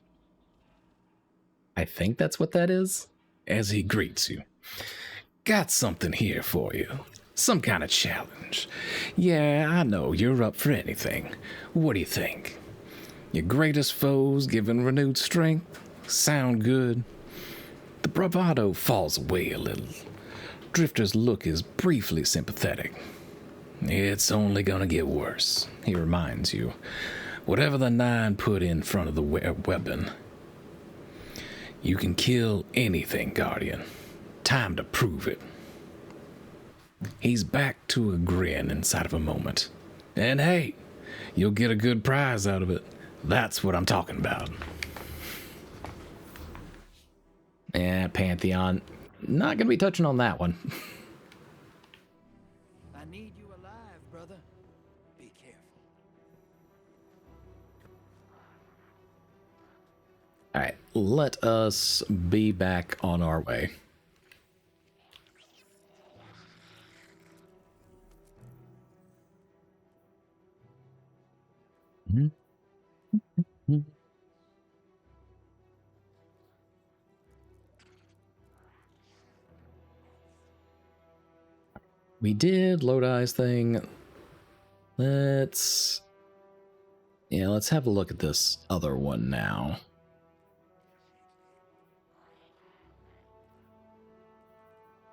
I think that's what that is. As he greets you. Got something here for you. Some kind of challenge. Yeah, I know you're up for anything. What do you think? Your greatest foes given renewed strength? Sound good? The bravado falls away a little. Drifter's look is briefly sympathetic. It's only gonna get worse, he reminds you. Whatever the Nine put in front of the weapon. You can kill anything, Guardian. Time to prove it. He's back to a grin inside of a moment. And hey, you'll get a good prize out of it. That's what I'm talking about. Yeah, Pantheon. Not gonna be touching on that one. I need you alive, brother. Be careful. Alright, let us be back on our way. We did Lodi's thing. Let's have a look at this other one now.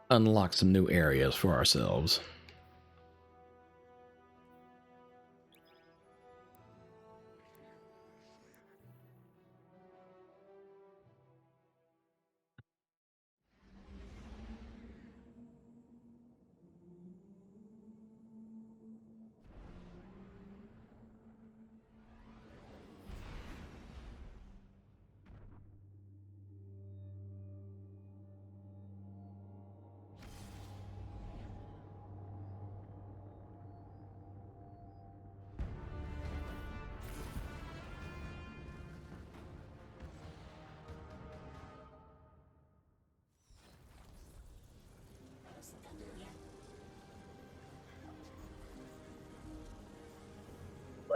Unlock some new areas for ourselves.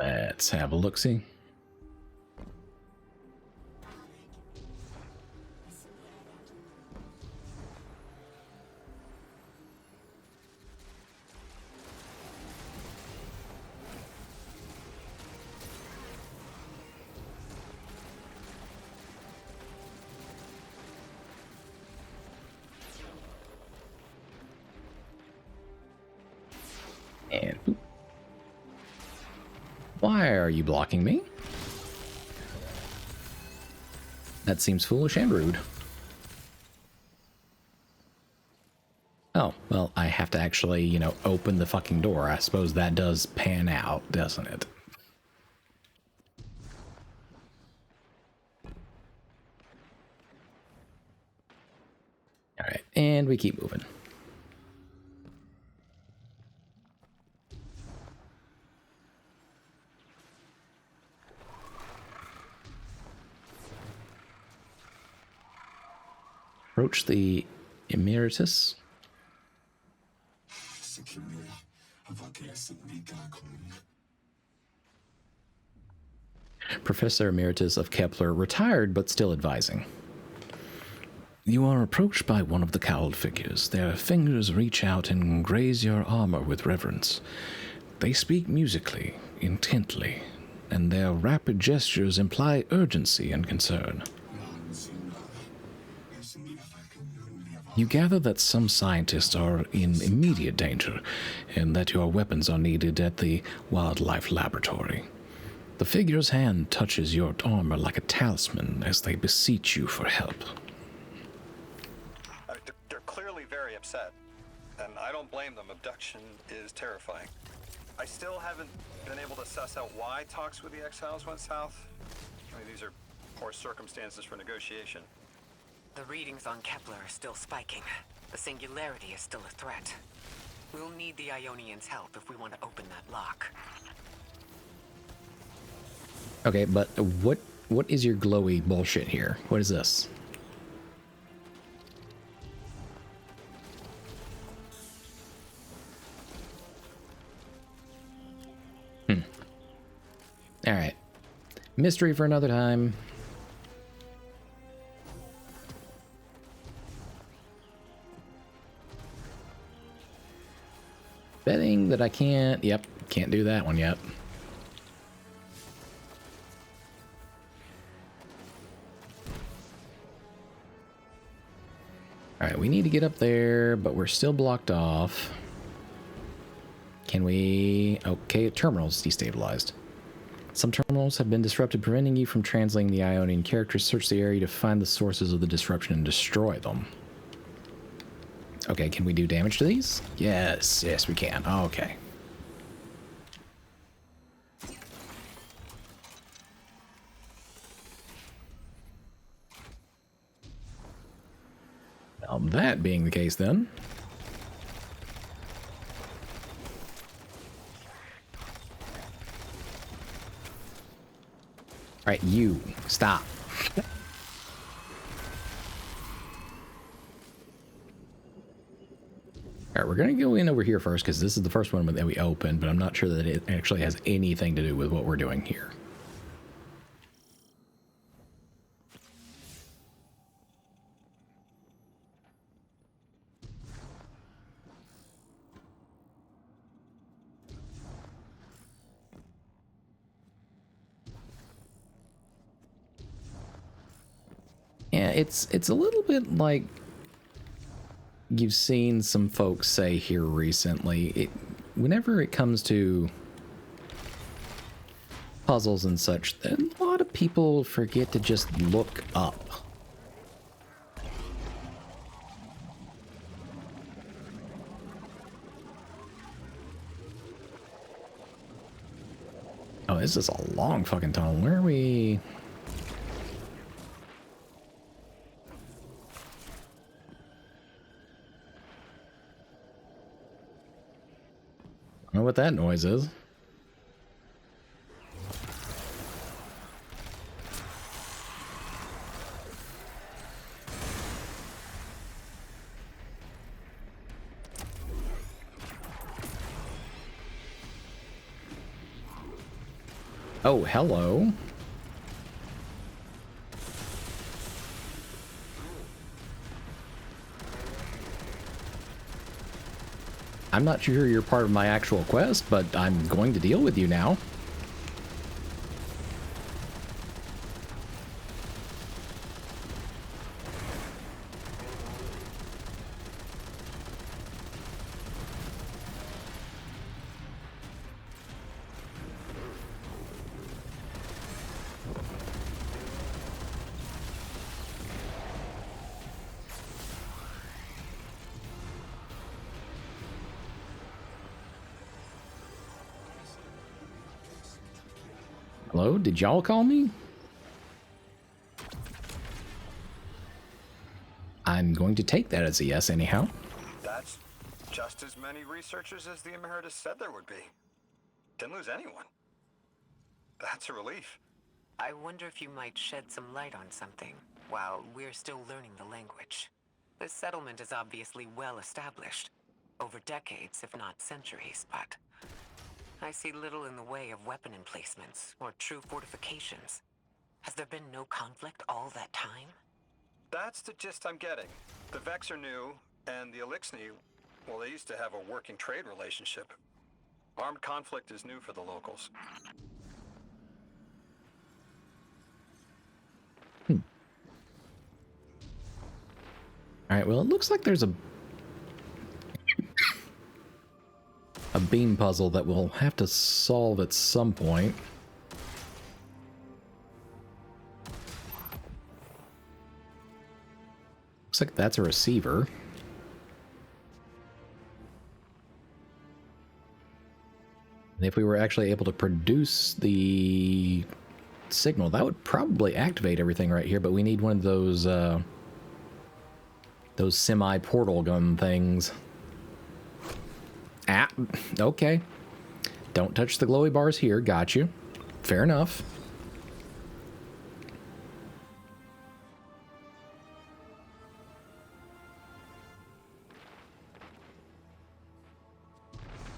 Let's have a look-see. And boop. Why are you blocking me? That seems foolish and rude. Oh, well, I have to actually, open the fucking door. I suppose that does pan out, doesn't it? Alright, and we keep moving. Approach the Emeritus. Professor Emeritus of Kepler, retired but still advising. You are approached by one of the cowled figures. Their fingers reach out and graze your armor with reverence. They speak musically, intently, and their rapid gestures imply urgency and concern. You gather that some scientists are in immediate danger, and that your weapons are needed at the wildlife laboratory. The figure's hand touches your armor like a talisman as they beseech you for help. They're clearly very upset, and I don't blame them. Abduction is terrifying. I still haven't been able to suss out why talks with the Exiles went south? I mean, these are poor circumstances for negotiation. The readings on Kepler are still spiking. The singularity is still a threat. We'll need the Ionians' help if we want to open that lock. Okay, but what is your glowy bullshit here? What is this? All right. Mystery for another time. Betting that I can't... Yep, can't do that one yet. Alright, we need to get up there, but we're still blocked off. Can we... Okay, terminals destabilized. Some terminals have been disrupted, preventing you from translating the Ionian characters. Search the area to find the sources of the disruption and destroy them. Okay, can we do damage to these? Yes, yes we can. Okay. Now, that being the case then... Alright, you. Stop. Alright, we're going to go in over here first, because this is the first one that we opened, but I'm not sure that it actually has anything to do with what we're doing here. Yeah, it's a little bit like you've seen some folks say here recently. Whenever it comes to puzzles and such, a lot of people forget to just look up. Oh, this is a long fucking tunnel. Where are we? I don't know what that noise is. Oh, hello. I'm not sure you're part of my actual quest, but I'm going to deal with you now. Hello? Did y'all call me? I'm going to take that as a yes anyhow. That's just as many researchers as the Emeritus said there would be. Didn't lose anyone. That's a relief. I wonder if you might shed some light on something while we're still learning the language. This settlement is obviously well established. Over decades, if not centuries, but... I see little in the way of weapon emplacements or true fortifications. Has there been no conflict all that time? That's the gist I'm getting. The Vex are new, and the Elixni, well, they used to have a working trade relationship. Armed conflict is new for the locals. Alright, well, it looks like there's a beam puzzle that we'll have to solve at some point. Looks like that's a receiver. And if we were actually able to produce the signal, that would probably activate everything right here, but we need one of those semi-portal gun things. Ah, okay. Don't touch the glowy bars here, got you. Fair enough.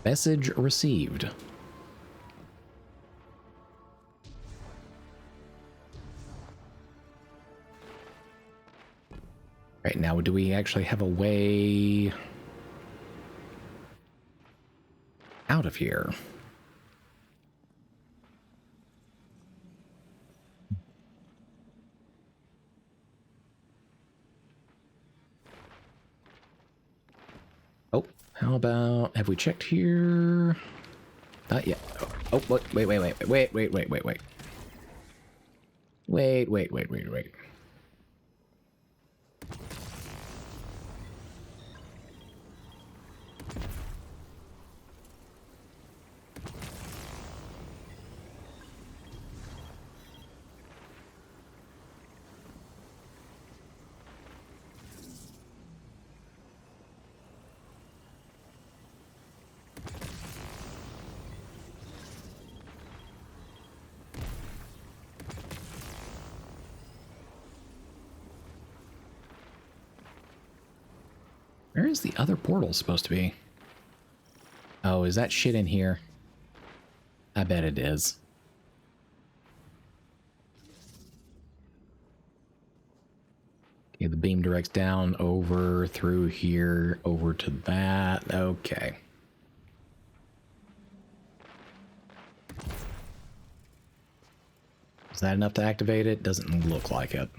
Message received. Right now, do we actually have a way out of here? Oh, how about, have we checked here? Not yet. Oh, wait. Wait. Where is the other portal supposed to be? Oh, is that shit in here? I bet it is. Okay, the beam directs down, over, through here, over to that. Okay. Is that enough to activate it? Doesn't look like it.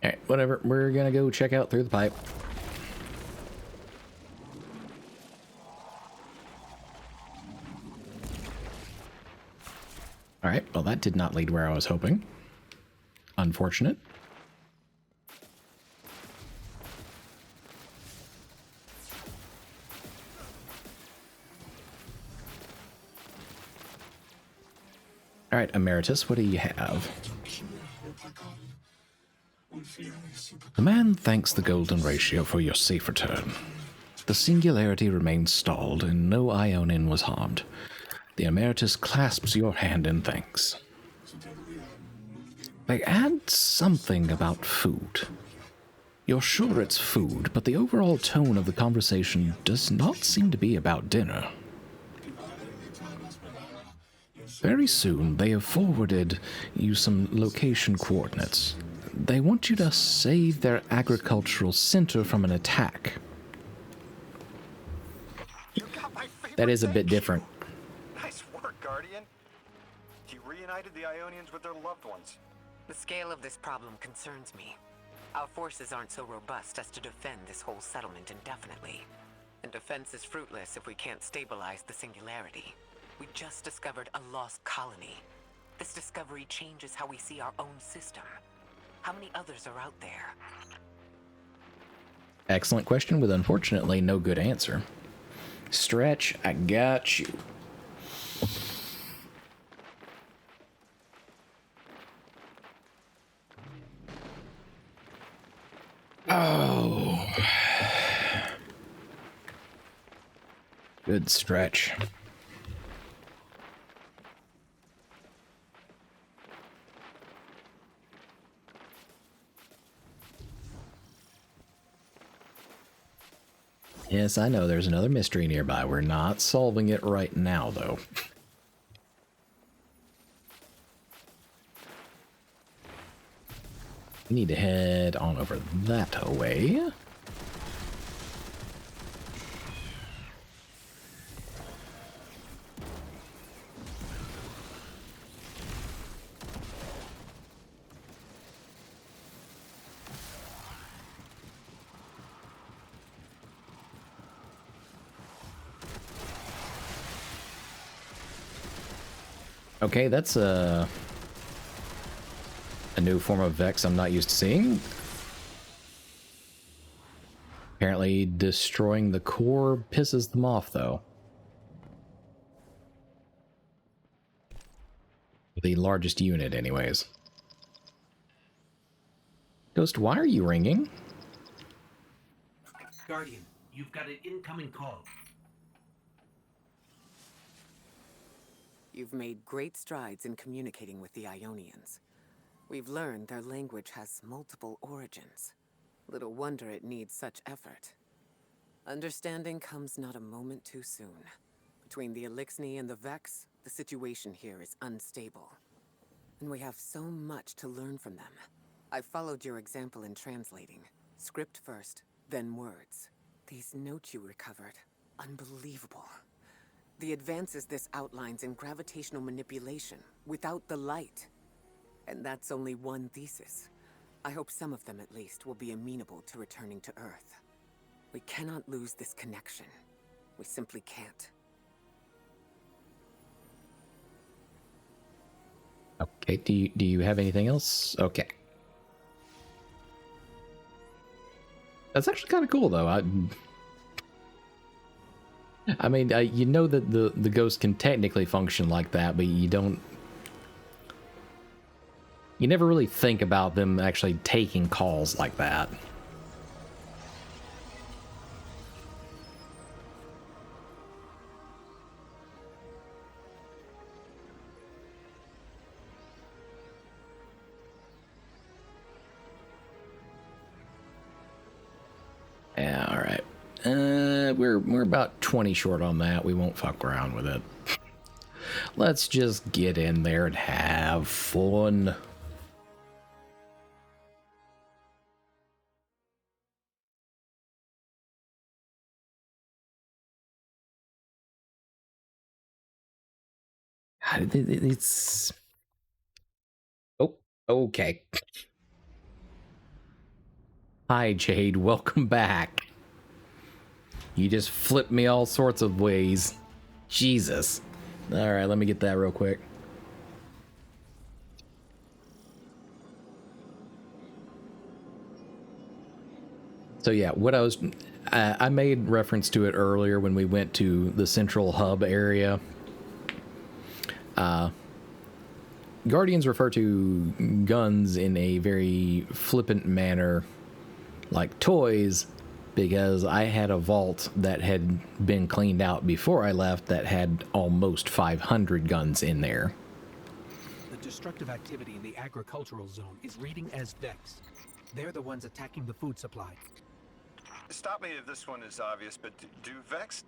Alright, whatever. We're gonna go check out through the pipe. Alright, well that did not lead where I was hoping. Unfortunate. Alright, Emeritus, what do you have? The man thanks the Golden Ratio for your safe return. The Singularity remains stalled and no Ionian was harmed. The Emeritus clasps your hand in thanks. They add something about food. You're sure it's food, but the overall tone of the conversation does not seem to be about dinner. Very soon, they have forwarded you some location coordinates. They want you to save their agricultural center from an attack. That is a bit different. Nice work, Guardian. You reunited the Ionians with their loved ones. The scale of this problem concerns me. Our forces aren't so robust as to defend this whole settlement indefinitely. And defense is fruitless if we can't stabilize the Singularity. We just discovered a lost colony. This discovery changes how we see our own system. How many others are out there? Excellent question with unfortunately no good answer. Stretch, I got you. Oh. Good stretch. Yes, I know there's another mystery nearby. We're not solving it right now, though. We need to head on over that way. Okay, that's a new form of Vex I'm not used to seeing. Apparently destroying the core pisses them off, though. The largest unit, anyways. Ghost, why are you ringing? Guardian, you've got an incoming call. You've made great strides in communicating with the Ionians. We've learned their language has multiple origins. Little wonder it needs such effort. Understanding comes not a moment too soon. Between the Elixni and the Vex, the situation here is unstable. And we have so much to learn from them. I followed your example in translating. Script first, then words. These notes you recovered, unbelievable. The advances this outlines in gravitational manipulation, without the light. And that's only one thesis. I hope some of them, at least, will be amenable to returning to Earth. We cannot lose this connection. We simply can't. Okay, do you have anything else? Okay. That's actually kind of cool, though. I mean, you know that the ghost can technically function like that, but you don't... You never really think about them actually taking calls like that. Yeah, all right. We're about 20 short on that. We won't fuck around with it. Let's just get in there and have fun. It's... Oh, okay. Hi, Jade. Welcome back. You just flipped me all sorts of ways. Jesus. All right, let me get that real quick. So yeah, what I made reference to it earlier when we went to the central hub area. Guardians refer to guns in a very flippant manner, like toys, because I had a vault that had been cleaned out before I left that had almost 500 guns in there. The destructive activity in the agricultural zone is reading as Vex. They're the ones attacking the food supply. Stop me if this one is obvious, but do Vex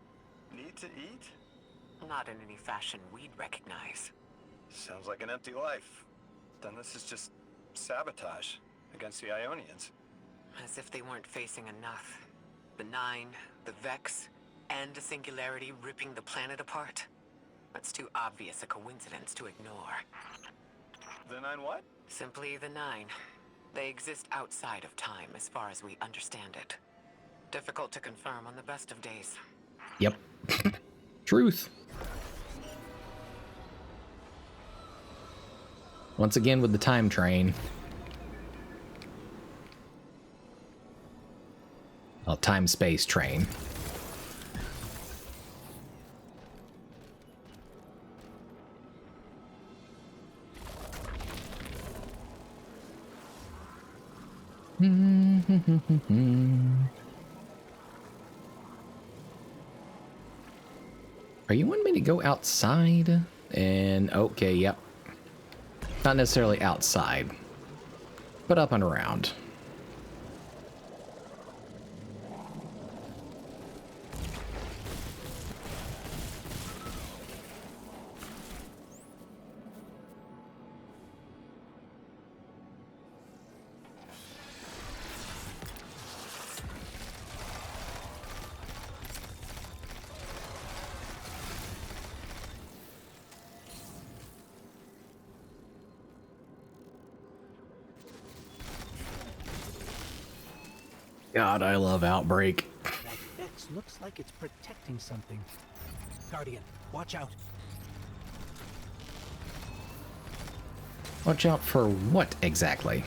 need to eat? Not in any fashion we'd recognize. Sounds like an empty life. Then this is just sabotage against the Ionians. As if they weren't facing enough. The Nine, the Vex, and a singularity ripping the planet apart. That's too obvious a coincidence to ignore. The Nine what? Simply the Nine. They exist outside of time as far as we understand it. Difficult to confirm on the best of days. Yep. Truth. Once again with the time train. Oh, time-space train. Are you wanting me to go outside? And okay, yep. Not necessarily outside, but up and around. God, I love Outbreak. That Vex looks like it's protecting something. Guardian, watch out. Watch out for what exactly?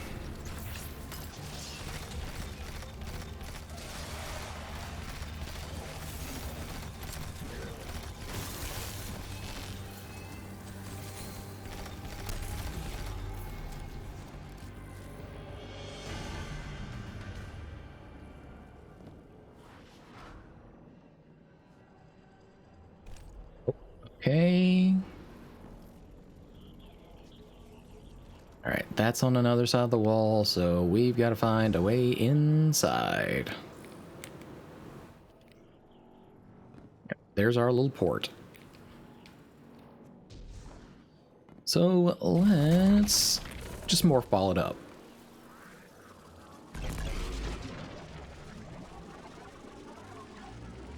Okay. Alright, that's on another side of the wall, so we've got to find a way inside. There's our little port. So let's just morph ball it up.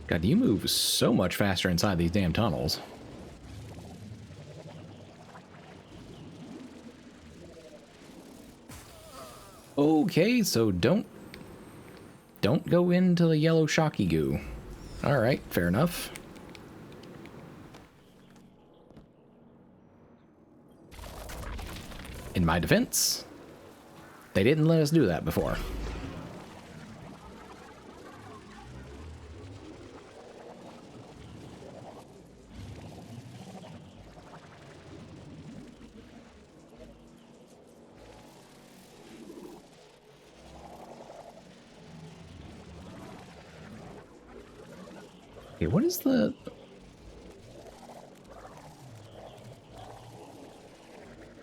God, you move so much faster inside these damn tunnels. Okay, so don't go into the yellow shocky goo. All right, fair enough. In my defense, they didn't let us do that before. Okay, what is the...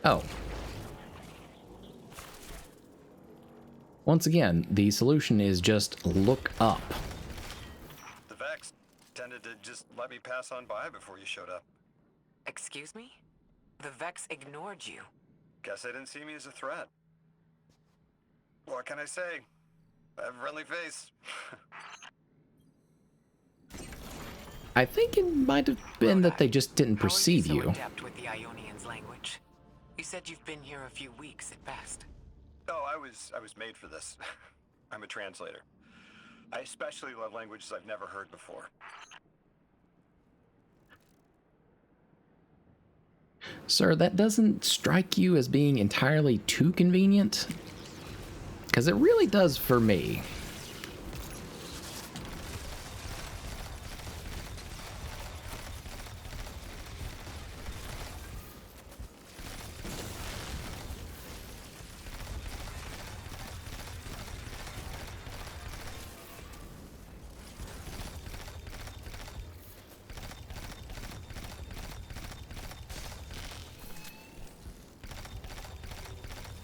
Oh. Once again, the solution is just look up. The Vex tended to just let me pass on by before you showed up. Excuse me? The Vex ignored you. Guess they didn't see me as a threat. What can I say? I have a friendly face. I think it might have been that they just didn't perceive you. How are you so adept with the Ionian's language? You said you've been here a few weeks at best. Oh, I was made for this. I'm a translator. I especially love languages I've never heard before. Sir, that doesn't strike you as being entirely too convenient? Because it really does for me.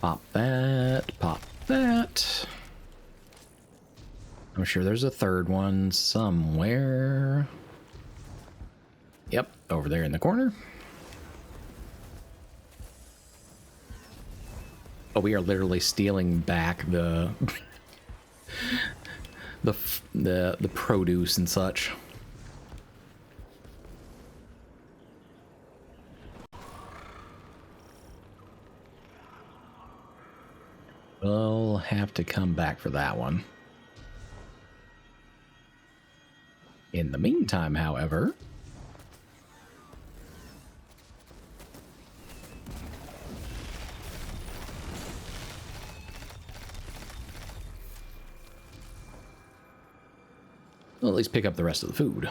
Pop that, pop that. I'm sure there's a third one somewhere. Yep, over there in the corner. Oh, we are literally stealing back the the produce and such. We'll have to come back for that one. In the meantime, however, we'll at least pick up the rest of the food.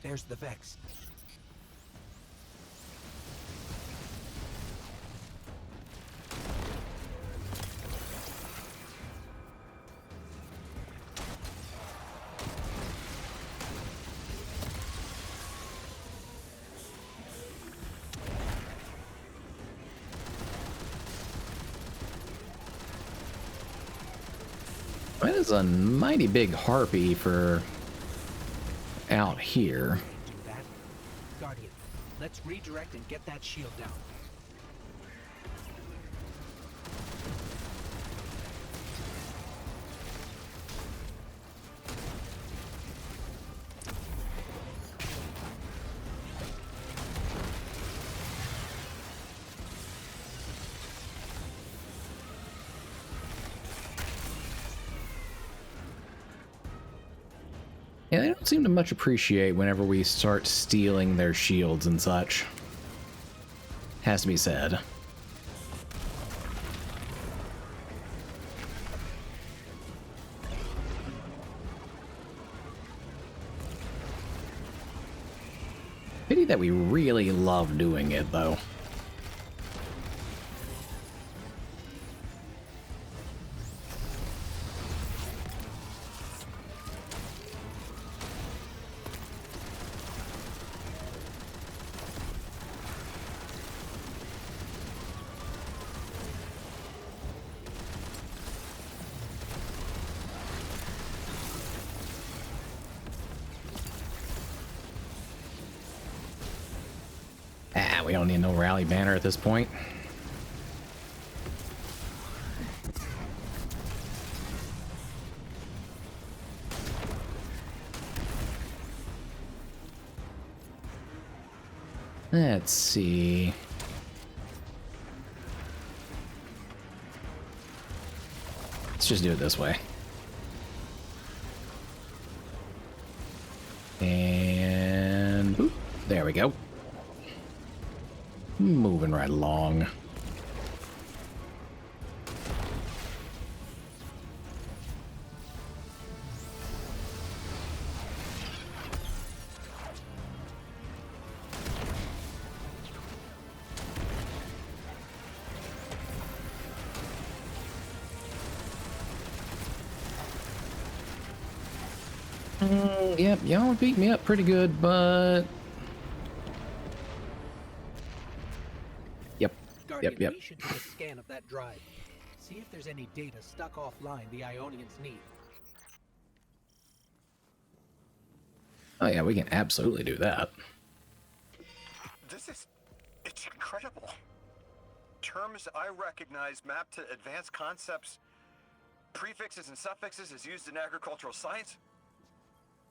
There's the Vex. That is a mighty big harpy for out here. Do that. Guardian, let's redirect and get that shield down. Yeah, they don't seem to much appreciate whenever we start stealing their shields and such. Has to be said. Pity that we really love doing it, though. We don't need no rally banner at this point. Let's see. Let's just do it this way. And boop, there we go. Moving right along. Yep, y'all beat me up pretty good, but Guardian, we should do a scan of that drive. See if there's any data stuck offline the Ionians need. Oh yeah, we can absolutely do that. It's incredible. Terms I recognize mapped to advanced concepts, prefixes and suffixes as used in agricultural science.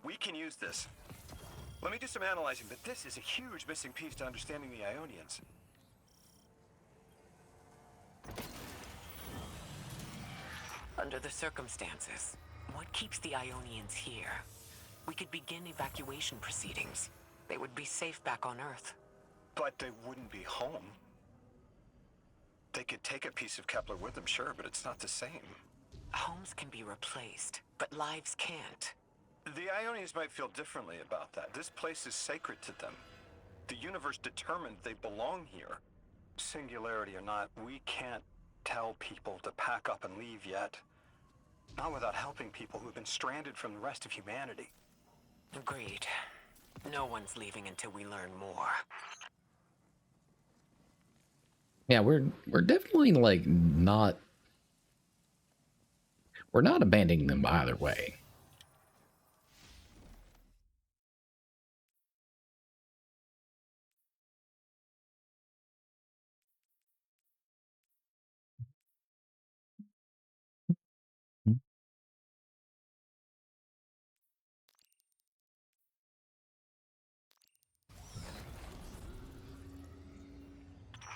We can use this. Let me do some analyzing, but this is a huge missing piece to understanding the Ionians. Under the circumstances, what keeps the Ionians here? We could begin evacuation proceedings. They would be safe back on Earth. But they wouldn't be home. They could take a piece of Kepler with them, sure, but it's not the same. Homes can be replaced, but lives can't. The Ionians might feel differently about that. This place is sacred to them. The universe determined they belong here. Singularity or not, we can't tell people to pack up and leave yet. Not without helping people who've been stranded from the rest of humanity. Agreed. No one's leaving until we learn more. Yeah, we're definitely like not. We're not abandoning them either way.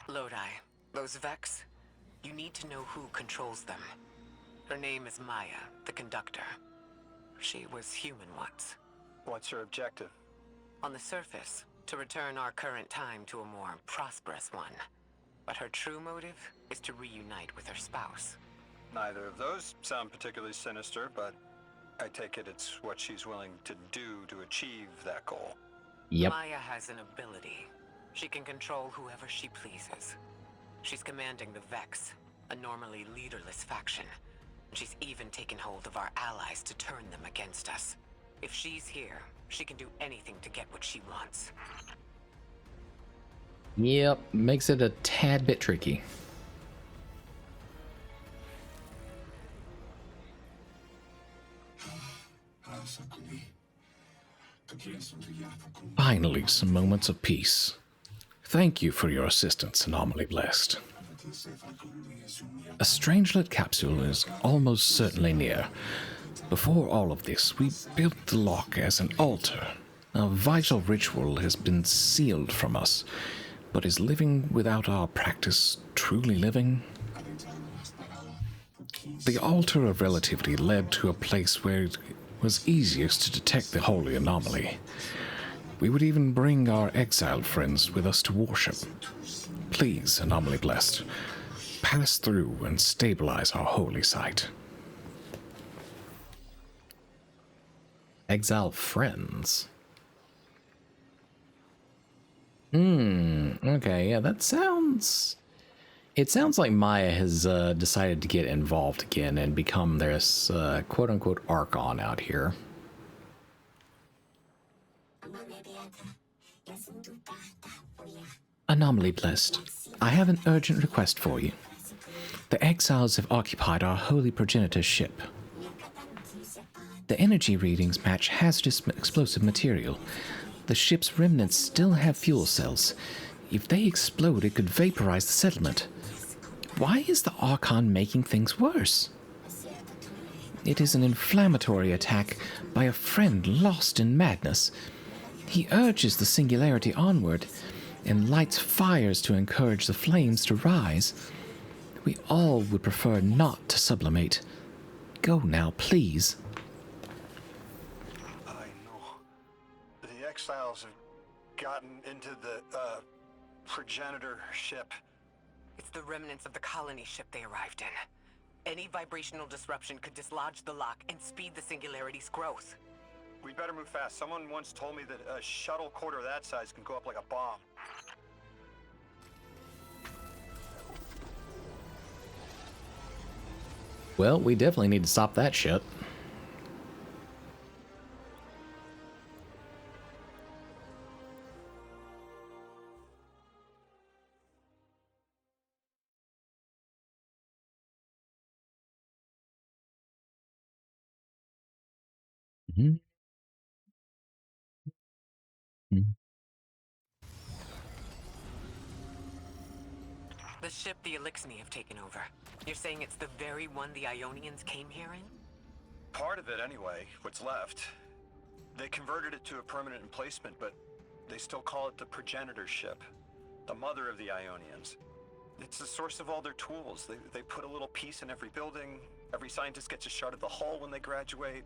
Lodi, those Vex, you need to know who controls them. Her name is Maya, the conductor. She was human once. What's her objective? On the surface, to return our current time to a more prosperous one. But her true motive is to reunite with her spouse. Neither of those sound particularly sinister, but I take it it's what she's willing to do to achieve that goal. Yep. Maya has an ability. She can control whoever she pleases. She's commanding the Vex, a normally leaderless faction. She's even taken hold of our allies to turn them against us. If she's here, she can do anything to get what she wants. Yep, makes it a tad bit tricky. Finally, some moments of peace. Thank you for your assistance, Anomaly Blessed. A Strangelet capsule is almost certainly near. Before all of this, we built the lock as an altar. A vital ritual has been sealed from us, but is living without our practice truly living? The altar of relativity led to a place where was easiest to detect the holy anomaly. We would even bring our exiled friends with us to worship. Please, Anomaly Blessed, pass through and stabilize our holy site. Exiled friends? Okay, yeah, that sounds... It sounds like Maya has decided to get involved again and become this quote-unquote Archon out here. Anomaly Blessed, I have an urgent request for you. The exiles have occupied our holy progenitor's ship. The energy readings match hazardous explosive material. The ship's remnants still have fuel cells. If they explode, it could vaporize the settlement. Why is the Archon making things worse? It is an inflammatory attack by a friend lost in madness. He urges the singularity onward and lights fires to encourage the flames to rise. We all would prefer not to sublimate. Go now, please. I know. The exiles have gotten into the, progenitor ship. It's the remnants of the colony ship they arrived in. Any vibrational disruption could dislodge the lock and speed the singularity's growth. We'd better move fast. Someone once told me that a shuttle quarter that size can go up like a bomb. Well, we definitely need to stop that shit. The ship the Elixni have taken over. You're saying it's the very one the Ionians came here in? Part of it, anyway. What's left. They converted it to a permanent emplacement, but they still call it the progenitor ship. The mother of the Ionians. It's the source of all their tools. They put a little piece in every building. Every scientist gets a shot of the hull when they graduate.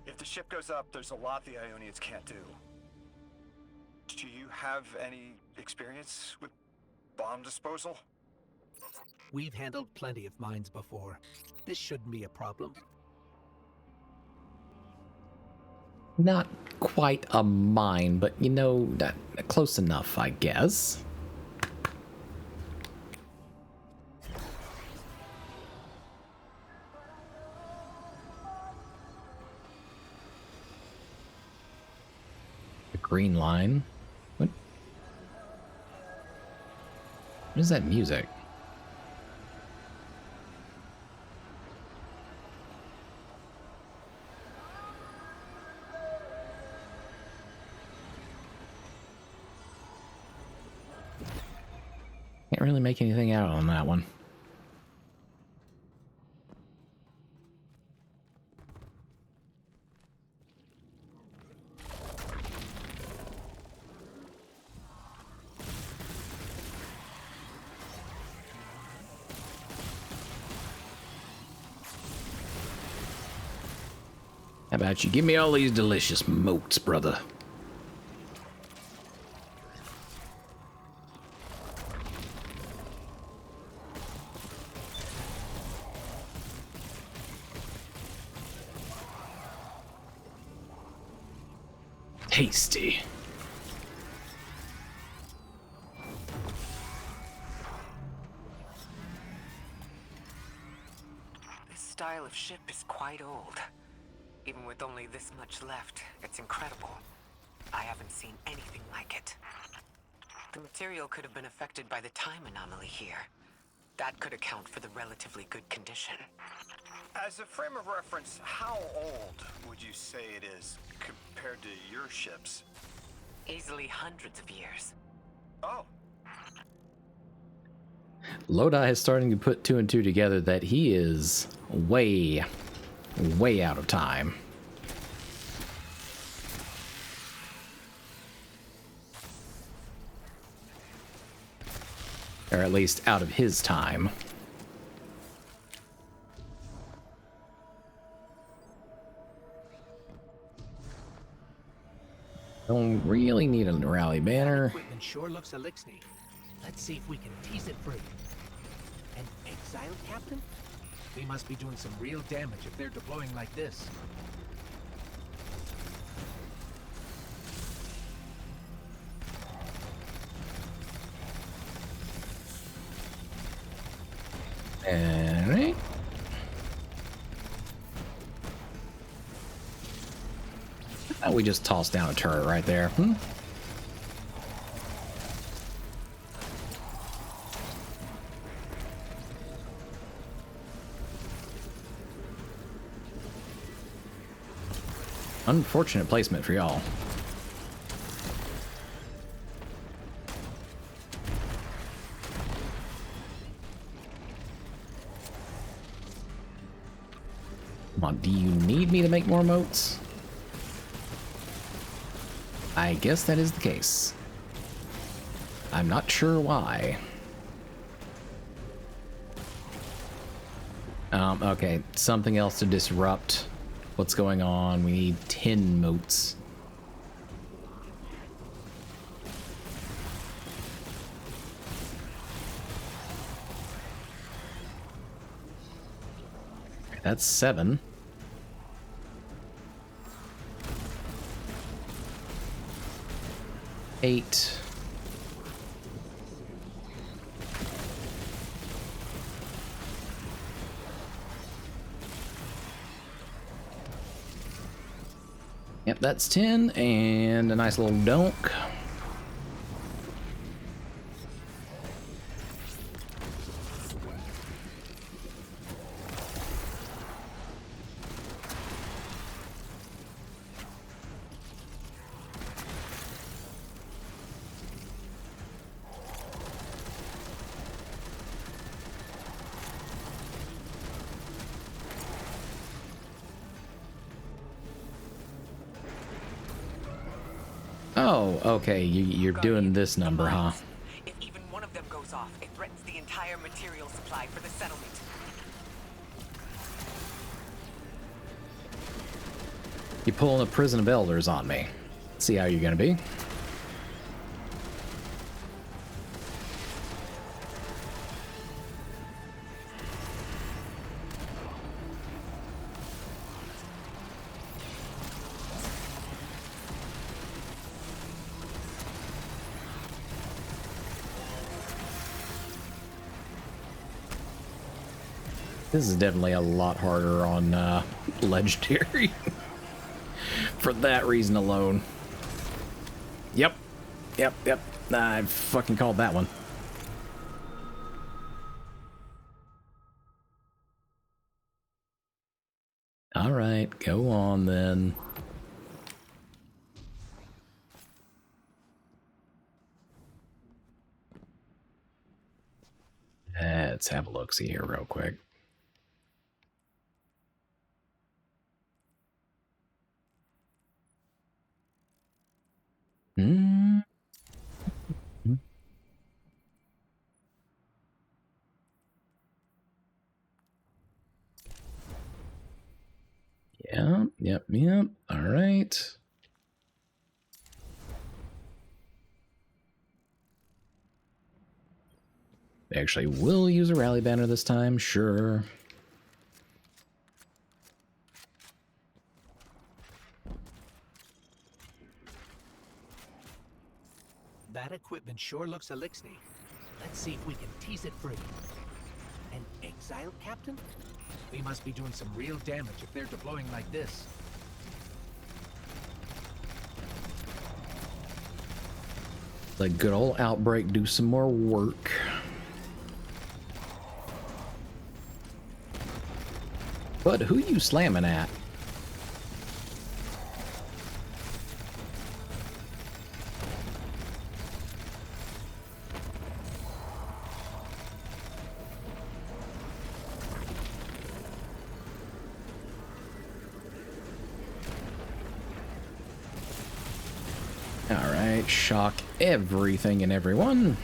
If the ship goes up, there's a lot the Ionians can't do. Do you have any experience with bomb disposal? We've handled plenty of mines before. This shouldn't be a problem. Not quite a mine, but you know, close enough, I guess. The green line? What? What is that music? Can't really make anything out on that one. How about you give me all these delicious motes, brother? Tasty. This style of ship is quite old. Even with only this much left, it's incredible. I haven't seen anything like it. The material could have been affected by the time anomaly here. That could account for the relatively good condition. As a frame of reference, how old would you say it is compared to your ships? Easily hundreds of years. Oh. Lodi is starting to put two and two together that he is way out of time. Or at least out of his time. Don't really need a rally banner. Equipment sure looks elixir. Let's see if we can tease it free. An exile captain? They must be doing some real damage if they're deploying like this. Alright. We just tossed down a turret right there. Unfortunate placement for y'all. Come on, do you need me to make more moats? I guess that is the case. I'm not sure why. Okay, something else to disrupt what's going on. We need 10 moats. That's 7. Eight. Yep, that's 10, and a nice little donk. Oh, okay, you're doing this number, huh? If even one of them goes off, it threatens the entire material supply for the settlement. You're pulling a prison of elders on me. See how you're gonna be. This is definitely a lot harder on Legendary. For that reason alone. Yep. I fucking called that one. Alright, go on then. Let's have a look-see here real quick. Yep. All right. Actually, we'll use a rally banner this time, sure. That equipment sure looks elixir. Let's see if we can tease it free. An exile captain? They must be doing some real damage if they're deploying like this. Like good old Outbreak, do some more work. But who you slamming at? Alright, shock everything and everyone.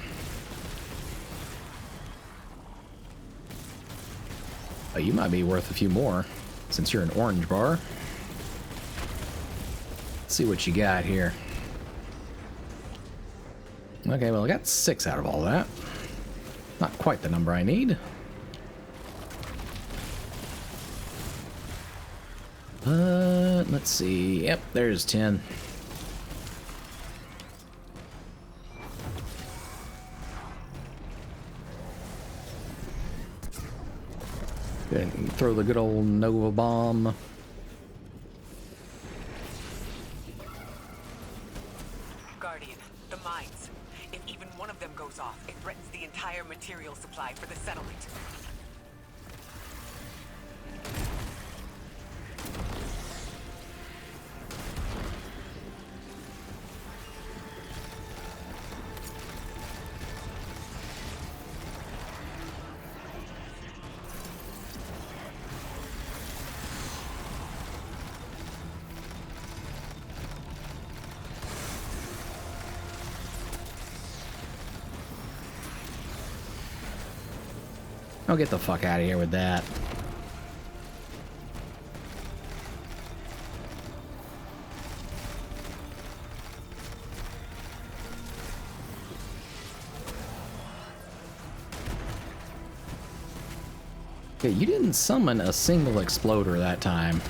Oh, you might be worth a few more, since you're an orange bar. Let's see what you got here. Okay, well, I got 6 out of all that. Not quite the number I need. But let's see. Yep, there's 10. Throw the good old Nova bomb. Guardian, the mines. If even one of them goes off, it threatens the entire material supply for the settlement. Oh, get the fuck out of here with that. Okay, you didn't summon a single exploder that time.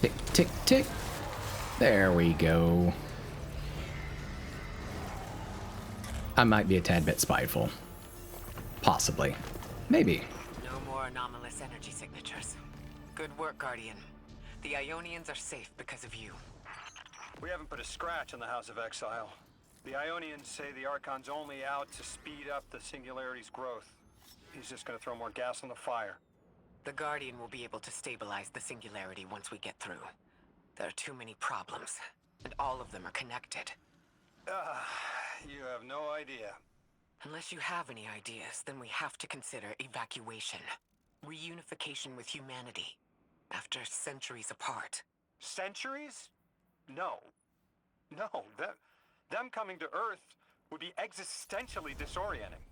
Tick, tick, tick. There we go. I might be a tad bit spiteful. Possibly. Maybe. No more anomalous energy signatures. Good work, Guardian. The Ionians are safe because of you. We haven't put a scratch on the House of Exile. The Ionians say the Archon's only out to speed up the Singularity's growth. He's just gonna throw more gas on the fire. The Guardian will be able to stabilize the Singularity once we get through. There are too many problems, and all of them are connected. You have no idea. Unless you have any ideas, then we have to consider evacuation. Reunification with humanity. After centuries apart. Centuries? No. No, them coming to Earth would be existentially disorienting.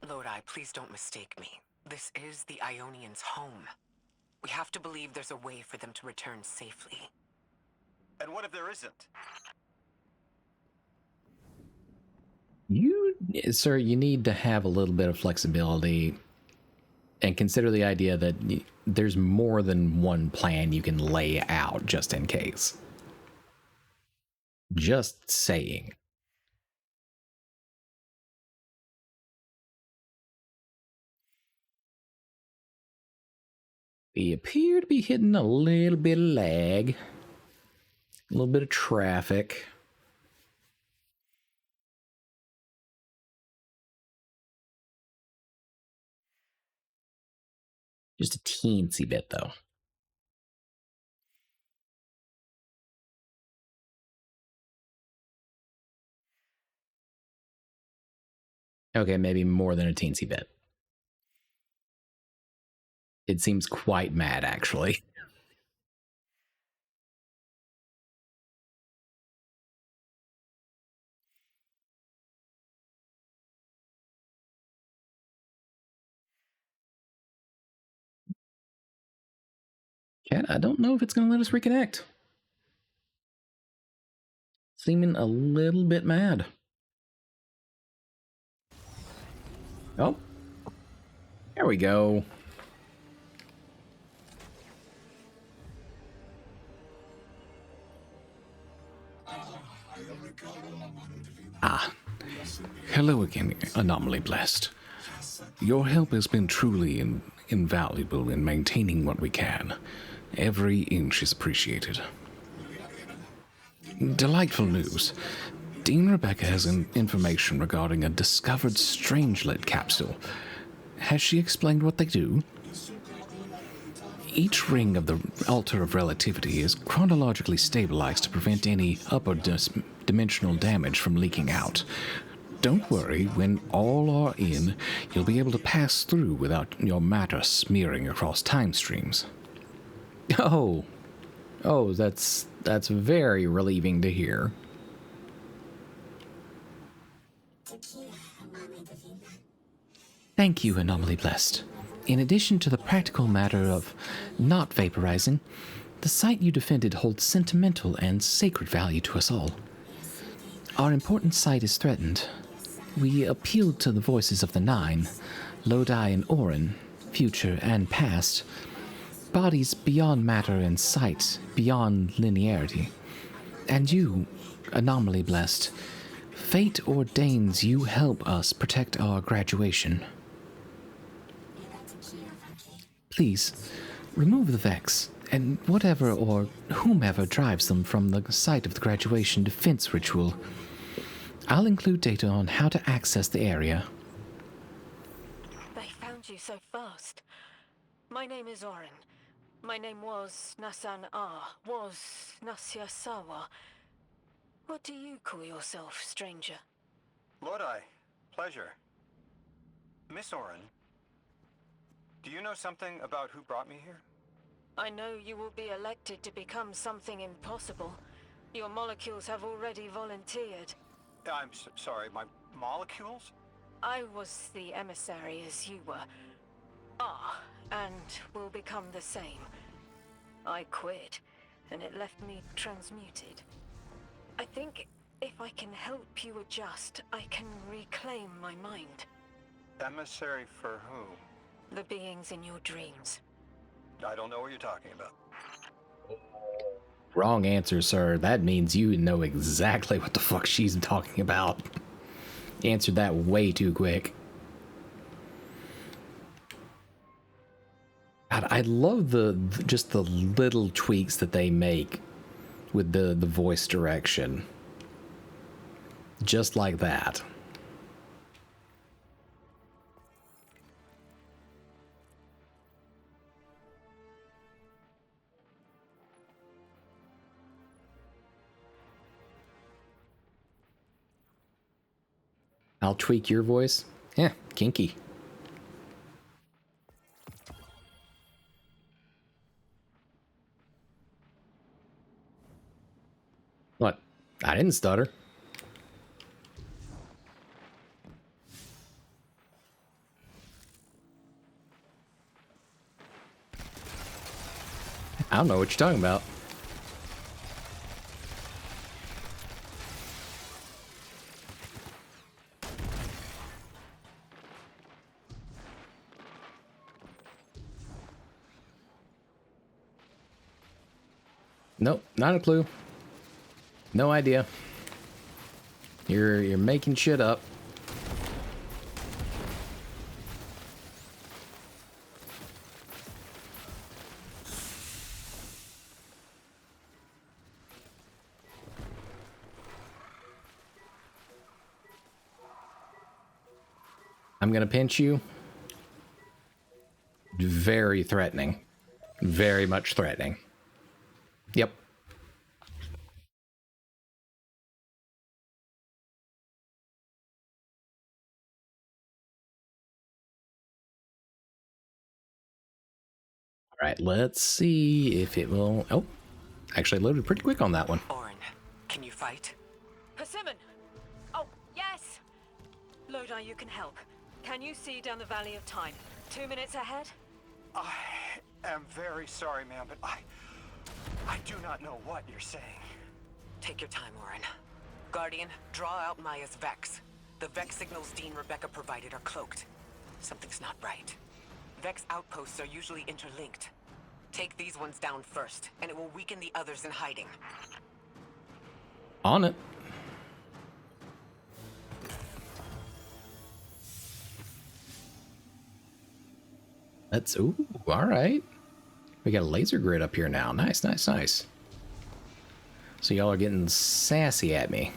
Lodi, please don't mistake me. This is the Ionians' home. We have to believe there's a way for them to return safely. And what if there isn't? Sir, you need to have a little bit of flexibility and consider the idea that there's more than one plan you can lay out just in case. Just saying. We appear to be hitting a little bit of lag. A little bit of traffic. Just a teensy bit, though. Okay, maybe more than a teensy bit. It seems quite mad, actually. Chat, I don't know if it's going to let us reconnect. Seeming a little bit mad. Oh. There we go. Ah. Hello again, Anomaly Blessed. Your help has been truly invaluable in maintaining what we can. Every inch is appreciated. Delightful news. Dean Rebecca has information regarding a discovered Strangelet capsule. Has she explained what they do? Each ring of the Altar of Relativity is chronologically stabilized to prevent any upper dimensional damage from leaking out. Don't worry, when all are in, you'll be able to pass through without your matter smearing across time streams. Oh, that's very relieving to hear. Thank you, Anomaly Blessed. In addition to the practical matter of not vaporizing, the site you defended holds sentimental and sacred value to us all. Our important site is threatened. We appealed to the voices of the Nine, Lodi and Orin, future and past, bodies beyond matter and sight, beyond linearity. And you, Anomaly Blessed, fate ordains you help us protect our graduation. Please, remove the Vex, and whatever or whomever drives them from the site of the graduation defense ritual. I'll include data on how to access the area. They found you so fast. My name is Orin. My name was Nasan Ah, was Nasya Sawa. What do you call yourself, stranger? Lodi, pleasure. Miss Orin, do you know something about who brought me here? I know you will be elected to become something impossible. Your molecules have already volunteered. I'm sorry, my molecules? I was the emissary as you were. And will become the same. I quit, and it left me transmuted. I think if I can help you adjust, I can reclaim my mind. Emissary for whom? The beings in your dreams. I don't know what you're talking about. Wrong answer, sir. That means you know exactly what the fuck she's talking about. You answered that way too quick. God, I love just the little tweaks that they make with the voice direction. Just like that. I'll tweak your voice. Yeah, kinky. What? I didn't stutter. I don't know what you're talking about. Nope, not a clue. No idea. You're making shit up. I'm gonna pinch you. Very threatening. Very much threatening. Yep. All right, let's see if it will. Oh, actually loaded pretty quick on that one. Orin, can you fight? Persimmon! Oh, yes! Lodi, you can help. Can you see down the Valley of Time? 2 minutes ahead? I am very sorry, ma'am, but I do not know what you're saying. Take your time, Orin. Guardian, draw out Maya's Vex. The Vex signals Dean Rebecca provided are cloaked. Something's not right. Vex outposts are usually interlinked. Take these ones down first, and it will weaken the others in hiding. On it. Let's, ooh, all right. We got a laser grid up here now. Nice, nice, nice. So y'all are getting sassy at me.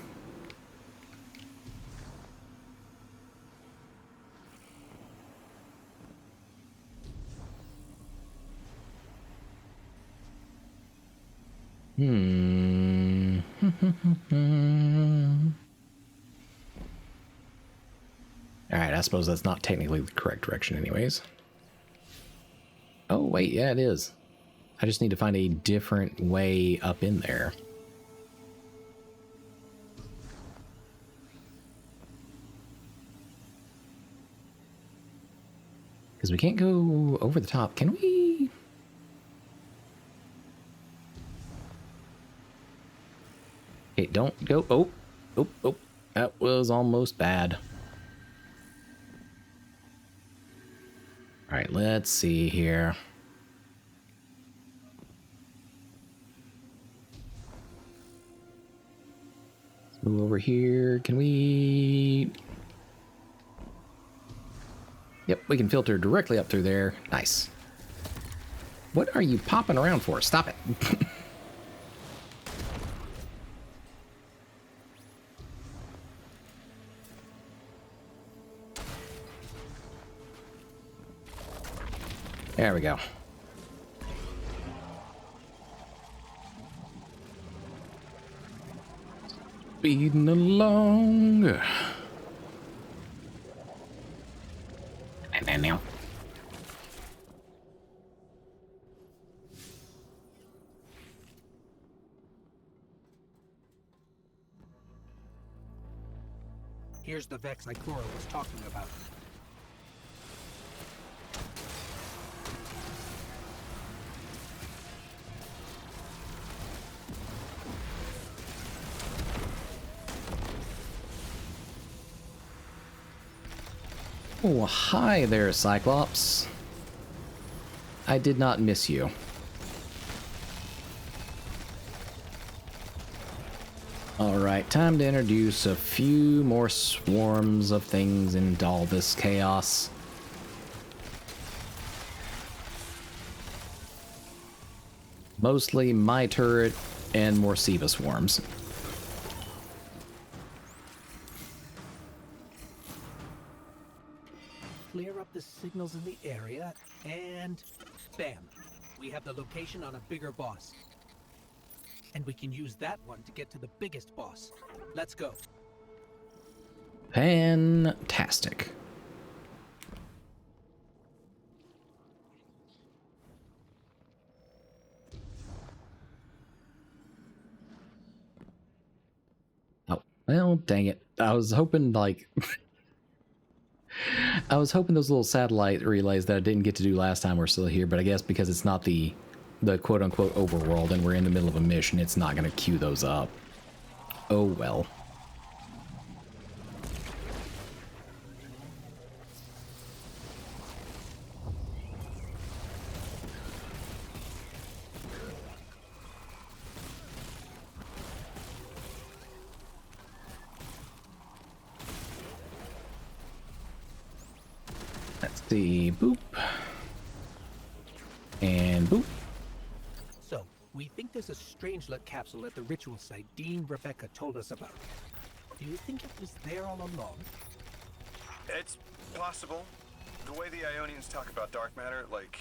Alright, I suppose that's not technically the correct direction anyways. Oh, wait, yeah, it is. I just need to find a different way up in there. Because we can't go over the top, can we? Okay, don't go. Oh, oh, oh. That was almost bad. Alright, let's see here. Let's move over here. Can we... Yep, we can filter directly up through there. Nice. What are you popping around for? Stop it. There we go. Speeding along. And now. Here's the Vex Ikora was talking about. Oh, hi there, Cyclops. I did not miss you. Alright, time to introduce a few more swarms of things into all this chaos. Mostly my turret and more Siva swarms. Clear up the signals in the area, and bam! We have the location on a bigger boss. And we can use that one to get to the biggest boss. Let's go. Fantastic. Oh, well, dang it. I was hoping, like... I was hoping those little satellite relays that I didn't get to do last time were still here, but I guess because it's not the quote-unquote overworld and we're in the middle of a mission, it's not going to queue those up. Oh well. Let's see, boop. And boop. So, we think there's a Strangelet capsule at the ritual site Dean Rebecca told us about. Do you think it was there all along? It's possible. The way the Ionians talk about dark matter, like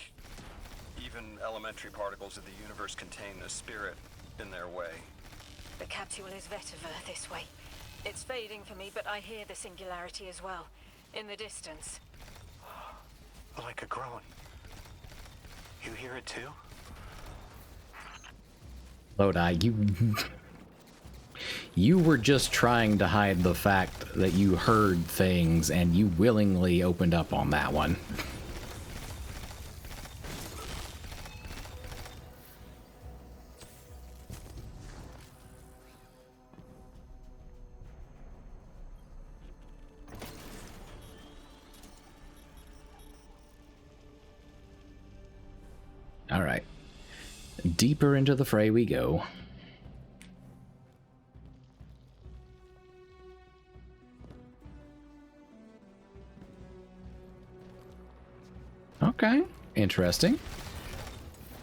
even elementary particles of the universe contain a spirit in their way. The capsule is vetiver this way. It's fading for me, but I hear the singularity as well, in the distance. Like a groan. You hear it too? Lodi, you were just trying to hide the fact that you heard things, and you willingly opened up on that one. All right. Deeper into the fray we go. Okay, interesting.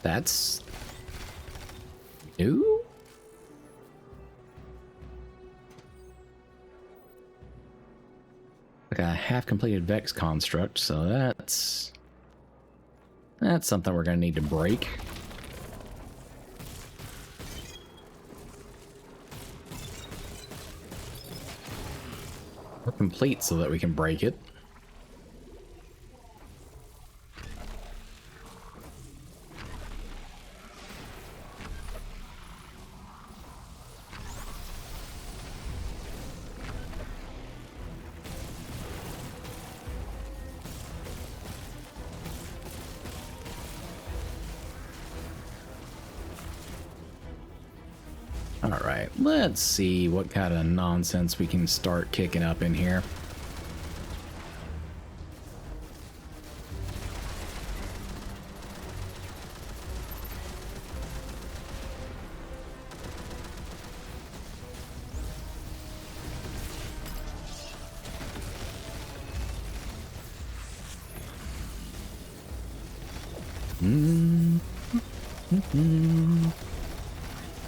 That's new? Like a half-completed Vex construct, so that's something we're gonna need to break. Or complete so that we can break it. Alright, let's see what kind of nonsense we can start kicking up in here.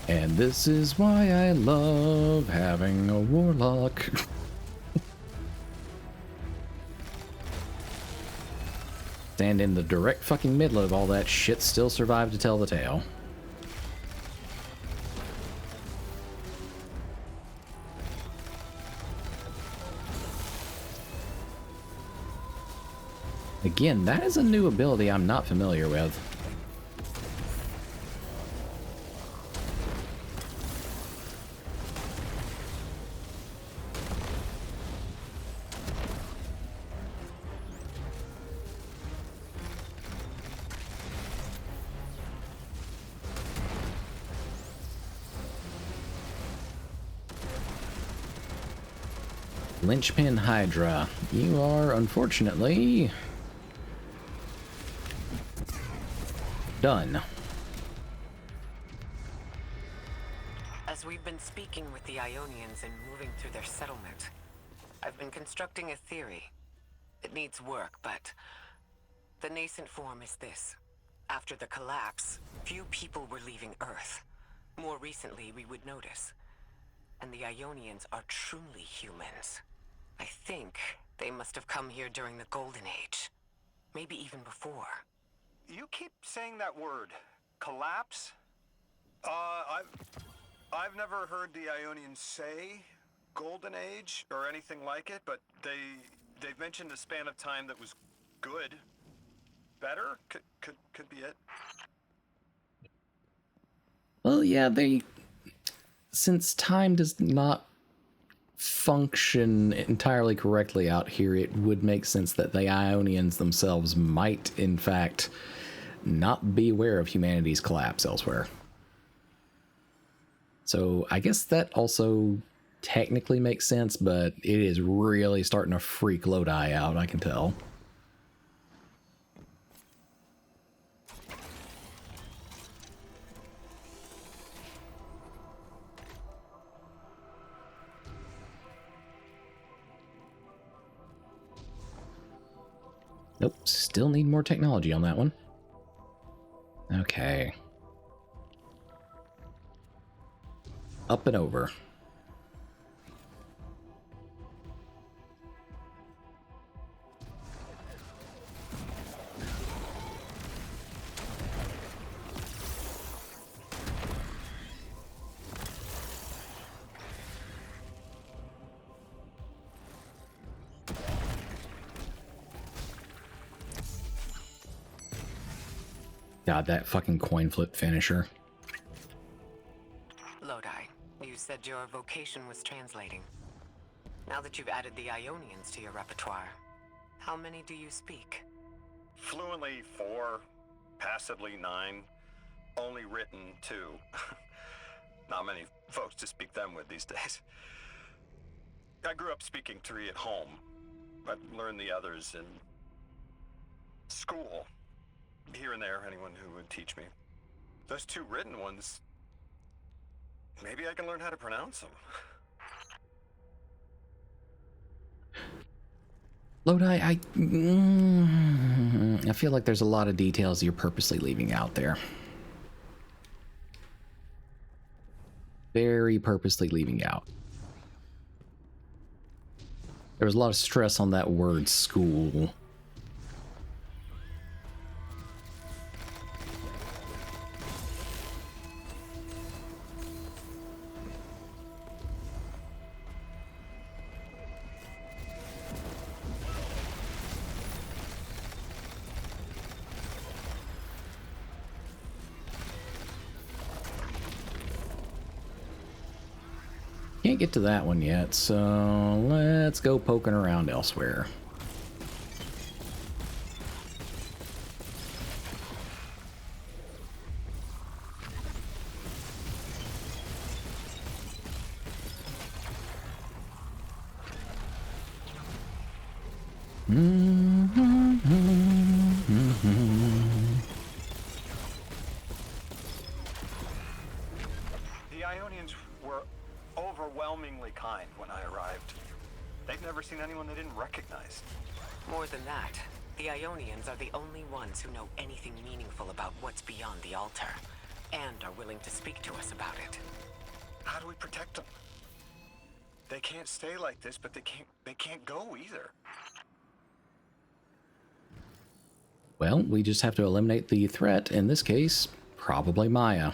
And this is why I love having a warlock. Stand in the direct fucking middle of all that shit, still survive to tell the tale. Again, that is a new ability I'm not familiar with. Linchpin Hydra, you are unfortunately done. As we've been speaking with the Ionians and moving through their settlement, I've been constructing a theory. It needs work, but the nascent form is this. After the collapse, few people were leaving Earth. More recently, we would notice. And the Ionians are truly humans. I think they must have come here during the Golden Age. Maybe even before. You keep saying that word, collapse? I've never heard the Ionians say Golden Age or anything like it, but they've mentioned a span of time that was good. Better? Could be it. Well, yeah, since time does not function entirely correctly out here, it would make sense that the Ionians themselves might, in fact, not be aware of humanity's collapse elsewhere. So I guess that also technically makes sense, but it is really starting to freak Lodi out, I can tell. Nope, still need more technology on that one. Okay. Up and over. God, that fucking coin flip finisher. Lodi, you said your vocation was translating. Now that you've added the Ionians to your repertoire, how many do you speak? Fluently 4, passively 9, only written 2. Not many folks to speak them with these days. I grew up speaking 3 at home. I learned the others in school. Here and there, anyone who would teach me. Those 2 written ones, maybe I can learn how to pronounce them. Lodi, I feel like there's a lot of details you're purposely leaving out there. Very purposely leaving out. There was a lot of stress on that word, school. Can't get to that one yet, so let's go poking around elsewhere. The Ionians were overwhelmingly kind when I arrived. They'd never seen anyone they didn't recognize. More than that, the Ionians are the only ones who know anything meaningful about what's beyond the altar, and are willing to speak to us about it. How do we protect them? They can't stay like this, but they can't go either. Well, we just have to eliminate the threat, in this case, probably Maya.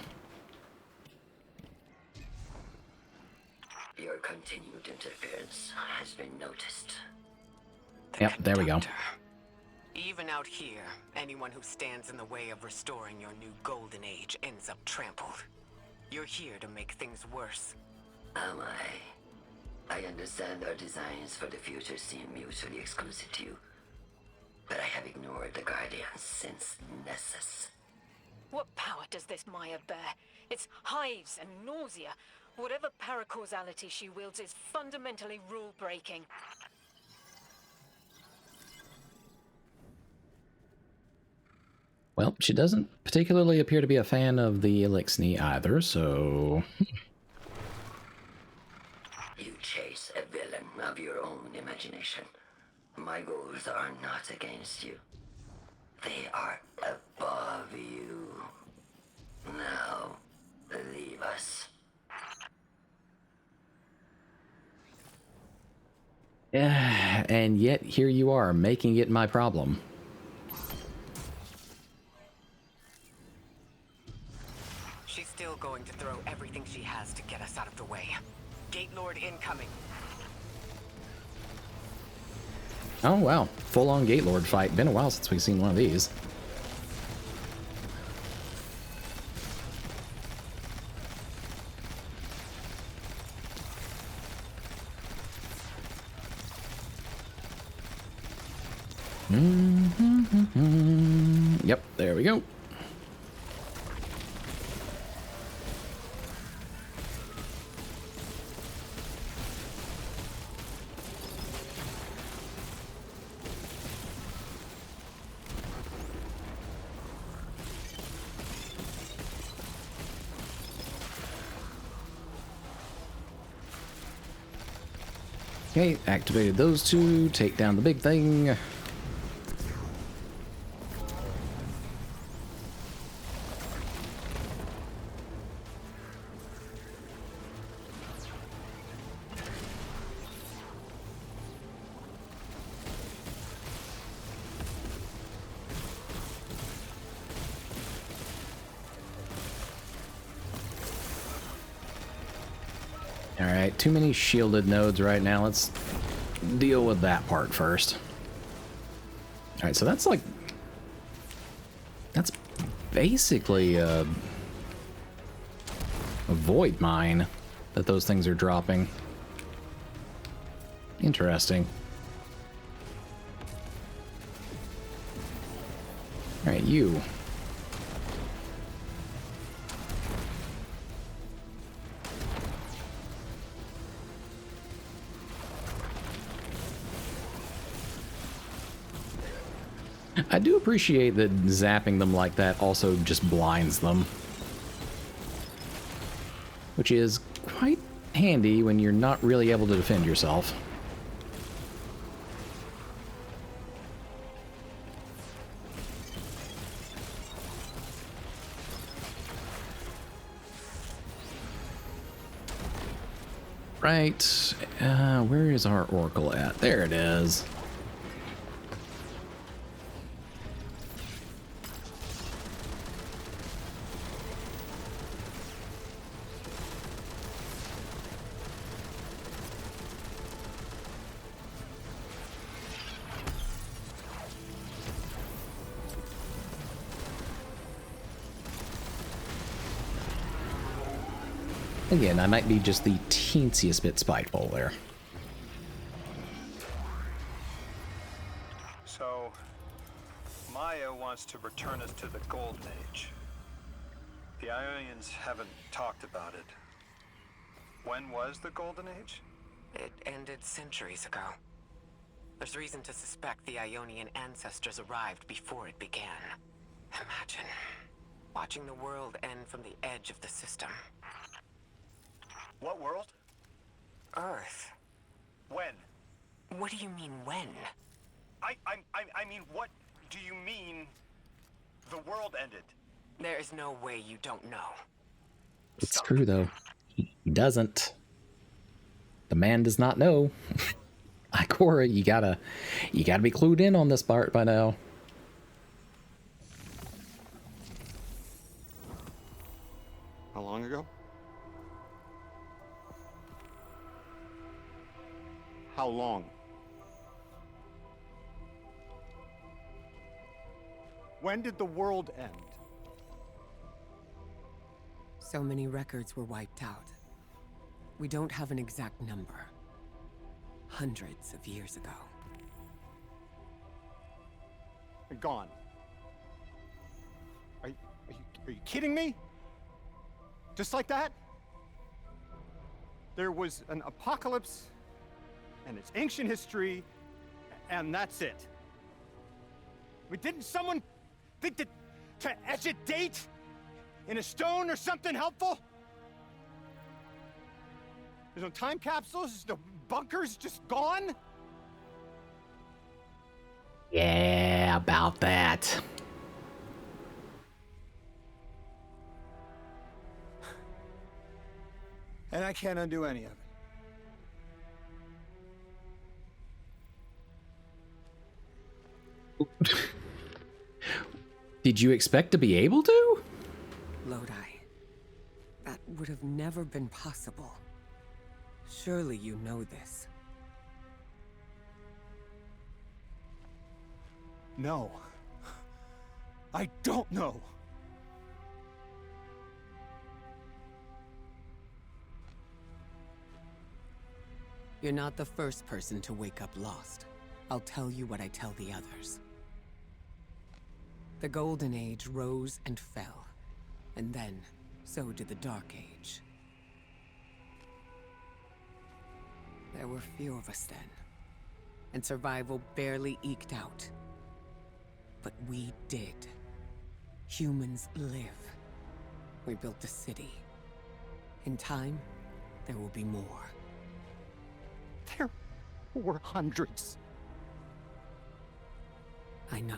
Your continued interference has been noticed. Yep, there we go. Even out here, anyone who stands in the way of restoring your new golden age ends up trampled. You're here to make things worse. Am I? I understand our designs for the future seem mutually exclusive to you, but I have ignored the Guardians since Nessus. What power does this Maya bear? It's hives and nausea. Whatever paracausality she wields is fundamentally rule-breaking. Well, she doesn't particularly appear to be a fan of the Elixni either, so... You chase a villain of your own imagination. My goals are not against you. They are above you. Now, leave us. And yet, here you are, making it my problem. She's still going to throw everything she has to get us out of the way. Gate Lord incoming. Oh, wow. Full-on Gate Lord fight. Been a while since we've seen one of these. Yep, there we go. Okay, activated those two, take down the big thing. Alright, too many shielded nodes right now. Let's deal with that part first. Alright, so that's like... That's basically a void mine that those things are dropping. Interesting. Alright, you. I do appreciate that zapping them like that also just blinds them. Which is quite handy when you're not really able to defend yourself. Right, where is our Oracle at? There it is. Again, I might be just the teensiest bit spiteful there. So, Maya wants to return us to the Golden Age. The Ionians haven't talked about it. When was the Golden Age? It ended centuries ago. There's reason to suspect the Ionian ancestors arrived before it began. Imagine watching the world end from the edge of the system. What world? Earth. When? What do you mean, when? I mean, what do you mean the world ended? There is no way you don't know. It's true, though. He doesn't. The man does not know. Ikora, you gotta be clued in on this part by now. How long ago? How long? When did the world end? So many records were wiped out. We don't have an exact number. Hundreds of years ago. Gone. Are you kidding me? Just like that? There was an apocalypse, and it's ancient history, and that's it. I mean, didn't someone think that to etch a date in a stone or something helpful? There's no time capsules, no bunkers, just gone? Yeah, about that. And I can't undo any of it. Did you expect to be able to? Lodi, that would have never been possible. Surely you know this. No. I don't know. You're not the first person to wake up lost. I'll tell you what I tell the others. The Golden Age rose and fell, and then so did the Dark Age. There were few of us then, and survival barely eked out. But we did. Humans live. We built a city. In time, there will be more. There were hundreds. I know.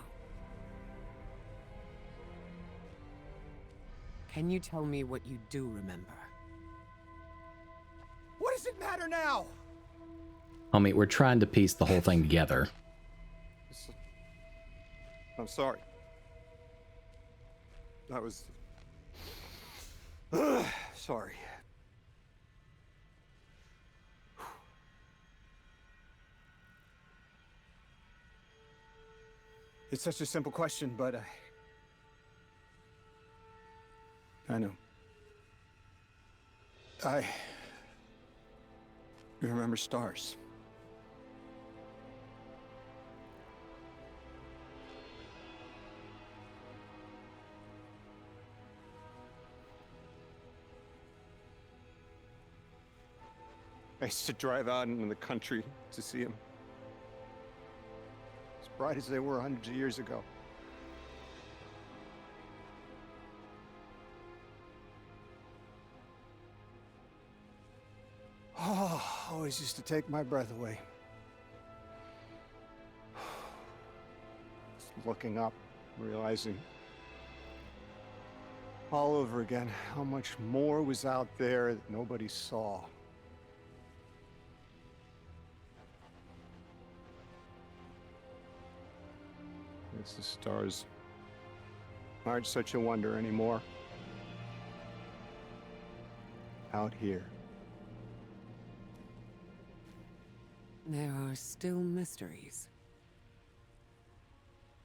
Can you tell me what you do remember? What does it matter now? Homie, we're trying to piece the whole thing together. I'm sorry. That was... sorry. It's such a simple question, but I know. I remember stars. I used to drive out into the country to see them. As bright as they were hundreds of years ago. Oh, always used to take my breath away. Just looking up, realizing all over again how much more was out there that nobody saw. It's the stars aren't such a wonder anymore. Out here. There are still mysteries.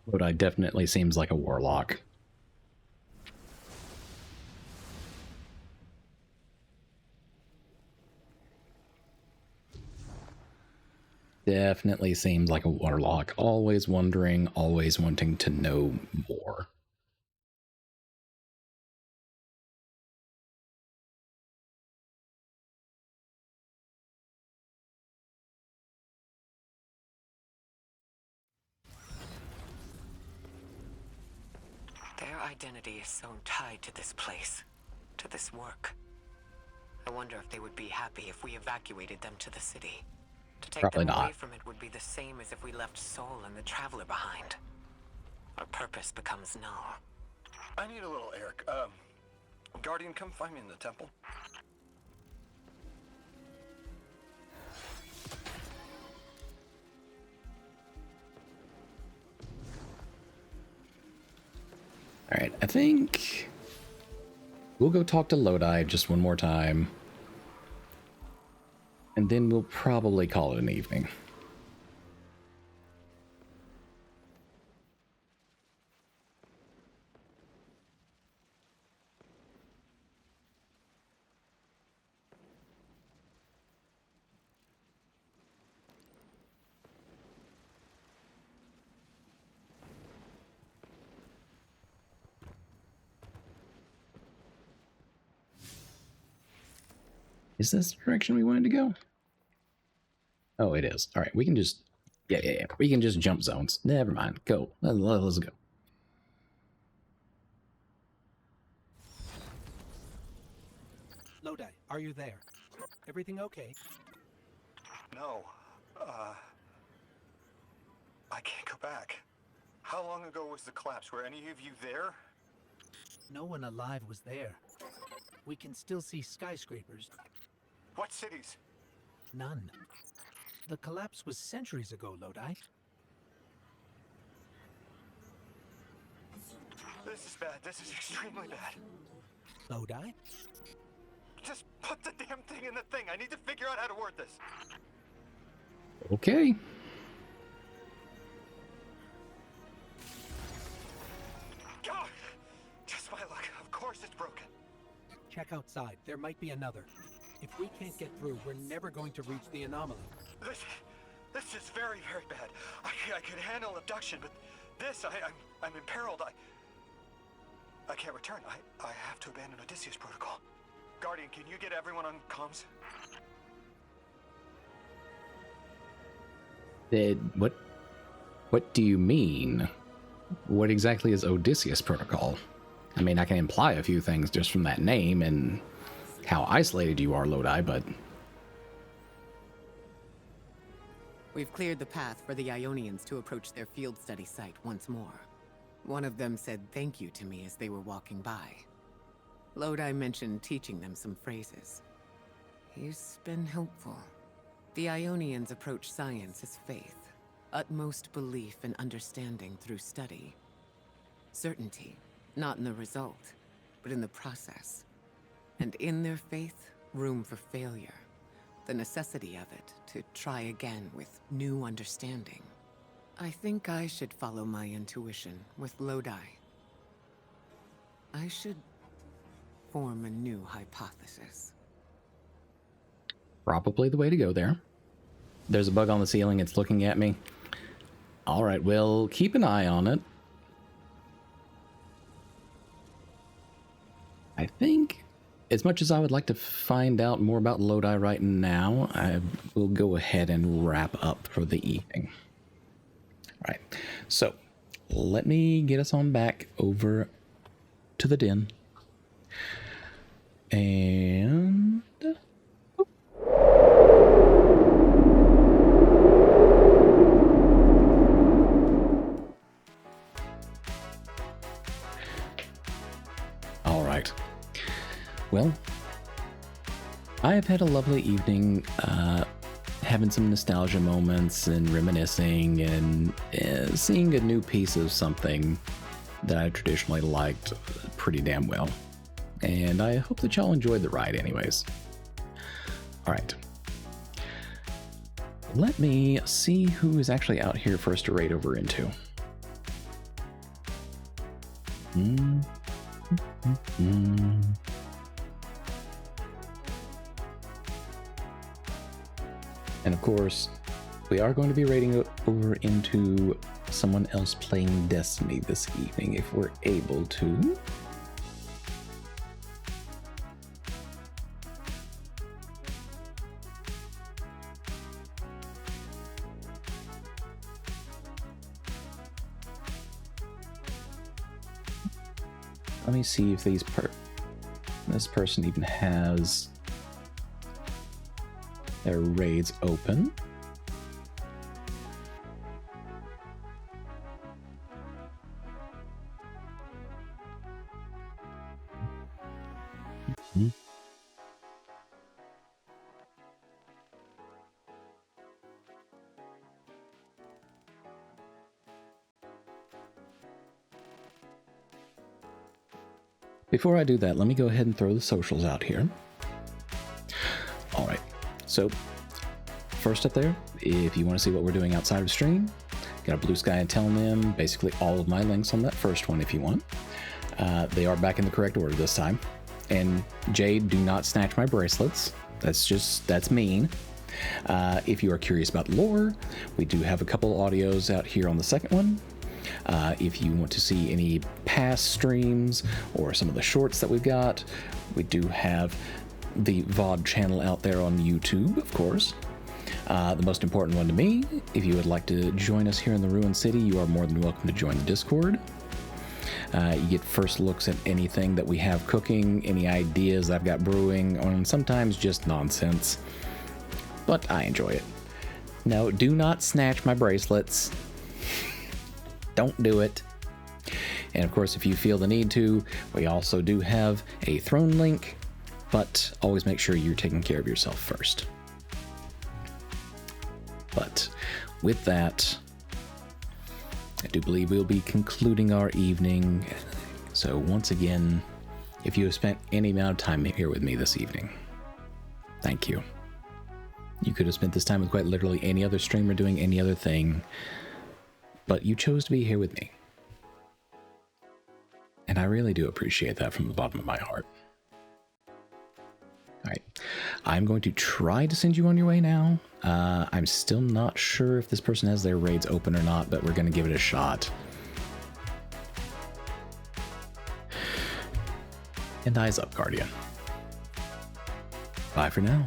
Lodi definitely seems like a warlock. Definitely seems like a warlock. Always wondering, always wanting to know more. identity is so tied to this place, to this work. I wonder if they would be happy if we evacuated them to the city. To take Probably them away not. from it would be the same as if we left Soul and the Traveler behind. Our purpose becomes null. I need a little air. Guardian, come find me in the temple. All right, I think we'll go talk to Lodi just one more time. And then we'll probably call it an evening. Is this the direction we wanted to go? Oh, it is. All right, we can just... Yeah. We can just jump zones. Never mind. Go. Let's go. Lodi, are you there? Everything okay? No. I can't go back. How long ago was the collapse? Were any of you there? No one alive was there. We can still see skyscrapers. What cities? None. The collapse was centuries ago, Lodi. This is bad. This is extremely bad. Lodi? Just put the damn thing in the thing. I need to figure out how to word this. Okay. God! Just my luck. Of course it's broken. Check outside. There might be another. If we can't get through, we're never going to reach the anomaly. This is very, very bad. I could handle abduction, but this, I'm imperiled. I can't return. I have to abandon Odysseus protocol. Guardian, can you get everyone on comms? What do you mean? What exactly is Odysseus protocol? I mean, I can imply a few things just from that name and how isolated you are, Lodi, but... We've cleared the path for the Ionians to approach their field study site once more. One of them said thank you to me as they were walking by. Lodi mentioned teaching them some phrases. He's been helpful. The Ionians approach science as faith, utmost belief and understanding through study. Certainty, not in the result, but in the process. And in their faith, room for failure. The necessity of it to try again with new understanding. I think I should follow my intuition with Lodi. I should form a new hypothesis. Probably the way to go there. There's a bug on the ceiling. It's looking at me. All right, we'll keep an eye on it. I think, as much as I would like to find out more about Lodi right now, I will go ahead and wrap up for the evening. All right, so let me get us on back over to the den. And... all right. Well, I have had a lovely evening, having some nostalgia moments and reminiscing and seeing a new piece of something that I traditionally liked pretty damn well. And I hope that y'all enjoyed the ride anyways. All right. Let me see who is actually out here for us to raid over into. And of course, we are going to be raiding over into someone else playing Destiny this evening if we're able to. Let me see if this person even has their raids open. Before I do that, let me go ahead and throw the socials out here. All right, so first up there, if you want to see what we're doing outside of stream, got a Blue Sky and Telnym, basically all of my links on that first one if you want. They are back in the correct order this time. And Jade, do not snatch my bracelets. That's mean. If you are curious about lore, we do have a couple audios out here on the second one. If you want to see any past streams or some of the shorts that we've got, we do have the VOD channel out there on YouTube, of course. The most important one to me, if you would like to join us here in the Ruined City, you are more than welcome to join the Discord. You get first looks at anything that we have cooking, any ideas I've got brewing, and sometimes just nonsense. But I enjoy it. No, do not snatch my bracelets. Don't do it. And of course, if you feel the need to, we also do have a throne link, but always make sure you're taking care of yourself first. But with that, I do believe we'll be concluding our evening. So once again, if you have spent any amount of time here with me this evening, thank you. You could have spent this time with quite literally any other streamer doing any other thing, but you chose to be here with me. And I really do appreciate that from the bottom of my heart. All right, I'm going to try to send you on your way now. I'm still not sure if this person has their raids open or not, but we're going to give it a shot. And eyes up, Guardian. Bye for now.